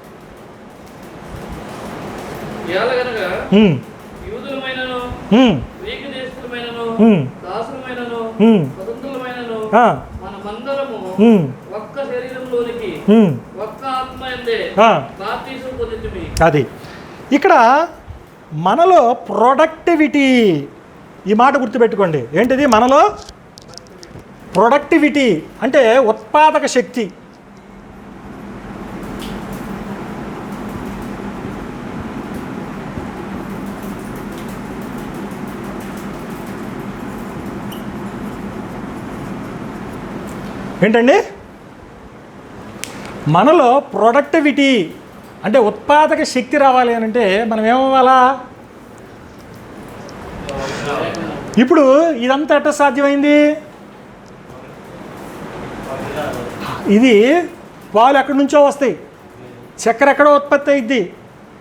అది ఇక్కడ మనలో ప్రొడక్టివిటీ, ఈ మాట గుర్తుపెట్టుకోండి. ఏంటిది? మనలో ప్రొడక్టివిటీ అంటే ఉత్పాదక శక్తి. ఏంటండి? మనలో ప్రొడక్టివిటీ అంటే ఉత్పాదక శక్తి రావాలి అని అంటే మనం ఏమవ్వాలా? ఇప్పుడు ఇదంతా ఎట్లా సాధ్యమైంది? ఇది పాలు ఎక్కడి నుంచో వస్తాయి, చక్కెర ఎక్కడో ఉత్పత్తి అయ్యిద్ది,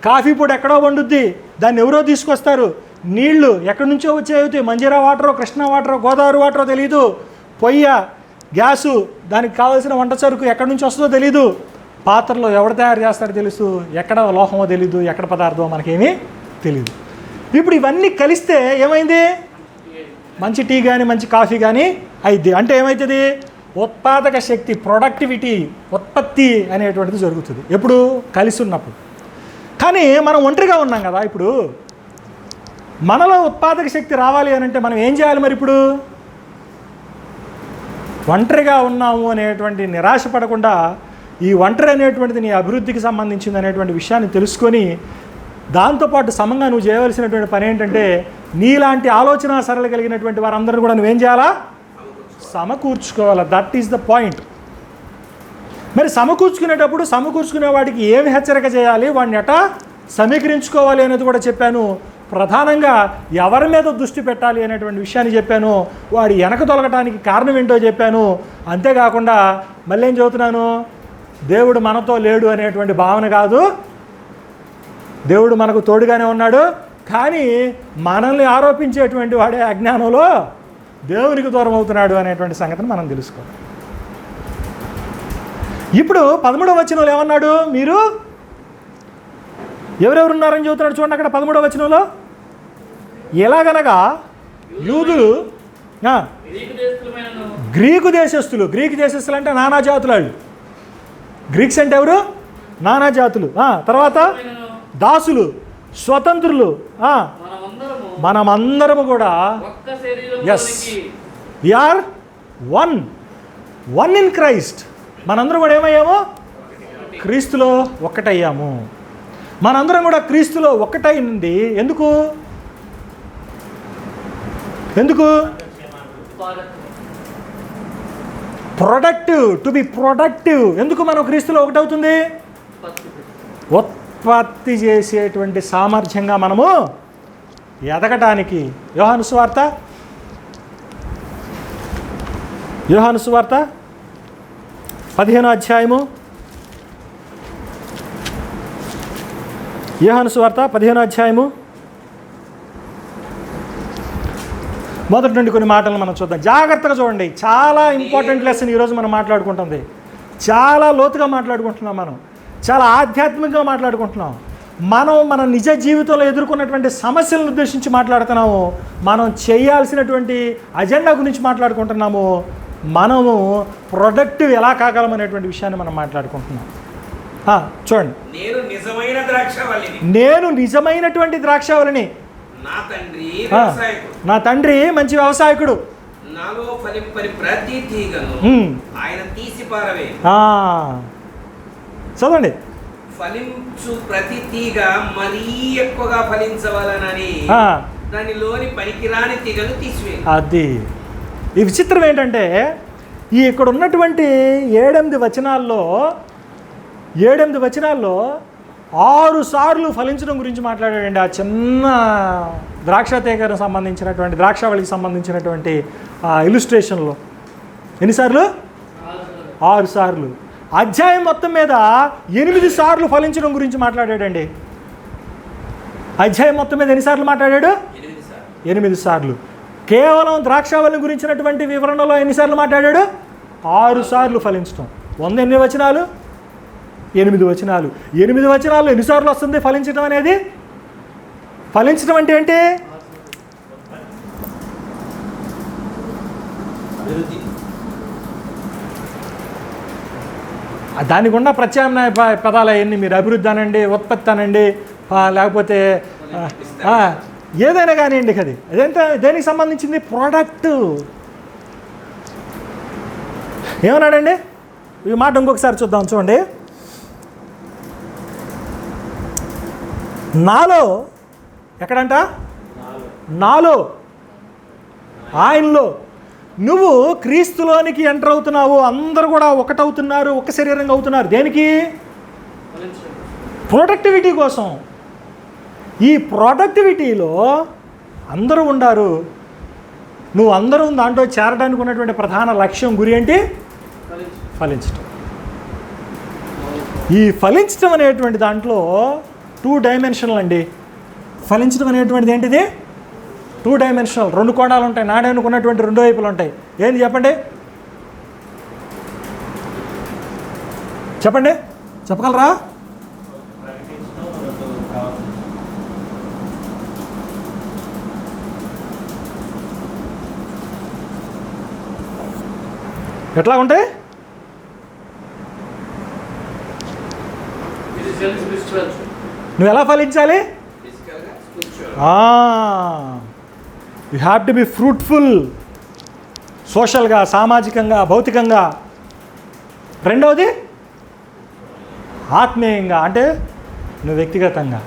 కాఫీ పొడి ఎక్కడో వండుద్ది, దాన్ని ఎవరో తీసుకొస్తారు, నీళ్లు ఎక్కడి నుంచో వచ్చేవి, మంజీరా వాటరో, కృష్ణా వాటరో, గోదావరి వాటరో తెలియదు, పొయ్య, గ్యాసు, దానికి కావాల్సిన వంట సరుకు ఎక్కడి నుంచి వస్తుందో తెలీదు, పాత్రలో ఎవరు తయారు చేస్తారో తెలుసు, ఎక్కడ లోహమో తెలీదు, ఎక్కడ పదార్థమో మనకేమీ తెలీదు. ఇప్పుడు ఇవన్నీ కలిస్తే ఏమైంది? మంచి టీ కానీ మంచి కాఫీ కానీ అయిద్ది. అంటే ఏమవుతుంది? ఉత్పాదక శక్తి, ప్రొడక్టివిటీ, ఉత్పత్తి అనేటువంటిది జరుగుతుంది ఎప్పుడు? కలిసి ఉన్నప్పుడు. కానీ మనం ఒంటరిగా ఉన్నాం కదా. ఇప్పుడు మనలో ఉత్పాదక శక్తి రావాలి అని అంటే మనం ఏం చేయాలి మరి? ఇప్పుడు ఒంటరిగా ఉన్నాము అనేటువంటి నిరాశ పడకుండా, ఈ ఒంటరి అనేటువంటిది నీ అభివృద్ధికి సంబంధించింది అనేటువంటి విషయాన్ని తెలుసుకొని, దాంతోపాటు సమంగా నువ్వు చేయవలసినటువంటి పని ఏంటంటే, నీలాంటి ఆలోచన సరళ కలిగినటువంటి వారందరూ కూడా నువ్వేం చేయాలా? సమకూర్చుకోవాలా. That is the point. మరి సమకూర్చుకునేటప్పుడు సమకూర్చుకునే వాడికి ఏమి హెచ్చరిక చేయాలి, వాడిని ఎటా సమీకరించుకోవాలి అనేది కూడా చెప్పాను. ప్రధానంగా ఎవరి మీద దృష్టి పెట్టాలి అనేటువంటి విషయాన్ని చెప్పాను. వాడు వెనక తొలగటానికి కారణం ఏంటో చెప్పాను. అంతేకాకుండా మళ్ళీ ఏం చెబుతున్నాను? దేవుడు మనతో లేడు అనేటువంటి భావన కాదు, దేవుడు మనకు తోడుగానే ఉన్నాడు, కానీ మనల్ని ఆరోపించేటువంటి వాడే అజ్ఞానంలో దేవునికి దూరం అవుతున్నాడు అనేటువంటి సంగతిని మనం తెలుసుకోవాలి. ఇప్పుడు 13వ వచనంలో ఏమన్నాడు? మీరు ఎవరెవరు ఉన్నారని చెబుతున్నాడు చూడండి. అక్కడ 13వ వచనంలో ఎలాగనగా యూదులు, గ్రీకు దేశస్తులు. గ్రీకు దేశస్తులు అంటే నానా జాతులు. వాళ్ళు గ్రీక్స్ అంటే ఎవరు? నానా జాతులు. తర్వాత దాసులు, స్వతంత్రులు, మనమందరము కూడా ఒక్క శరీరంలోనికి వీఆర్ వన్ ఇన్ క్రైస్ట్. మనందరం కూడా ఏమయ్యాము? క్రీస్తులో ఒక్కటయ్యాము. మనందరం కూడా క్రీస్తులో ఒక్కటైంది. ఎందుకు? Productive, to be productive. ఎందుకు మనం క్రీస్తులో ఒకటవుతుంది? ఉత్పత్తి చేసేటువంటి సామర్థ్యంగా మనము ఎదగటానికి. యోహాను సువార్త 15వ అధ్యాయము, యోహాను సువార్త 15వ అధ్యాయము మొదటి నుండి కొన్ని మాటలు మనం చూద్దాం. జాగ్రత్తగా చూడండి. చాలా ఇంపార్టెంట్ లెసన్ ఈరోజు మనం మాట్లాడుకుంటుంది. చాలా లోతుగా మాట్లాడుకుంటున్నాం. మనం చాలా ఆధ్యాత్మికంగా మాట్లాడుకుంటున్నాం. మనం మన నిజ జీవితంలో ఎదుర్కొన్నటువంటి సమస్యలను ఉద్దేశించి మాట్లాడుతున్నాము. మనం చేయాల్సినటువంటి అజెండా గురించి మాట్లాడుకుంటున్నాము. మనము ప్రొడక్టివ్ ఎలా కాగలమనేటువంటి విషయాన్ని మనం మాట్లాడుకుంటున్నాం. చూడండి. నేను నిజమైనటువంటి ద్రాక్షావళిని. నా తండ్రి మంచి వ్యవసాయకుడు. నాలో ఫలింపని ప్రతి తీగను ఆయన తీసి పారవే. చదవండి. ఫలించు ప్రతి తీగ మరీ ఎక్కువగా ఫలించవాలనని దానిలోని పనికిరాని తీగను తీసివేయి. అది ఈ విచిత్రం ఏంటంటే, ఈ ఇక్కడ ఉన్నటువంటి 7 వచనాల్లో 6 సార్లు ఫలించడం గురించి మాట్లాడాడండి. ఆ చిన్న ద్రాక్ష తీగకు సంబంధించినటువంటి, ద్రాక్షావళికి సంబంధించినటువంటి ఇల్లుస్ట్రేషన్లో. ఎన్నిసార్లు? 6 సార్లు. అధ్యాయం మొత్తం మీద 8 సార్లు ఫలించడం గురించి మాట్లాడాడండి. అధ్యాయం మొత్తం మీద ఎన్నిసార్లు మాట్లాడాడు? 8 సార్లు. కేవలం ద్రాక్షావళి గురించినటువంటి వివరణలో ఎన్నిసార్లు మాట్లాడాడు? 6 సార్లు ఫలించడం. 100 ఎన్ని వచనాలు? 8 వచనాలు. 8 వచనాల్లో ఎన్నిసార్లు వస్తుంది ఫలించడం అనేది? ఫలించడం అంటే ఏంటి? దానికి ఉన్న ప్రత్యామ్నాయ పదాలు అవన్నీ మీరు అభివృద్ధి అనండి, ఉత్పత్తి అనండి, లేకపోతే ఏదైనా కానివ్వండి. అది అదంతా దేనికి సంబంధించింది? ప్రోడక్ట్. ఏమన్నాడండి? ఈ మాట ఇంకొకసారి చూద్దాం. చూడండి. నాలో, ఎక్కడంట? నాలో, ఆయనలో. నువ్వు క్రీస్తులోనికి ఎంటర్ అవుతున్నావు. అందరూ కూడా ఒకటవుతున్నారు, ఒక శరీరంగా అవుతున్నారు. దేనికి? ప్రొడక్టివిటీ కోసం. ఈ ప్రొడక్టివిటీలో అందరూ ఉండారు. నువ్వు అందరూ దాంట్లో చేరడానికి ఉన్నటువంటి ప్రధాన లక్ష్యం, గురి ఏంటి? ఫలించడం. ఈ ఫలించడం అనేటువంటి దాంట్లో 2 డైమెన్షనల్ అండి. ఫలించడం అనేటువంటిది ఏంటిది? 2 డైమెన్షనల్. 2 కోణాలు ఉంటాయి. నాణ్యానికి ఉన్నటువంటి 2 వైపులు ఉంటాయి. ఏంటి చెప్పండి? చెప్పగలరా? ఎట్లా ఉంటాయి? నువ్వు ఎలా ఫలించాలి? You have to be fruitful. సోషల్గా, సామాజికంగా, భౌతికంగా. రెండవది ఆత్మీయంగా, అంటే నువ్వు వ్యక్తిగతంగా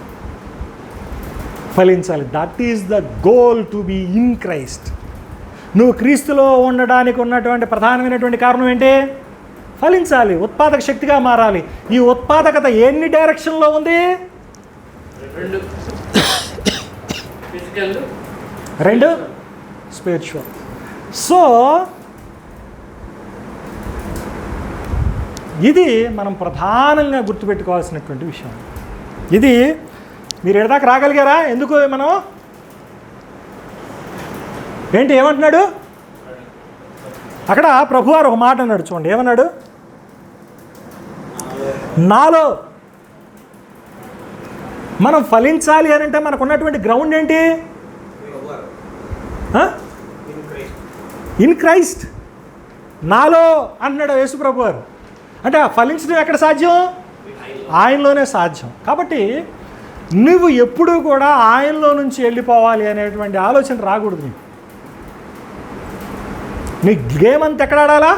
ఫలించాలి. That is the goal, to be in Christ. నువ్వు క్రీస్తులో ఉండడానికి ఉన్నటువంటి ప్రధానమైనటువంటి కారణం ఏంటి? ఫలించాలి, ఉత్పాదక శక్తిగా మారాలి. ఈ ఉత్పాదకత ఎన్ని డైరెక్షన్లో ఉంది? 2 స్పిరిచువల్. సో ఇది మనం ప్రధానంగా గుర్తుపెట్టుకోవాల్సినటువంటి విషయం. ఇది మీరు ఎడదాకా రాగలిగారా? ఎందుకు మనం ఏంటి ఏమంటున్నాడు అక్కడ? ప్రభువారు ఒక మాట అన్నాడు. చూడండి ఏమన్నాడు? నాలో. మనం ఫలించాలి అని అంటే మనకు ఉన్నటువంటి గ్రౌండ్ ఏంటి? In Christ. నాలో అంటున్నాడు యేసు ప్రభువారు. అంటే ఫలించడం ఎక్కడ సాధ్యం? ఆయనలోనే సాధ్యం. కాబట్టి నువ్వు ఎప్పుడూ కూడా ఆయనలో నుంచి వెళ్ళిపోవాలి అనేటువంటి ఆలోచన రాకూడదు నీకు. నీ గేమ్ అంతా ఎక్కడ ఆడాలా?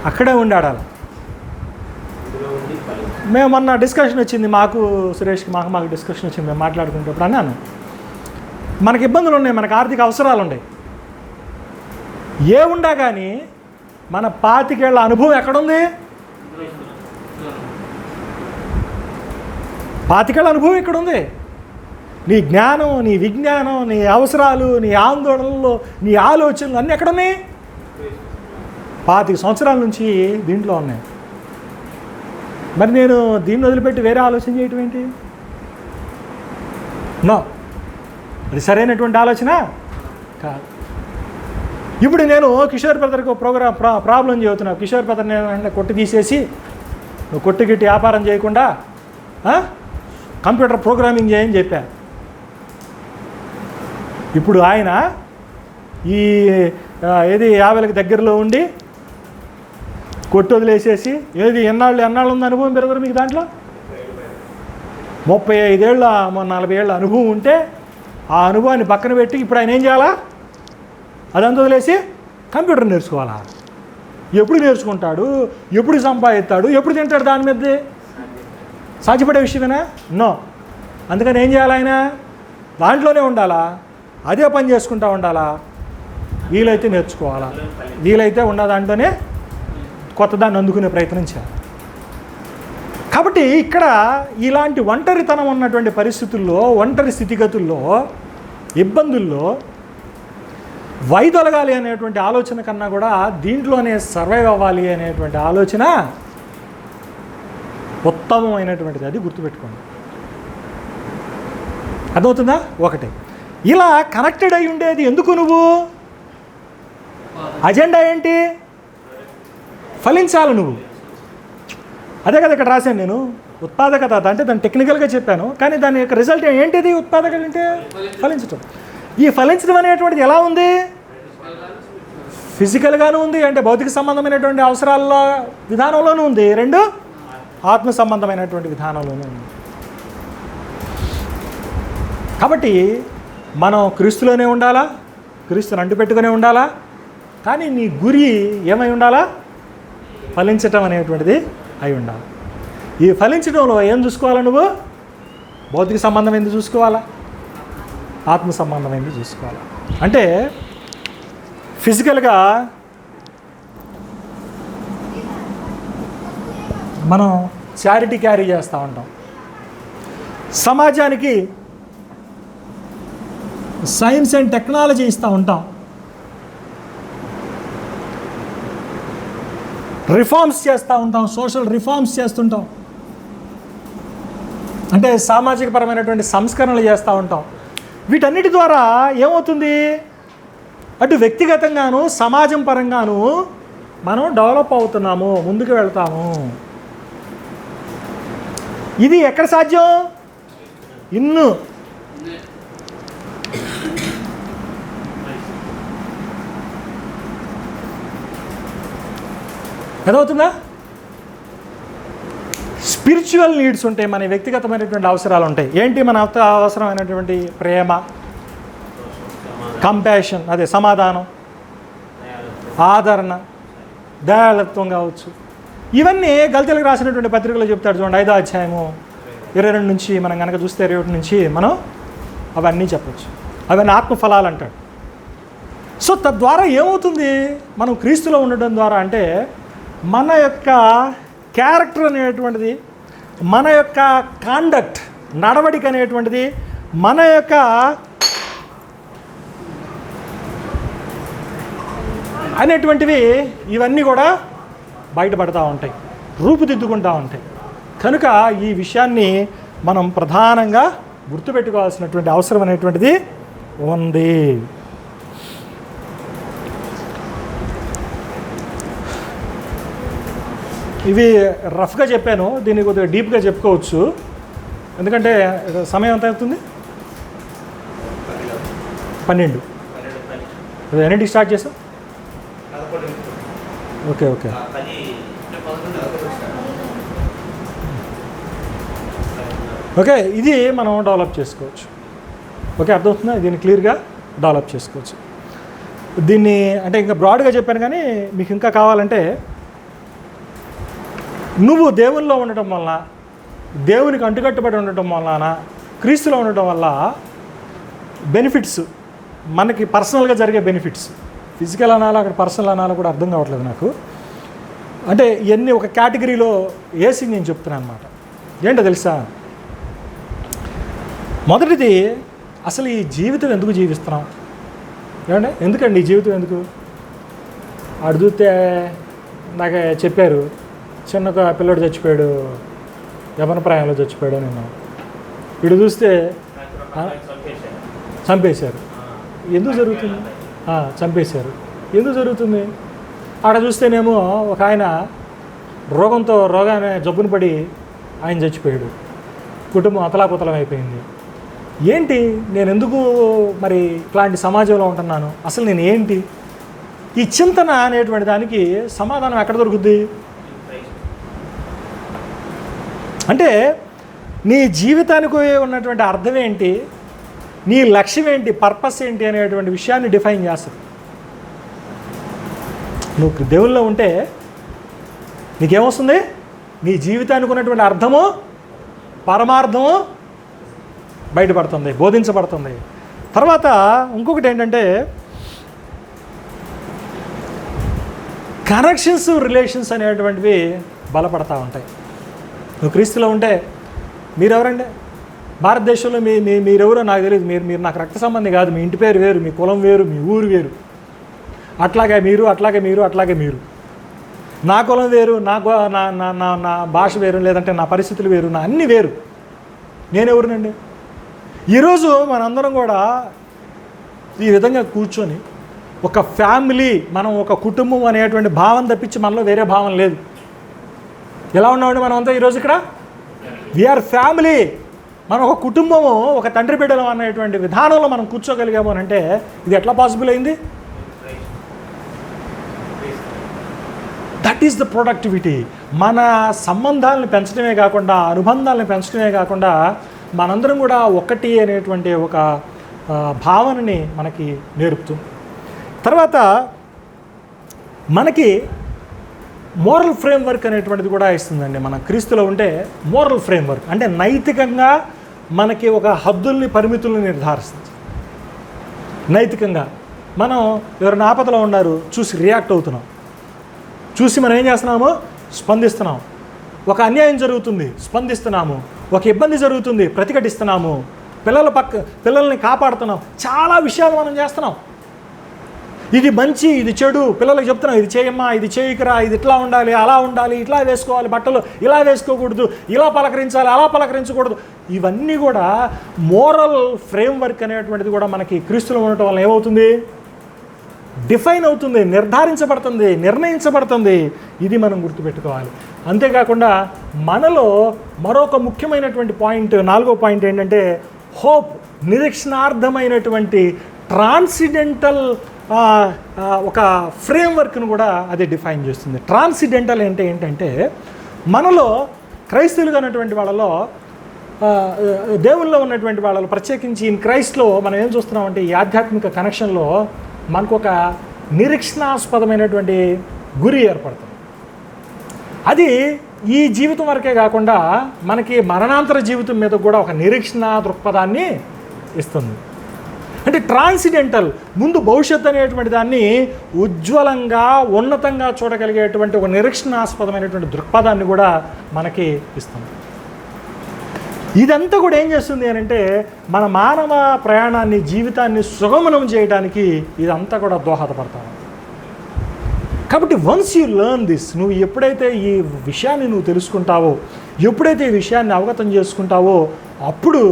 అక్కడే ఉండి ఆడాలి. మేము మొన్న డిస్కషన్ వచ్చింది, మాకు సురేష్కి మాకు డిస్కషన్ వచ్చింది. మేము మాట్లాడుకునేటప్పుడు అన్నాను, మనకి ఇబ్బందులు ఉన్నాయి, మనకు ఆర్థిక అవసరాలు ఉన్నాయి. ఏ ఉండా కానీ మన 25 ఏళ్ల అనుభవం ఎక్కడుంది? 25 ఏళ్ల అనుభవం ఎక్కడుంది? నీ జ్ఞానం, నీ విజ్ఞానం, నీ అవసరాలు, నీ ఆందోళనలు, నీ ఆలోచనలు అన్నీ ఎక్కడున్నాయి? 25 సంవత్సరాల నుంచి దీంట్లో ఉన్నాయి. మరి నేను దీన్ని వదిలిపెట్టి వేరే ఆలోచన చేయటం ఏంటి? నో, అది సరైనటువంటి ఆలోచన కాదు. ఇప్పుడు నేను కిషోర్ బ్రదర్కి ప్రాబ్లం చెబుతున్నా. కిషోర్ బ్రదర్ నేను కొట్టు తీసేసి నువ్వు కొట్టు గిట్టి వ్యాపారం చేయకుండా కంప్యూటర్ ప్రోగ్రామింగ్ చేయని చెప్పా. ఇప్పుడు ఆయన ఈ 50కి దగ్గరలో ఉండి కొట్టు వదిలేసేసి ఎన్నాళ్ళు ఉంది అనుభవం బ్రదర్ మీకు దాంట్లో? 35 ఏళ్ళ 40 ఏళ్ళ అనుభవం ఉంటే ఆ అనుభవాన్ని పక్కన పెట్టి ఇప్పుడు ఆయన ఏం చేయాలా? అదంతా వదిలేసి కంప్యూటర్ నేర్చుకోవాలా? ఎప్పుడు నేర్చుకుంటాడు? ఎప్పుడు సంపాదిస్తాడు? ఎప్పుడు తింటాడు? దాని మీద సాధ్యపడే విషయమేనా? నో. అందుకని ఏం చేయాలి? ఆయన దాంట్లోనే ఉండాలా, అదే పని చేసుకుంటూ ఉండాలా, వీలైతే నేర్చుకోవాలా, వీలైతే ఉన్న దాంట్లోనే కొత్త దాన్ని అందుకునే ప్రయత్నం చేయాలి. కాబట్టి ఇక్కడ ఇలాంటి ఒంటరితనం ఉన్నటువంటి పరిస్థితుల్లో, ఒంటరి స్థితిగతుల్లో, ఇబ్బందుల్లో వైదొలగాలి అనేటువంటి ఆలోచన కన్నా కూడా దీంట్లోనే సర్వైవ్ అవ్వాలి అనేటువంటి ఆలోచన ఉత్తమమైనటువంటిది. అది గుర్తుపెట్టుకోండి. అర్థమవుతుందా? ఒకటి, ఇలా కనెక్టెడ్ అయి ఉండేది ఎందుకు? నువ్వు అజెండా ఏంటి? ఫలించాలి నువ్వు. అదే కదా ఇక్కడ రాశాను నేను. ఉత్పాదకత అంటే దాన్ని టెక్నికల్గా చెప్పాను, కానీ దాని యొక్క రిజల్ట్ ఏంటిది? ఉత్పాదకత అంటే ఫలించటం. ఈ ఫలించడం అనేటువంటిది ఎలా ఉంది? ఫిజికల్గానూ ఉంది, అంటే భౌతిక సంబంధమైనటువంటి అవసరాల విధానంలోనూ ఉంది. రెండు, ఆత్మ సంబంధమైనటువంటి విధానంలోనూ ఉంది. కాబట్టి మనం క్రీస్తులోనే ఉండాలా, క్రీస్తుని అంటుపెట్టుకునే ఉండాలా, కానీ నీ గురి ఏమై ఉండాలా? ఫలించటం అనేటువంటిది అయి ఉండాలి. ఈ ఫలించడంలో ఏం చూసుకోవాలా? నువ్వు భౌతిక సంబంధమైంది చూసుకోవాలా, ఆత్మ సంబంధమైంది చూసుకోవాలా. అంటే ఫిజికల్గా మనం చారిటీ క్యారీ చేస్తూ ఉంటాం, సమాజానికి సైన్స్ అండ్ టెక్నాలజీ ఇస్తూ ఉంటాం, రిఫార్మ్స్ చేస్తూ ఉంటాం, సోషల్ రిఫార్మ్స్ చేస్తుంటాం, అంటే సామాజిక పరమైనటువంటి సంస్కరణలు చేస్తూ ఉంటాం. వీటన్నిటి ద్వారా ఏమవుతుంది? అటు వ్యక్తిగతంగాను సమాజం పరంగాను మనం డెవలప్ అవుతున్నాము, ముందుకు వెళ్తాము. ఇది ఎక్కడ సాధ్యం? ఇన్ను అదవుతుందా? స్పిరిచువల్ నీడ్స్ ఉంటాయి, మన వ్యక్తిగతమైనటువంటి అవసరాలు ఉంటాయి. ఏంటి మన అవసరమైనటువంటి? ప్రేమ, కంపాషన్, అదే సమాధానం, ఆదరణ, దయాళత్వం కావచ్చు. ఇవన్నీ గల్తీలకు రాసినటువంటి పత్రికలో చెప్తాడు చూడండి, 5వ అధ్యాయము 22 నుంచి మనం కనుక చూస్తే 21 నుంచి మనం అవన్నీ చెప్పచ్చు. అవన్నీ ఆత్మఫలాలు అంటాడు. సో తద్వారా ఏమవుతుంది? మనం క్రీస్తులో ఉండడం ద్వారా అంటే మన యొక్క క్యారెక్టర్ అనేటువంటిది, మన యొక్క కాండక్ట్, నడవడిక అనేటువంటిది, మన యొక్క అనేటువంటివి ఇవన్నీ కూడా బయటపడతా ఉంటాయి, రూపుదిద్దుకుంటూ ఉంటాయి. కనుక ఈ విషయాన్ని మనం ప్రధానంగా గుర్తుపెట్టుకోవాల్సినటువంటి అవసరం అనేటువంటిది ఉంది. ఇవి రఫ్గా చెప్పాను, దీన్ని కొద్దిగా డీప్గా చెప్పుకోవచ్చు. ఎందుకంటే సమయం ఎంత అవుతుంది? 12. ఎన్నింటికి స్టార్ట్ చేసాం? Okay okay. ఓకే, ఇది మనం డెవలప్ చేసుకోవచ్చు. ఓకే, అర్థమవుతుందా? దీన్ని క్లియర్గా డెవలప్ చేసుకోవచ్చు. దీన్ని అంటే ఇంకా బ్రాడ్గా చెప్పాను, కానీ మీకు ఇంకా కావాలంటే నువ్వు దేవునిలో ఉండటం వల్ల, దేవునికి అంటుకట్టుబడి ఉండటం వలన, క్రీస్తులో ఉండటం వల్ల బెనిఫిట్స్, మనకి పర్సనల్గా జరిగే బెనిఫిట్స్, ఫిజికల్ అనాలా అక్కడ పర్సనల్ అనాలా కూడా అర్థం కావట్లేదు నాకు. అంటే ఇవన్నీ ఒక కేటగిరీలో వేసి నేను చెప్తున్నాను అనమాట. ఏంటో తెలుసా? మొదటిది, అసలు ఈ జీవితం ఎందుకు జీవిస్తున్నాం? ఏమంటే ఎందుకండి ఈ జీవితం ఎందుకు? అడుగుతే నాకు చెప్పారు, చిన్న పిల్లడు చచ్చిపోయాడు, యవన ప్రాయంలో చచ్చిపోయాడు. నేను వీడు చూస్తే చంపేశారు. ఎందుకు జరుగుతుంది? చంపేశారు. ఎందుకు జరుగుతుంది? ఆడ చూస్తేనేమో ఒక ఆయన రోగాన్ని జబ్బును పడి ఆయన చచ్చిపోయాడు, కుటుంబం అతలాకుతలం అయిపోయింది. ఏంటి, నేను ఎందుకు మరి ఇట్లాంటి సమాజంలో ఉంటున్నాను? అసలు నేను ఏంటి? ఈ చింతన అనేటువంటి దానికి సమాధానం ఎక్కడ దొరుకుద్ది? అంటే నీ జీవితానికి ఉన్నటువంటి అర్థం ఏంటి, నీ లక్ష్యం ఏంటి, పర్పస్ ఏంటి అనేటువంటి విషయాన్ని డిఫైన్ చేస్తుంది. నువ్వు దేవుల్లో ఉంటే నీకేమొస్తుంది? నీ జీవితానికి ఉన్నటువంటి అర్థము, పరమార్థము బయటపడుతుంది, బోధించబడుతుంది. తర్వాత ఇంకొకటి ఏంటంటే కనెక్షన్స్, రిలేషన్స్ అనేటువంటివి బలపడతా ఉంటాయి. నువ్వు క్రీస్తులో ఉంటే, మీరెవరండి? భారతదేశంలో మీరెవరో నాకు తెలియదు, మీరు నాకు రక్త సంబంధి కాదు, మీ ఇంటి పేరు వేరు, మీ కులం వేరు, మీ ఊరు వేరు, అట్లాగే మీరు. నా కులం వేరు, నా భాష వేరు, లేదంటే నా పరిస్థితులు వేరు, నా అన్నీ వేరు. నేనెవరునండి? ఈరోజు మనందరం కూడా ఈ విధంగా కూర్చొని ఒక ఫ్యామిలీ, మనం ఒక కుటుంబం అనేటువంటి భావం తప్పించి మనలో వేరే భావం లేదు. ఎలా ఉన్నామండి మనం అంతా ఈరోజు ఇక్కడ? We are family. మనం ఒక కుటుంబము, ఒక తండ్రి బిడ్డలం అనేటువంటి విధానంలో మనం కూర్చోగలిగాము అని అంటే ఇది ఎట్లా పాసిబుల్ అయింది? That is the productivity. మన సంబంధాలను పెంచడమే కాకుండా, అనుబంధాలను పెంచడమే కాకుండా, మనందరం కూడా ఒకటి అనేటువంటి ఒక భావనని మనకి నేర్పుతుంది. తర్వాత మనకి మోరల్ ఫ్రేమ్వర్క్ అనేటువంటిది కూడా ఇస్తుందండి. మన క్రీస్తులో ఉంటే మోరల్ ఫ్రేమ్వర్క్ అంటే నైతికంగా మనకి ఒక హద్దుల్ని, పరిమితుల్ని నిర్ధారిస్తుంది. నైతికంగా మనం ఎవరైనా ఆపదలో ఉన్నారు చూసి రియాక్ట్ అవుతున్నాం, చూసి మనం ఏం చేస్తున్నాము? స్పందిస్తున్నాం. ఒక అన్యాయం జరుగుతుంది, స్పందిస్తున్నాము. ఒక ఇబ్బంది జరుగుతుంది, ప్రతిఘటిస్తున్నాము. పిల్లల్ని కాపాడుతున్నాం. చాలా విషయాలు మనం చేస్తున్నాం. ఇది మంచి, ఇది చెడు, పిల్లలకు చెప్తున్నాం, ఇది చేయమ్మా, ఇది చేయకురా, ఇది ఇట్లా ఉండాలి, అలా ఉండాలి, ఇట్లా వేసుకోవాలి, బట్టలు ఇలా వేసుకోకూడదు, ఇలా పలకరించాలి, అలా పలకరించకూడదు. ఇవన్నీ కూడా మోరల్ ఫ్రేమ్వర్క్ అనేటువంటిది కూడా మనకి క్రీస్తులో ఉండటం వల్ల ఏమవుతుంది? డిఫైన్ అవుతుంది, నిర్ధారించబడుతుంది, నిర్ణయించబడుతుంది. ఇది మనం గుర్తుపెట్టుకోవాలి. అంతేకాకుండా మనలో మరొక ముఖ్యమైనటువంటి పాయింట్, 4వ పాయింట్ ఏంటంటే హోప్, నిరీక్షణార్థమైనటువంటి ట్రాన్సిడెంటల్ ఒక ఫ్రేమ్వర్క్ను కూడా అది డిఫైన్ చేస్తుంది. ట్రాన్సిడెంటల్ అంటే ఏంటంటే మనలో క్రైస్తవులుగా ఉన్నటువంటి వాళ్ళలో, దేవుల్లో ఉన్నటువంటి వాళ్ళలో, ప్రత్యేకించి ఇన్ క్రైస్ట్లో మనం ఏం చూస్తున్నామంటే ఈ ఆధ్యాత్మిక కనెక్షన్లో మనకు ఒక నిరీక్షణాస్పదమైనటువంటి గురి ఏర్పడుతుంది. అది ఈ జీవితం వరకే కాకుండా మనకి మరణాంతర జీవితం మీద కూడా ఒక నిరీక్షణ దృక్పథాన్ని ఇస్తుంది. అంటే ట్రాన్సిడెంటల్, ముందు భవిష్యత్తు అనేటువంటి దాన్ని ఉజ్వలంగా, ఉన్నతంగా చూడగలిగేటువంటి ఒక నిరీక్షణాస్పదమైనటువంటి దృక్పథాన్ని కూడా మనకి ఇస్తుంది. ఇదంతా కూడా ఏం చేస్తుంది అని అంటే మన మానవ ప్రయాణాన్ని, జీవితాన్ని సుగమనం చేయడానికి ఇదంతా కూడా దోహదపడతాం. కాబట్టి వన్స్ యూ లెర్న్ దిస్, నువ్వు ఎప్పుడైతే ఈ విషయాన్ని నువ్వు తెలుసుకుంటావో, ఎప్పుడైతే ఈ విషయాన్ని అవగతం చేసుకుంటావో, అప్పుడు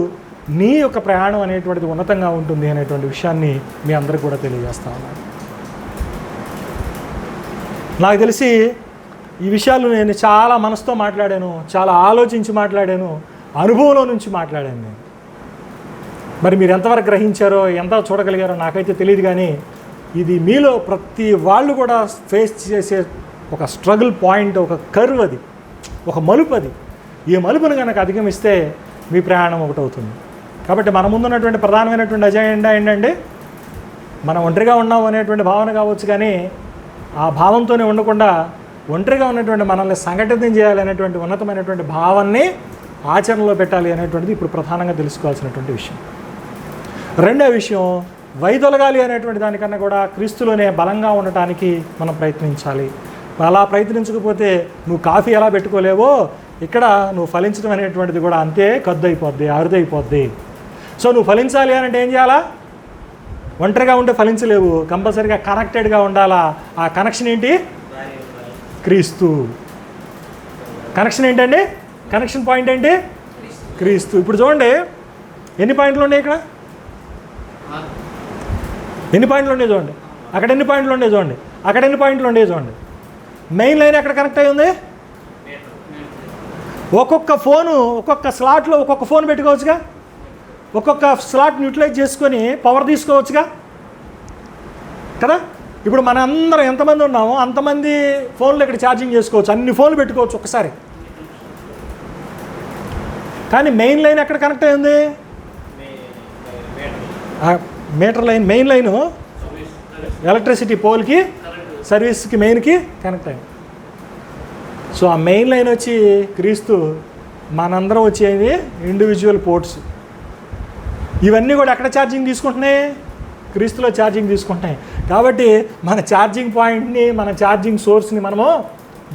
నీ యొక్క ప్రయాణం అనేటువంటిది ఉన్నతంగా ఉంటుంది అనేటువంటి విషయాన్ని మీ అందరికీ కూడా తెలియజేస్తా ఉన్నాను. నాకు తెలిసి ఈ విషయాలు నేను చాలా మనసుతో మాట్లాడాను, చాలా ఆలోచించి మాట్లాడాను, అనుభవంలో నుంచి మాట్లాడాను నేను. మరి మీరు ఎంతవరకు గ్రహించారో, ఎంత చూడగలిగారో నాకైతే తెలియదు. కానీ ఇది మీలో ప్రతి వాళ్ళు కూడా ఫేస్ చేసే ఒక స్ట్రగుల్ పాయింట్, ఒక కర్వ్, అది ఒక మలుపు. అది ఈ మలుపును కనుక అధిగమిస్తే మీ ప్రయాణం ఒకటవుతుంది. కాబట్టి మన ముందున్నటువంటి ప్రధానమైనటువంటి అజెండా ఏంటంటే మనం ఒంటరిగా ఉన్నాం అనేటువంటి భావన కావచ్చు, కానీ ఆ భావంతోనే ఉండకుండా ఒంటరిగా ఉన్నటువంటి మనల్ని సంఘటితం చేయాలి అనేటువంటి ఉన్నతమైనటువంటి భావాన్ని ఆచరణలో పెట్టాలి అనేటువంటిది ఇప్పుడు ప్రధానంగా తెలుసుకోవాల్సినటువంటి విషయం. రెండో విషయం, వైదొలగాలి అనేటువంటి దానికన్నా కూడా క్రీస్తులోనే బలంగా ఉండటానికి మనం ప్రయత్నించాలి. అలా ప్రయత్నించకపోతే నువ్వు కాఫీ ఎలా పెట్టుకోలేవో ఇక్కడ నువ్వు ఫలించడం అనేటువంటిది కూడా అంతే కద్దయిపోద్ది, అరుదైపోద్ది. సో నువ్వు ఫలించాలి అని అంటే ఏం చేయాలా? ఒంటరిగా ఉంటే ఫలించలేవు, కంపల్సరీగా కనెక్టెడ్గా ఉండాలా. ఆ కనెక్షన్ ఏంటి? క్రీస్తు. కనెక్షన్ ఏంటండి? కనెక్షన్ పాయింట్ ఏంటి? క్రీస్తు. ఇప్పుడు చూడండి ఎన్ని పాయింట్లు ఉన్నాయి ఇక్కడ, ఎన్ని పాయింట్లు ఉండే చూడండి, అక్కడ ఎన్ని పాయింట్లు ఉండే చూడండి, అక్కడ ఎన్ని పాయింట్లు ఉండే చూడండి. మెయిన్ లైన్ ఎక్కడ కనెక్ట్ అయ్యి ఉంది? ఒక్కొక్క ఫోను ఒక్కొక్క స్లాట్లో ఒక్కొక్క ఫోన్ పెట్టుకోవచ్చుగా, ఒక్కొక్క స్లాట్ని యూటిలైజ్ చేసుకొని పవర్ తీసుకోవచ్చుగా కదా. ఇప్పుడు మన అందరం ఎంతమంది ఉన్నామో అంతమంది ఫోన్లు ఇక్కడ ఛార్జింగ్ చేసుకోవచ్చు, అన్ని ఫోన్లు పెట్టుకోవచ్చు ఒక్కసారి. కానీ మెయిన్ లైన్ ఎక్కడ కనెక్ట్ అయ్యింది? Meter line, main line electricity పోల్కి సర్వీస్కి మెయిన్కి కనెక్ట్ అయింది. సో ఆ మెయిన్ లైన్ వచ్చి క్రీస్తు, మనందరం వచ్చేది ఇండివిజువల్ పోర్ట్స్. ఇవన్నీ కూడా ఎక్కడ ఛార్జింగ్ తీసుకుంటున్నాయి? క్రీస్తులో ఛార్జింగ్ తీసుకుంటున్నాయి. కాబట్టి మన ఛార్జింగ్ పాయింట్ని, మన ఛార్జింగ్ సోర్స్ని మనము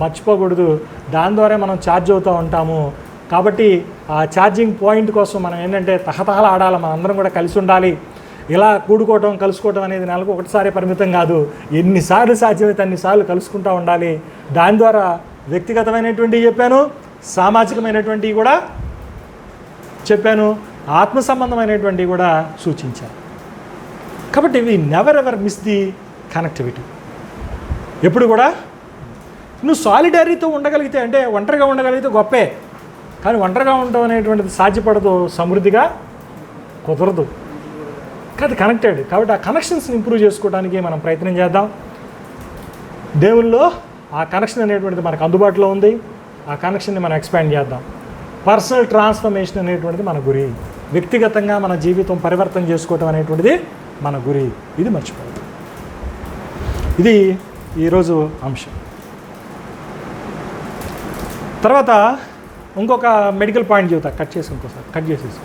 మర్చిపోకూడదు. దాని ద్వారా మనం ఛార్జ్ అవుతూ ఉంటాము. కాబట్టి ఆ ఛార్జింగ్ పాయింట్ కోసం మనం ఏంటంటే తహతహలు ఆడాలి, మనం అందరం కూడా కలిసి ఉండాలి. ఇలా కూడుకోవటం కలుసుకోవటం అనేది నెలకు ఒకటిసారి పరిమితం కాదు, ఎన్నిసార్లు సాధ్యమైతే అన్నిసార్లు కలుసుకుంటూ ఉండాలి. దాని ద్వారా వ్యక్తిగతమైనటువంటివి చెప్పాను, సామాజికమైనటువంటివి కూడా చెప్పాను, ఆత్మ సంబంధమైనటువంటివి కూడా సూచించాను. కాబట్టి we never ever miss the connectivity. ఎప్పుడు కూడా నువ్వు సాలిడారిటీతో ఉండగలిగితే, అంటే ఒంటరిగా ఉండగలిగితే గొప్పే, కానీ ఒంటరిగా ఉండటం అనేటువంటిది సాధ్యపడదు, సమృద్ధిగా కుదరదు. కాదు కనెక్టెడ్. కాబట్టి ఆ కనెక్షన్స్ని ఇంప్రూవ్ చేసుకోవడానికి మనం ప్రయత్నం చేద్దాం. దేవుల్లో ఆ కనెక్షన్ అనేటువంటిది మనకు అందుబాటులో ఉంది. ఆ కనెక్షన్ని మనం ఎక్స్పాండ్ చేద్దాం. పర్సనల్ ట్రాన్స్ఫర్మేషన్ అనేటువంటిది మన గురి. వ్యక్తిగతంగా మన జీవితం పరివర్తన చేసుకోవటం అనేటువంటిది మన గురి. ఇది మర్చిపోవద్దు. ఇది ఈరోజు అంశం. తర్వాత ఇంకొక మెడికల్ పాయింట్ చెబుతా, కట్ చేసి ఇంకోసారి కట్ చేసేసి